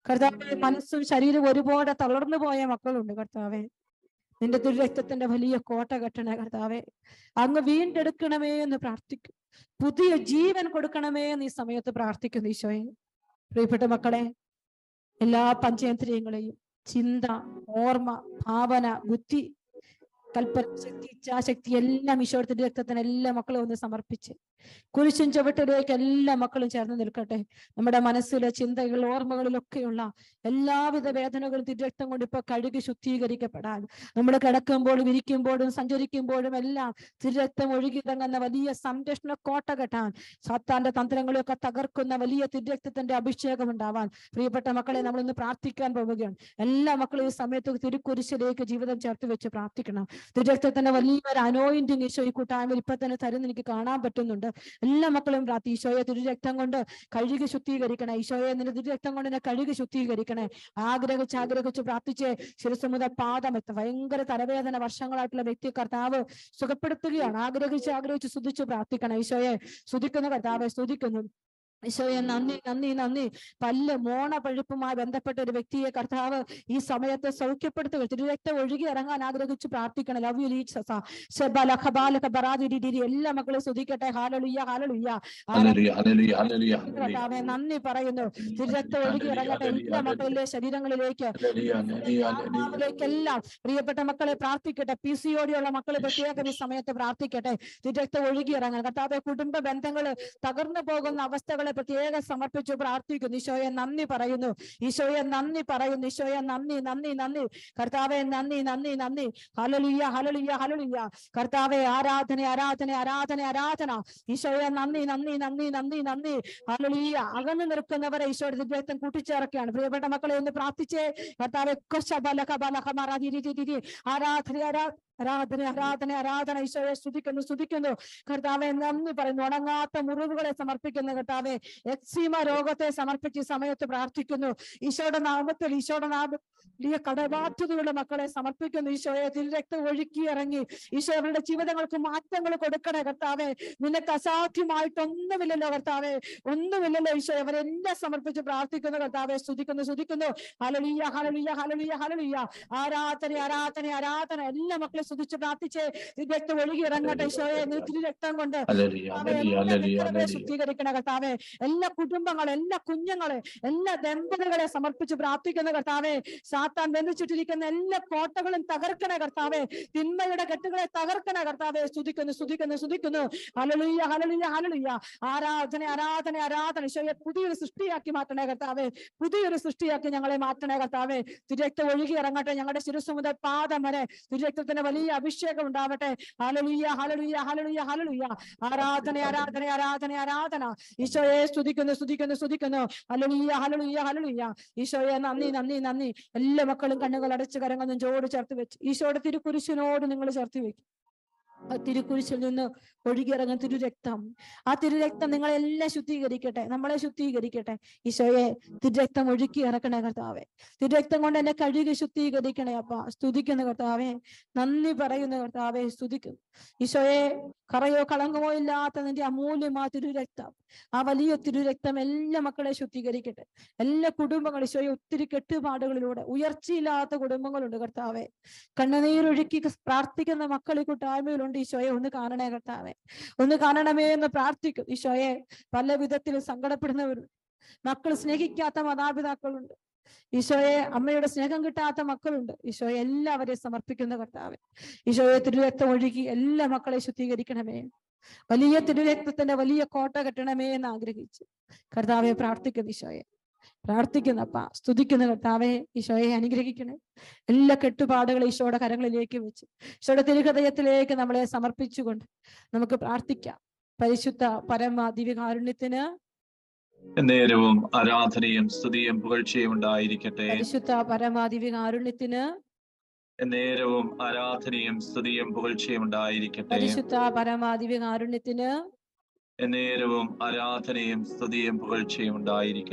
കർത്താവെ, മനസ്സും ശരീരവും ഒരുപോലെ തളർന്നു പോയ മക്കളുണ്ട് കർത്താവെ. നിന്റെ തിരുരക്തത്തിന്റെ വലിയ കോട്ട കെട്ടണേ കർത്താവെ. അങ്ങ് വീണ്ടെടുക്കണമേ എന്ന് പ്രാർത്ഥിക്കും. പുതിയ ജീവൻ കൊടുക്കണമേ എന്ന് ഈ സമയത്ത് പ്രാർത്ഥിക്കുന്നു ഈശോയെ. പ്രിയപ്പെട്ട മക്കളെ, എല്ലാ പഞ്ചേന്ദ്രിയങ്ങളെയും ചിന്ത, ഓർമ്മ, ഭാവന, ബുദ്ധി, കൽപ്പന ശക്തി, ഇച്ഛാശക്തി എല്ലാം ഈശോയുടെ തിരുരക്തത്തിന് എല്ലാ മക്കളും ഒന്ന് സമർപ്പിച്ച് കുരിശും ചുവട്ടിലേക്ക് എല്ലാ മക്കളും ചേർന്ന് നിൽക്കട്ടെ. നമ്മുടെ മനസ്സിലെ ചിന്തകൾ, ഓർമ്മകളിലൊക്കെയുള്ള എല്ലാവിധ വേദനകളും തിരുരക്തം കൊണ്ട് ഇപ്പൊ കഴുകി ശുദ്ധീകരിക്കപ്പെടാൻ, നമ്മൾ കിടക്കുമ്പോഴും ഇരിക്കുമ്പോഴും സഞ്ചരിക്കുമ്പോഴും എല്ലാം തിരുരക്തം ഒഴുകിയിറങ്ങുന്ന വലിയ സംരക്ഷണ കോട്ട കെട്ടാൻ, സാത്താന്റെ തന്ത്രങ്ങളെയൊക്കെ തകർക്കുന്ന വലിയ തിരുരക്തത്തിന്റെ അഭിഷേകം ഉണ്ടാവാൻ പ്രിയപ്പെട്ട മക്കളെ നമ്മളൊന്ന് പ്രാർത്ഥിക്കാൻ പോവുകയാണ്. എല്ലാ മക്കളും ഈ സമയത്ത് തിരുക്കുരിശിലേക്ക് ജീവിതം ചേർത്ത് വെച്ച് പ്രാർത്ഥിക്കണം. തിരുരക്തത്തിന്റെ വലിയൊരു അനോയിന്റിങ് ഈശോ ഈ കൂട്ടായ്മയിൽ ഇപ്പൊ തന്നെ തരുന്ന എനിക്ക് കാണാൻ പറ്റുന്നുണ്ട്. എല്ലാ മക്കളും പ്രാർത്ഥി, ഈശോയെ തിരുരക്തം കൊണ്ട് കഴുകി ശുദ്ധീകരിക്കണേ. ഈശോയെ നിന്റെ തിരുരക്തം കൊണ്ട് എന്നെ കഴുകി ശുദ്ധീകരിക്കണേ. ആഗ്രഹിച്ച് പ്രാർത്ഥിച്ച് ശിരസ് മുതൽ പാദം എത്ത ഭയങ്കര തലവേദന വർഷങ്ങളായിട്ടുള്ള വ്യക്തി കർത്താവ് സുഖപ്പെടുത്തുകയാണ്. ആഗ്രഹിച്ച് സ്തുതിച്ച് പ്രാർത്ഥിക്കണം. ഈശോയെ സ്തുതിക്കുന്നു കർത്താവെ, സ്തുതിക്കുന്നു ഈശോയെ. നന്ദി നന്ദി നന്ദി. പല്ല് മോണ പഴുപ്പുമായി ബന്ധപ്പെട്ട ഒരു വ്യക്തിയെ കർത്താവ് ഈ സമയത്ത് സൗഖ്യപ്പെടുത്തുക. തിരുരക്തം ഒഴുകി ഇറങ്ങാൻ ആഗ്രഹിച്ച് പ്രാർത്ഥിക്കണം. ലവ് യു എല്ലാ മക്കളും സ്തുതിക്കട്ടെ. ഹല്ലേലൂയ ഹല്ലേലൂയ. കർത്താവേ നന്ദി പറയുന്നു. തിരുരക്തം ഒഴുകി ഇറങ്ങട്ടെ എല്ലാ മക്കളിലെ ശരീരങ്ങളിലേക്ക്, ആത്മാവിലേക്കെല്ലാം. പ്രിയപ്പെട്ട മക്കളെ പ്രാർത്ഥിക്കട്ടെ. PCOD ഉള്ള മക്കൾ പ്രത്യേകം ഈ സമയത്ത് പ്രാർത്ഥിക്കട്ടെ. തിരുരക്തം ഒഴുകി ഇറങ്ങാൻ കർത്താവെ. കുടുംബ ബന്ധങ്ങൾ തകർന്നു പോകുന്ന അവസ്ഥകളെ പ്രത്യേകം സമർപ്പിച്ചു പ്രാർത്ഥിക്കുന്നു. ഈശോയെ നന്ദി പറയുന്നു. ഈശോയെ നന്ദി പറയുന്നു. ഈശോയെ നന്ദി നന്ദി നന്ദി. കർത്താവെ നന്ദി നന്ദി നന്ദി. ഹല്ലേലൂയ ഹല്ലേലൂയ ഹല്ലേലൂയ. കർത്താവെ ആരാധന ആരാധന ആരാധന ആരാധന. ഈശോയെ നന്ദി നന്ദി നന്ദി നന്ദി നന്ദി. ഹല്ലേലൂയ. അകന്നു നിൽക്കുന്നവരെ ഈശോയുടെ തിരുരക്തം കൂട്ടിച്ചേർക്കുകയാണ്. പ്രിയപ്പെട്ട മക്കളെ ഒന്ന് പ്രാർത്ഥിച്ചേ. കർത്താവെ ആരാധന ആരാധന ആരാധന ആരാധന. ഈശോയെ സ്തുതിക്കുന്നു. കർത്താവെ നന്ദി പറയുന്നു. ഉണങ്ങാത്ത മുറിവുകളെ സമർപ്പിക്കുന്നു കർത്താവെ. എക്സീമ രോഗത്തെ സമർപ്പിച്ച് ഈ സമയത്ത് പ്രാർത്ഥിക്കുന്നു. ഈശോയുടെ നാമത്തിൽ വലിയ കടബാധ്യതയുള്ള മക്കളെ സമർപ്പിക്കുന്നു. ഈശോയെ തിരുരക്തം ഒഴുക്കി ഇറങ്ങി ഈശോ അവരുടെ ജീവിതങ്ങൾക്ക് മാറ്റങ്ങൾ കൊടുക്കണേ കർത്താവെ. നിനക്ക് അസാധ്യമായിട്ടൊന്നുമില്ലല്ലോ കർത്താവെ, ഒന്നുമില്ലല്ലോ ഈശോ. അവരെല്ലാം സമർപ്പിച്ച് പ്രാർത്ഥിക്കുന്നു കർത്താവെ. സ്തുതിക്കുന്നു. ഹല്ലേലൂയ ഹല്ലേലൂയ ഹല്ലേലൂയ ഹല്ലേലൂയ. ആരാധന ആരാധന ആരാധന. എല്ലാ മക്കളും സ്തുതിച്ച് പ്രാർത്ഥിച്ച് തിരുരക്തം ഒഴുകി ഇറങ്ങട്ടെ ഈശോയെ. തിരുരക്തം കൊണ്ട് ശുദ്ധീകരിക്കണ കർത്താവെ. എല്ലാ കുടുംബങ്ങളെ, എല്ലാ കുഞ്ഞുങ്ങളെ, എല്ലാ ദമ്പതികളെ സമർപ്പിച്ച് പ്രാർത്ഥിക്കുന്ന കർത്താവെ. സാത്താൻ ബന്ധിച്ചിട്ടിരിക്കുന്ന എല്ലാ കോട്ടകളും തകർക്കണേ കർത്താവെ. തിന്മയുടെ കെട്ടുകളെ തകർക്കണേ കർത്താവെ. സ്തുതിക്കുന്നു. ഹല്ലേലൂയ ഹല്ലേലൂയ ഹല്ലേലൂയ. ആരാധന ആരാധന ആരാധന. ഈശോയെ പുതിയൊരു സൃഷ്ടിയാക്കി മാറ്റണേ കർത്താവെ. പുതിയൊരു സൃഷ്ടിയാക്കി ഞങ്ങളെ മാറ്റണേ കർത്താവെ. തിരുരക്തം ഒഴുകി ഇറങ്ങട്ടെ. ഞങ്ങളുടെ ശിരസ്സു മുതൽ പാദം വരെ തിരുരക്തത്തിന് വലിയ അഭിഷേകം ഉണ്ടാവട്ടെ. ഹല്ലേലൂയ ഹല്ലേലൂയ ഹല്ലേലൂയ ഹല്ലേലൂയ. ആരാധന ആരാധന ആരാധന ആരാധന. ഈശോയെ സ്തുതിക്കുന്നു. ഹല്ലേലൂയ ഹല്ലേലൂയ ഹല്ലേലൂയ. ഈശോയെ നന്ദി നന്ദി നന്ദി. എല്ലാ മക്കളും കണ്ണുകൾ അടച്ച് കരങ്ങൾ നെഞ്ചോട് ചേർത്ത് വെച്ച് ഈശോയുടെ തിരുക്കുരിശിനോട് നിങ്ങൾ ചേർത്ത് വെക്കും. ആ തിരുക്കുരിശിൽ നിന്ന് ഒഴുകിയിറങ്ങുന്ന തിരുരക്തം, ആ തിരുരക്തം നിങ്ങളെല്ലാം ശുദ്ധീകരിക്കട്ടെ, നമ്മളെ ശുദ്ധീകരിക്കട്ടെ. ഈശോയെ തിരുരക്തം ഒഴുക്കി ഇറക്കണേ കർത്താവെ. തിരുരക്തം കൊണ്ട് എന്നെ കഴുകി ശുദ്ധീകരിക്കണേ അപ്പ. സ്തുതിക്കുന്നു കർത്താവെ. നന്ദി പറയുന്നു കർത്താവെ. സ്തുതിക്കുന്നു ഈശോയെ. കറയോ കളങ്കമോ ഇല്ലാത്ത നിന്റെ അമൂല്യമായ തിരുരക്തം, ആ വലിയ തിരുരക്തം എല്ലാ മക്കളെ ശുദ്ധീകരിക്കട്ടെ. എല്ലാ കുടുംബങ്ങളും ഈശോയെ. ഒത്തിരി കെട്ടുപാടുകളിലൂടെ ഉയർച്ചയില്ലാത്ത കുടുംബങ്ങളുണ്ട് കർത്താവെ. കണ്ണുനീരൊഴുക്കി പ്രാർത്ഥിക്കുന്ന മക്കൾ ഈ കൂട്ടായ്മയിലുണ്ട് ഈശോയെ. ഒന്ന് കാണണേ കർത്താവെ, ഒന്ന് കാണണമേ എന്ന് പ്രാർത്ഥിക്കും ഈശോയെ. പല വിധത്തിൽ സങ്കടപ്പെടുന്നവരുണ്ട്. മക്കൾ സ്നേഹിക്കാത്ത മാതാപിതാക്കളുണ്ട് ഈശോയെ. അമ്മയുടെ സ്നേഹം കിട്ടാത്ത മക്കളുണ്ട് ഈശോയെ. എല്ലാവരെയും സമർപ്പിക്കുന്ന കർത്താവെ. ഈശോയെ തിരുരക്തം ഒഴുകി എല്ലാ മക്കളെ ശുദ്ധീകരിക്കണമേ. വലിയ തിരുരക്തത്തിന്റെ വലിയ കോട്ട കെട്ടണമേ എന്ന് ആഗ്രഹിച്ച് കർത്താവെ പ്രാർത്ഥിക്കുന്നു ഈശോയെ. പ്രാർത്ഥിക്കുന്നപ്പ. സ്തുതിക്കുന്ന കർത്താവെ. ഈശോയെ അനുഗ്രഹിക്കണേ. എല്ലാ കെട്ടുപാടുകളും ഈശോയുടെ കരങ്ങളിലേക്ക് വെച്ച് ഈശോയുടെ തിരുഹൃദയത്തിലേക്ക് നമ്മളെ സമർപ്പിച്ചുകൊണ്ട് നമുക്ക് പ്രാർത്ഥിക്കാം. പരിശുദ്ധ പരമ ദിവ്യകാരുണ്യത്തിന് നേരവും ആരാധനയും സ്തുതിയും പുകഴ്ചയും ഉണ്ടായിരിക്കട്ടെ. പരിശുദ്ധ പരമ ദിവ്യകാരുണ്യത്തിന് നേരവും ആരാധനയും സ്തുതിയും പുകഴ്ചയും ഉണ്ടായിരിക്കട്ടെ. പരിശുദ്ധ പരമ ദിവ്യകാരുണ്യത്തിന് നേരവും ആരാധനയും സ്തുതിയും പുകഴ്ചയും ഉണ്ടായിരിക്കട്ടെ.